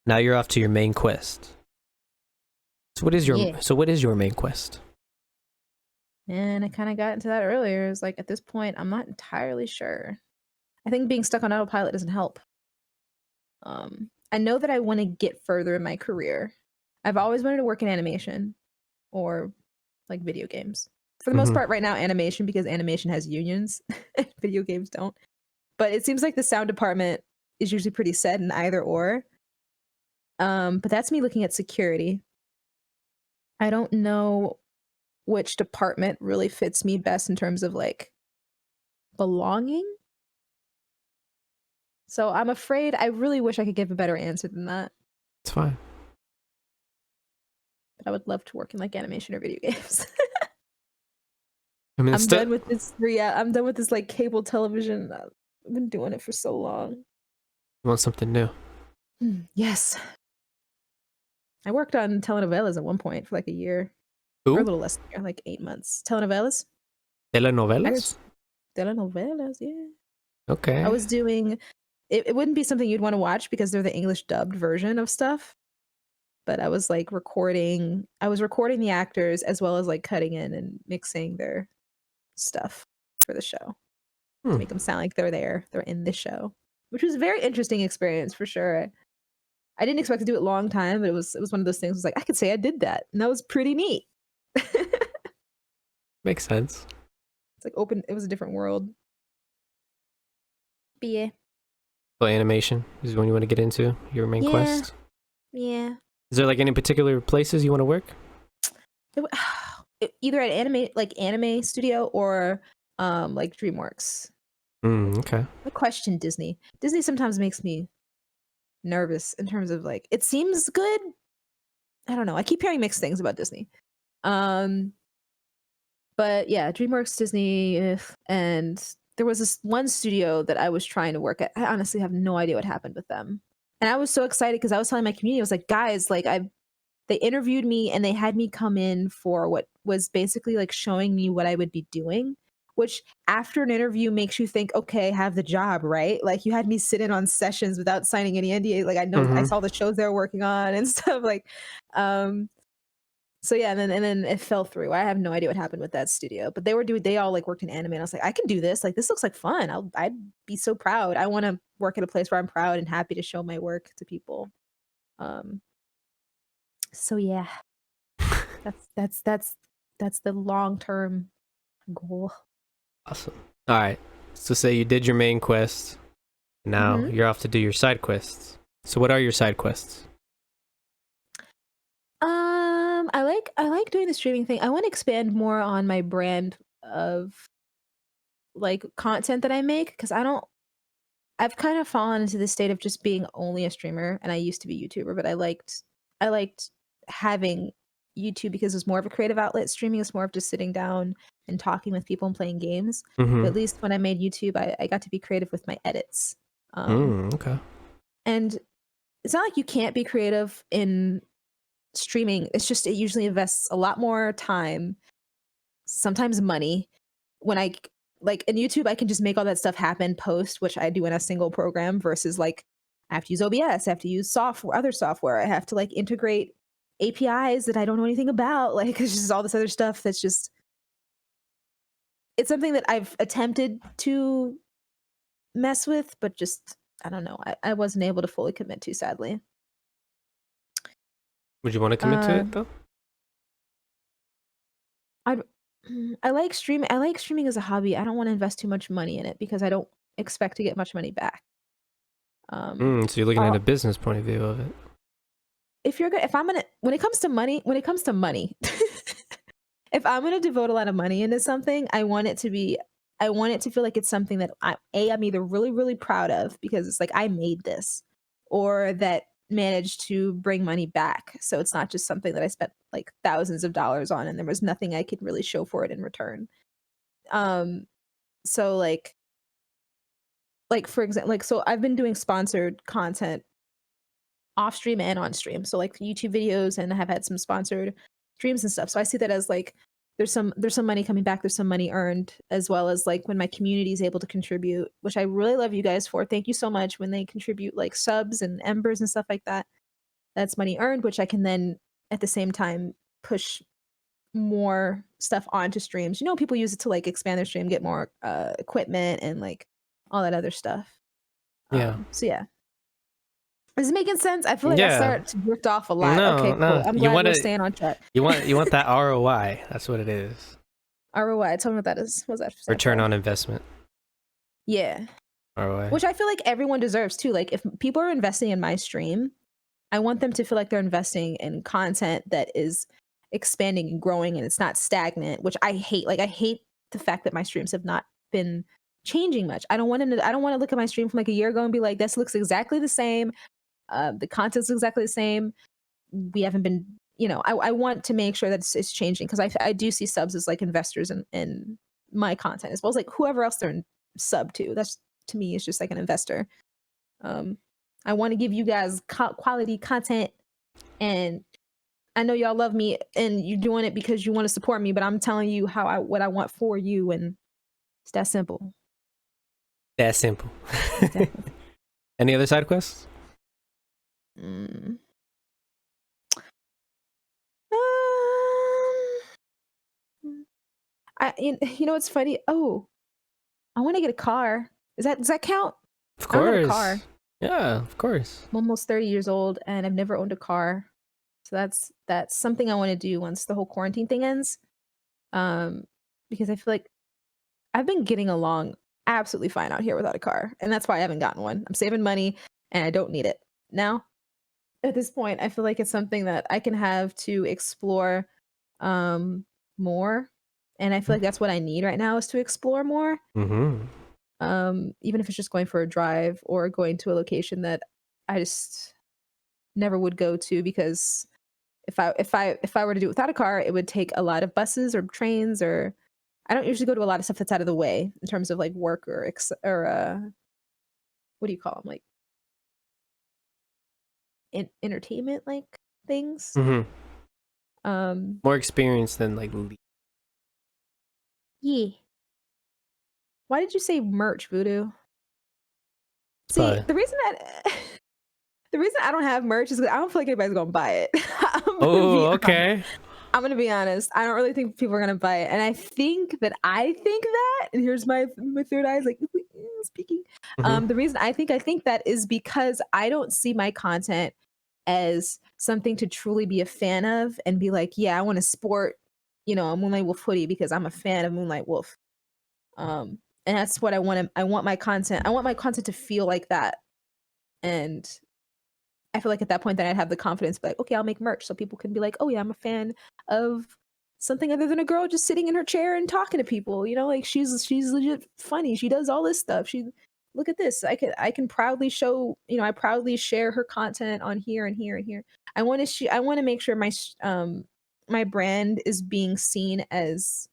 Now you're off to your main quest. So what is your main quest? And I kind of got into that earlier. It's like, at this point, I'm not entirely sure. I think being stuck on autopilot doesn't help. I know that I want to get further in my career. I've always wanted to work in animation or like video games. For the most part right now, animation, because animation has unions. Video games don't. But it seems like the sound department is usually pretty set in either or. But that's me looking at security. I don't know which department really fits me best in terms of like belonging. So I'm afraid, I really wish I could give a better answer than that. It's fine. But I would love to work in like animation or video games. I mean, I'm done with this. I'm done with this like cable television. I've been doing it for so long. You want something new? Yes. I worked on telenovelas at one point for like a year. Who? Or a little less than a year, like 8 months. Telenovelas? Telenovelas? Telenovelas, yeah. Okay. I was doing... It wouldn't be something you'd want to watch because they're the English dubbed version of stuff. But I was like recording the actors as well as like cutting in and mixing their stuff for the show to make them sound like they're in the show, which was a very interesting experience for sure. I didn't expect to do it long time, but it was one of those things. It was like, I could say I did that, and that was pretty neat. Makes sense. It's like open. It was a different world. But yeah. So animation is when you want to get into your main quest. Yeah. Is there like any particular places you want to work? Either at anime studio or like DreamWorks. Okay. I question Disney. Disney sometimes makes me nervous in terms of like it seems good. I don't know. I keep hearing mixed things about Disney. But yeah, DreamWorks, Disney, and there was this one studio that I was trying to work at. I honestly have no idea what happened with them. And I was so excited because I was telling my community, I was like, guys, like they interviewed me and they had me come in for what was basically like showing me what I would be doing, which after an interview makes you think, okay, have the job, right? Like you had me sit in on sessions without signing any NDA. Like I know I saw the shows they were working on and stuff like, so yeah, and then it fell through. I have no idea what happened with that studio, but they all like worked in anime and I was like, I can do this. Like this looks like fun. I'd be so proud. I want to work at a place where I'm proud and happy to show my work to people. So yeah. That's the long-term goal. Awesome. All right. So say you did your main quest. Now you're off to do your side quests. So what are your side quests? I like doing the streaming thing. I want to expand more on my brand of like content that I make because I've kind of fallen into this state of just being only a streamer, and I used to be YouTuber, but I liked having YouTube because it's more of a creative outlet. Streaming is more of just sitting down and talking with people and playing games. But at least when I made YouTube, I got to be creative with my edits. Okay. And it's not like you can't be creative in streaming. It's just it usually invests a lot more time, sometimes money. When I like in YouTube, I can just make all that stuff happen post, which I do in a single program versus like I have to use OBS, I have to use other software. I have to like integrate APIs that I don't know anything about. Like it's just all this other stuff that's just it's something that I've attempted to mess with, but just I don't know. I wasn't able to fully commit to, sadly. Would you want to commit to it though? I like streaming. I like streaming as a hobby. I don't want to invest too much money in it because I don't expect to get much money back. So you're looking at a business point of view of it. If I'm gonna, when it comes to money, if I'm gonna devote a lot of money into something, I want it to feel like it's something that I'm either really, really proud of because it's like I made this, or that managed to bring money back. So it's not just something that I spent like thousands of dollars on and there was nothing I could really show for it in return. So like for example, like so I've been doing sponsored content off stream and on stream. So like YouTube videos, and I have had some sponsored streams and stuff. So I see that as like there's some money coming back, there's some money earned, as well as like when my community is able to contribute, which I really love you guys for. Thank you so much when they contribute like subs and embers and stuff like that. That's money earned, which I can then at the same time push more stuff onto streams. You know, people use it to like expand their stream, get more equipment and like all that other stuff. Yeah. So yeah. Is it making sense? I feel like I start to drift off a lot. No, Okay, cool. no. I'm glad we're staying on track. You want that ROI. That's what it is. ROI. Tell me what that is. What's that? Return on investment. Yeah. ROI. Which I feel like everyone deserves too. Like if people are investing in my stream, I want them to feel like they're investing in content that is expanding and growing and it's not stagnant, which I hate. Like I hate the fact that my streams have not been changing much. I don't want to look at my stream from like a year ago and be like, this looks exactly the same. The content's exactly the same. We haven't been, I want to make sure that it's changing because I do see subs as like investors in my content as well as like whoever else they're in sub to. That's to me is just like an investor. I want to give you guys quality content, and I know y'all love me and you're doing it because you want to support me, but I'm telling you what I want for you, and it's that simple. That simple. Any other side quests? You know what's funny? Oh, I want to get a car. Does that count? Of course. I don't have a car. Yeah, of course. I'm almost 30 years old and I've never owned a car. So that's something I want to do once the whole quarantine thing ends. Because I feel like I've been getting along absolutely fine out here without a car, and that's why I haven't gotten one. I'm saving money, and I don't need it now. At this point, I feel like it's something that I can have to explore um, more, and I feel like that's what I need right now is to explore more. Mm-hmm. Even if it's just going for a drive or going to a location that I just never would go to because if I were to do it without a car, it would take a lot of buses or trains or I don't usually go to a lot of stuff that's out of the way in terms of like work or what do you call them like entertainment like things. Mm-hmm. Um, More experience than like yeah. Why did you say merch, Voodoo? See, fun. the reason that the reason I don't have merch is because I don't feel like anybody's gonna buy it. Oh, okay. I'm gonna be honest. I don't really think people are gonna buy it, and I think that. And here's my third eye is like speaking. Mm-hmm. The reason I think that is because I don't see my content as something to truly be a fan of and be like, yeah, I want to sport, a Moonlight Wolf hoodie because I'm a fan of Moonlight Wolf. And that's what I want. I want my content. I want my content to feel like that, and I feel like at that point then I'd have the confidence to be like, okay, I'll make merch so people can be like, oh yeah, I'm a fan of something other than a girl just sitting in her chair and talking to people. Like she's legit funny. She does all this stuff. She look at this. I can proudly show, I proudly share her content on here and here and here. I want to make sure my brand is being seen as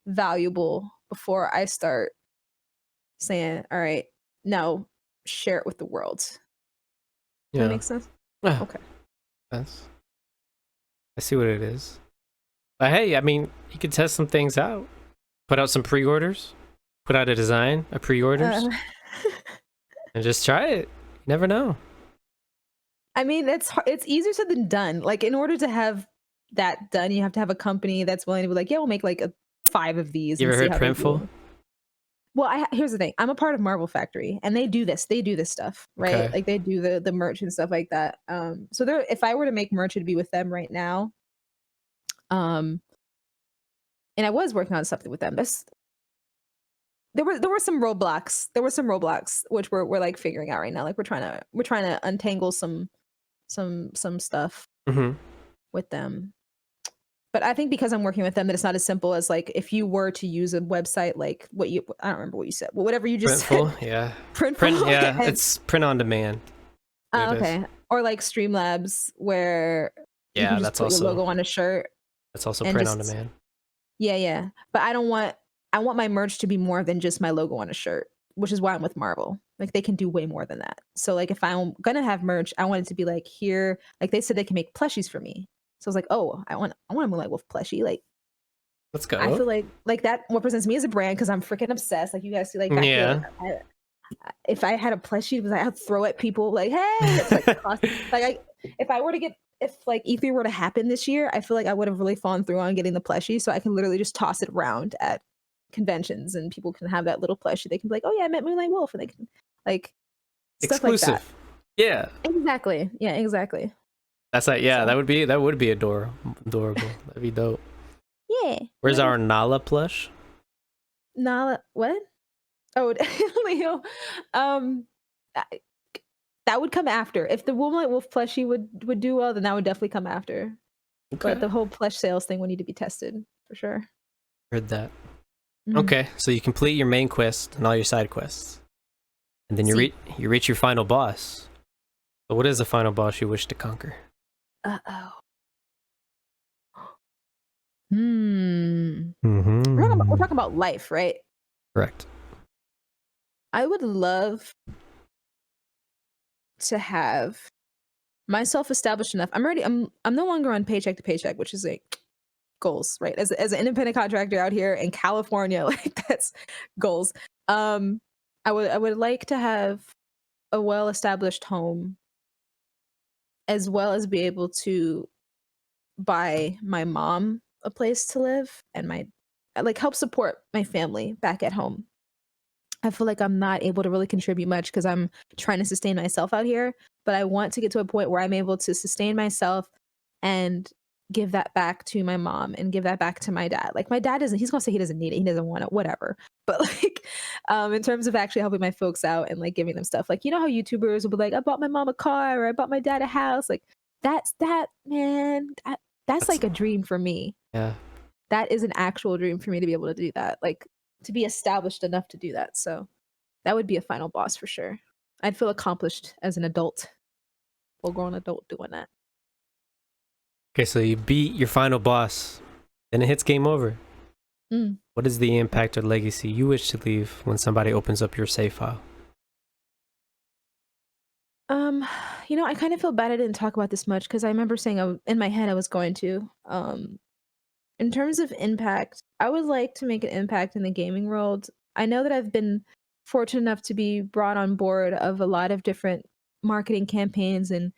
valuable before I start saying, all right, now share it with the world. Does that Yeah. make sense? Yeah. Okay. That's. I see what it is. But hey, I mean, you could test some things out. Put out some pre-orders. Put out a design, a pre-orders, and just try it. You never know. I mean, it's easier said than done. Like, in order to have that done, you have to have a company that's willing to be like, yeah, we'll make like 5 of these You and ever see heard how they Printful? do. Well, here's the thing. I'm a part of Marvel Factory, and they do this. They do this stuff, right? Okay. Like they do the merch and stuff like that. So if I were to make merch, it'd be with them right now. And I was working on something with them. There were some roadblocks. There were some roadblocks which we're like figuring out right now. Like we're trying to untangle some stuff Mm-hmm. with them. But I think because I'm working with them, that it's not as simple as like if you were to use a website like I don't remember what you said, but whatever you just Printful, said. yeah. Printful, Yeah, and, it's print on demand. It is. okay, or like Streamlabs where you Yeah, can just that's put your also logo on a shirt and print on just demand. yeah. But I want my merch to be more than just my logo on a shirt, which is why I'm with Marvel. Like they can do way more than that. So like if I'm gonna have merch, I want it to be like here, like they said they can make plushies for me. So I was like, oh, I want a Moonlight Wolf plushie. Like Let's I go. feel like that represents me as a brand because I'm freaking obsessed. Like you guys see, like back Yeah. here, if I had a plushie, it was like I'd throw at people like, hey, it's like if I were to get if like E3 were to happen this year, I feel like I would have really fallen through on getting the plushie, so I can literally just toss it around at conventions and people can have that little plushie. They can be like, oh yeah, I met Moonlight Wolf, and they can like stuff like that. Exclusive. Yeah. Exactly. Yeah, exactly. That's like that would be adorable. That'd be dope. Yeah. Where's our Nala plush? Nala, what? Oh, Leo. I- that would come after. If the Moonlight Wolf plushie would do well, then that would definitely come after. Okay. But the whole plush sales thing would need to be tested for sure. Heard that. Mhm. Okay, so you complete your main quest and all your side quests, and then you reach your final boss. So what is the final boss you wish to conquer? Uh-oh. Mm-hmm. We're talking about life, right? Correct. I would love to have myself established enough. I'm no longer on paycheck to paycheck, which is like goals, right? As an independent contractor out here in California, like that's goals. I would like to have a well-established home as well as be able to buy my mom a place to live and like help support my family back at home. I feel like I'm not able to really contribute much because I'm trying to sustain myself out here, but I want to get to a point where I'm able to sustain myself and give that back to my mom and give that back to my dad. Like my dad doesn't, he's gonna say he doesn't need it, he doesn't want it, whatever. But like in terms of actually helping my folks out and like giving them stuff, like you know how YouTubers will be like, I bought my mom a car or I bought my dad a house. Like that's that, man. That's like a dream for me. Yeah. That is an actual dream for me to be able to do that. Like to be established enough to do that. So that would be a final boss for sure. I'd feel accomplished as an adult, full grown adult doing that. Okay, so you beat your final boss, then it hits game over. Mm. What is the impact or legacy you wish to leave when somebody opens up your save file? You know, I kind of feel bad I didn't talk about this much because I remember saying in my head I was going to. In terms of impact, I would like to make an impact in the gaming world. I know that I've been fortunate enough to be brought on board of a lot of different marketing campaigns and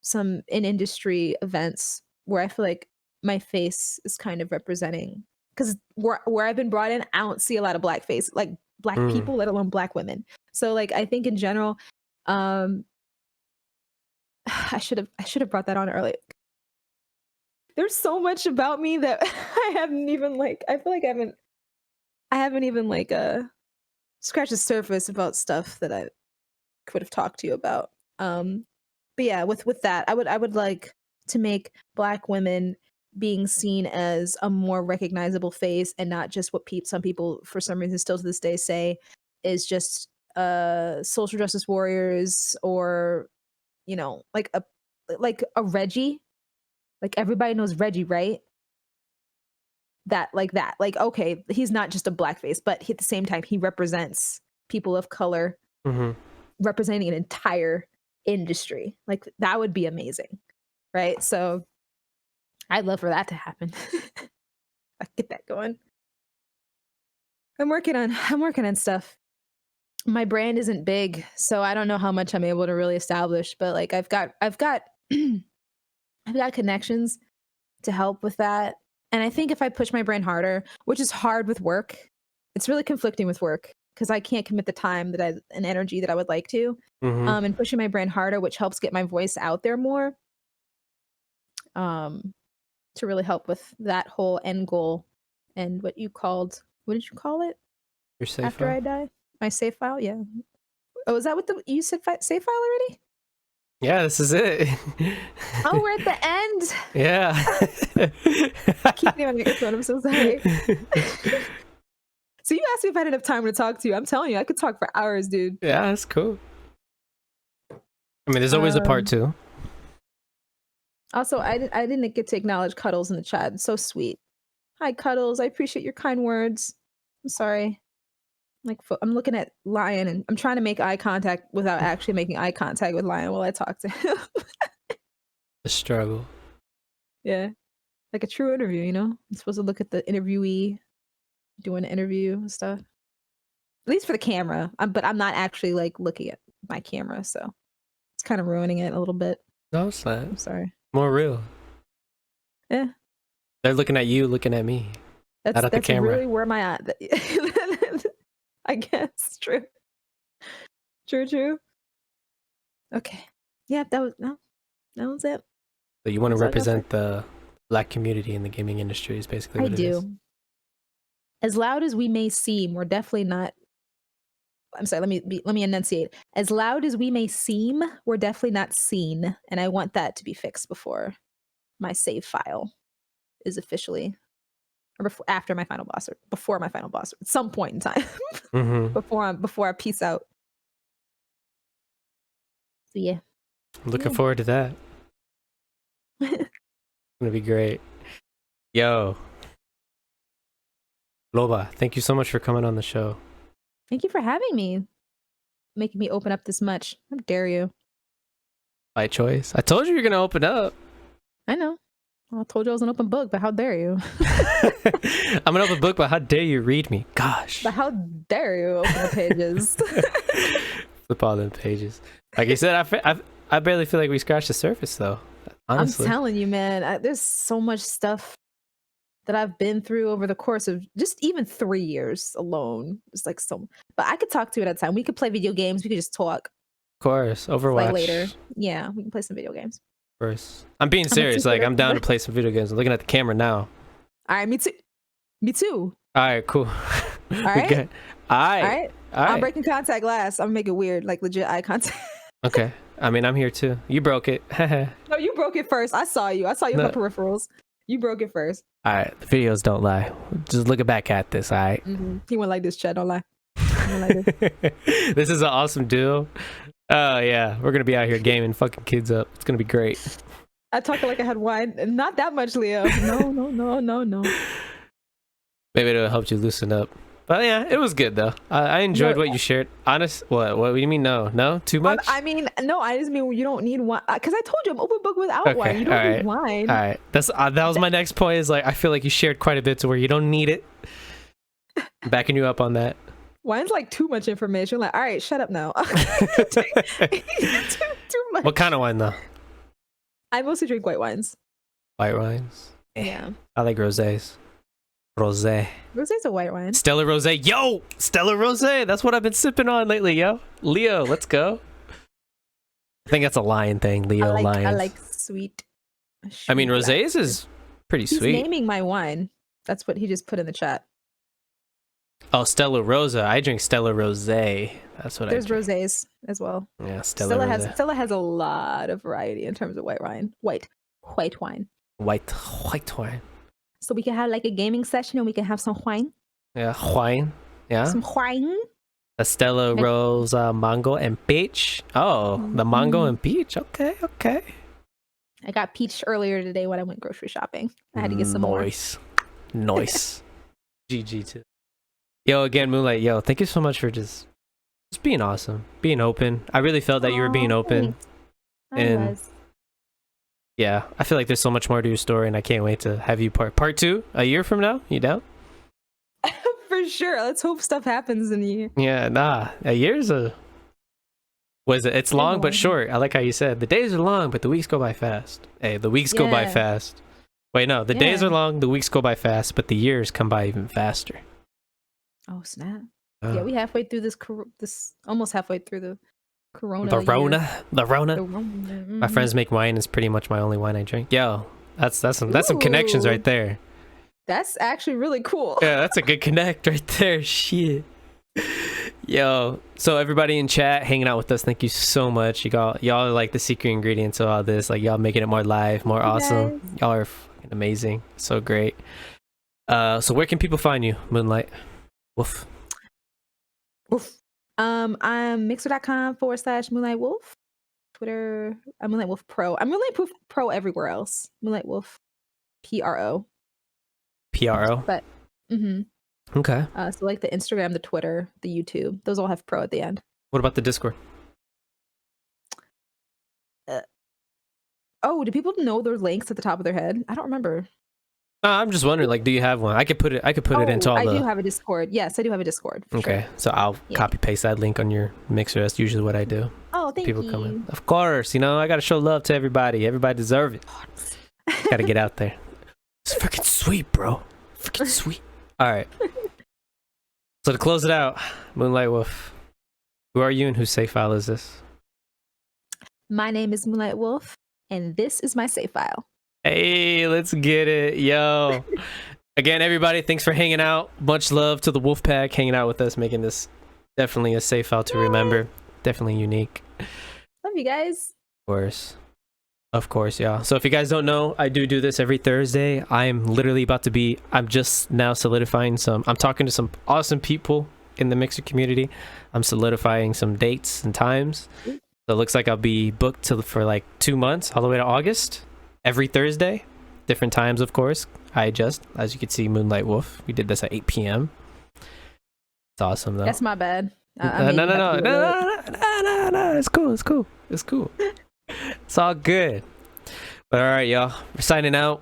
some in industry events where I feel like my face is kind of representing, because where I've been brought in, I don't see a lot of black face, like black people, let alone black women. So like I think in general, I should have brought that on earlier. There's so much about me that I haven't even like, I feel like I haven't even like scratched the surface about stuff that I could have talked to you about. But yeah, with that, I would like to make black women being seen as a more recognizable face and not just what some people for some reason still to this day say is just social justice warriors, or you know, like a Reggie. Like everybody knows Reggie, right? That. Like, okay, he's not just a blackface, but at the same time, he represents people of color, representing an entire industry. Like that would be amazing, right? So I'd love for that to happen. I get that going. I'm working on stuff. My brand isn't big, so I don't know how much I'm able to really establish, but like I've got I've got connections to help with that. And I think if I push my brand harder, which is hard with work, it's really conflicting with work because I can't commit the time and energy that I would like to. And pushing my brand harder, which helps get my voice out there more, to really help with that whole end goal. And what did you call it? Your save After file? I die? My save file? Yeah. Oh, is that what you said? Save file already? Yeah, this is it. Oh, we're at the end. Yeah. I keep getting on your phone. I'm so sorry. So you asked me if I had enough time to talk to you. I'm telling you, I could talk for hours, dude. Yeah, that's cool. I mean, there's always a part 2. Also, I didn't get to acknowledge Cuddles in the chat. It's so sweet. Hi, Cuddles. I appreciate your kind words. I'm sorry. Like I'm looking at Lion and I'm trying to make eye contact without actually making eye contact with Lion while I talk to him. The struggle. Yeah, like a true interview. You know, I'm supposed to look at the interviewee doing an interview and stuff. At least for the camera, but I'm not actually like looking at my camera, so it's kind of ruining it a little bit. No, it's not. I'm sorry. More real. Yeah. They're looking at you, looking at me. That's Not at the camera. really where my eye. I guess true. Okay. Yeah, that was it. So you want to That's all I got represent the black community in the gaming industry is basically what I it is. do. As loud as we may seem, we're definitely not. I'm sorry. Let me enunciate. As loud as we may seem, we're definitely not seen, and I want that to be fixed before my save file is officially, or after my final boss, or before my final boss, at some point in time, before I peace out. So yeah, Looking forward to that. It's gonna be great. Yo, Loba, thank you so much for coming on the show. Thank you for having me, making me open up this much. How dare you? By choice. I told you you're gonna open up. I know. Well, I told you I was an open book, but how dare you? I'm an open book, but how dare you read me? Gosh. But how dare you open the pages? Flip all them pages. Like you said, I barely feel like we scratched the surface, though. Honestly. I'm telling you, man, there's so much stuff that I've been through over the course of just even 3 years alone. It's like so, but I could talk to you at a time. We could play video games. We could just talk. Of course, Overwatch. Like later. Yeah, we can play some video games. First, I'm being serious. Like, I'm down to play some video games. I'm looking at the camera now. All right, me too. Me too. All right, cool. All right. All All right. right. I'm breaking contact glass. I'm making weird, like legit eye contact. Okay. I mean, I'm here too. You broke it. No, you broke it first. I saw you. On my peripherals. You broke it first. All right. The videos don't lie. Just looking back at this. All right. He went like this, Chad. Don't lie. Like this. This is an awesome duo. Oh yeah, we're gonna be out here gaming fucking kids up. It's gonna be great. I talked like I had wine. Not that much, Leo. No. Maybe it'll help you loosen up. But yeah, it was good though. I enjoyed what you shared. Honest, what do you mean? No, too much. I mean, no. I just mean you don't need wine because I told you I'm open book without wine. You don't need wine. All right, that was my next point. Is like I feel like you shared quite a bit to where you don't need it. I'm backing you up on that. Wine's like too much information. Like, all right, shut up now. too much. What kind of wine though? I mostly drink white wines. White wines. Yeah. I like rosés. Rosé. Rosé's a white wine. Stella Rosé. Yo, Stella Rosé. That's what I've been sipping on lately, yo. Leo, let's go. I think that's a lion thing. Leo lions. I like sweet. I mean, rosés is pretty He's sweet. naming my wine. That's what he just put in the chat. Oh, Stella Rosa. I drink Stella Rosé. That's what There's I drink. rosés as well. Yeah, Stella Rosé. Stella has a lot of variety in terms of white wine. White wine. White wine. So we can have like a gaming session and we can have some wine. Yeah, wine. Yeah. Some wine. A Stella Rosa mango and peach. Oh, the mango and peach. Okay. I got peach earlier today when I went grocery shopping. I had to get some more. Nice. GG too. Yo, again, Moonlight. Yo, thank you so much for just being awesome, being open. I really felt that you were being open. And yeah, I feel like there's so much more to your story, and I can't wait to have you part 2 a year from now. You down? For sure. Let's hope stuff happens in a year. Yeah, nah. A year's what is it? It's long but short. I like how you said the days are long, but the weeks go by fast. Hey, the weeks go by fast. Wait, no, the days are long, the weeks go by fast, but the years come by even faster. Oh snap! Yeah, we halfway through this almost halfway through the Corona. The Rona. My friends make wine. It's pretty much my only wine I drink. Yo, that's some connections right there. That's actually really cool. Yeah, that's a good connect right there. Shit. Yo, so everybody in chat hanging out with us, thank you so much. Y'all are like the secret ingredients of all this. Like y'all making it more live, more awesome. Y'all are fucking amazing. So great. So where can people find you, Moonlight Wolf? I'm mixer.com/MoonLiteWolf. Twitter, I'm Moonlight Wolf Pro. I'm Moonlight Wolf Pro everywhere else. Moonlight Wolf PRO. But okay. So like the Instagram, the Twitter, the YouTube, those all have pro at the end. What about the Discord? Do people know their links at the top of their head? I don't remember. I'm just wondering, like, do you have one? I could put it into all I do have a Discord. Yes, I do have a Discord. Okay, sure. So I'll copy paste that link on your mixer. That's usually what I do. Oh, thank you. People come in. Of course, I got to show love to everybody. Everybody deserves it. Got to get out there. It's freaking sweet, bro. Freaking sweet. All right. So to close it out, Moonlight Wolf, who are you and whose save file is this? My name is Moonlight Wolf, and this is my save file. Hey, let's get it. Yo. Again, everybody, thanks for hanging out. Much love to the Wolf Pack hanging out with us, making this definitely a safe file to remember. Definitely unique. Love you guys. Of course, yeah. So if you guys don't know, I do this every Thursday. I'm just now solidifying I'm talking to some awesome people in the Mixer community. I'm solidifying some dates and times. So it looks like I'll be booked for like 2 months, all the way to August. Every Thursday, different times, of course. I adjust, as you can see, Moonlight Wolf. We did this at 8 p.m. It's awesome, though. That's my bad. No. It's cool. It's all good. But all right, y'all. We're signing out.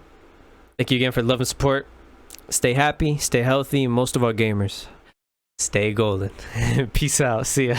Thank you again for the love and support. Stay happy, stay healthy, and most of our gamers, stay golden. Peace out. See ya.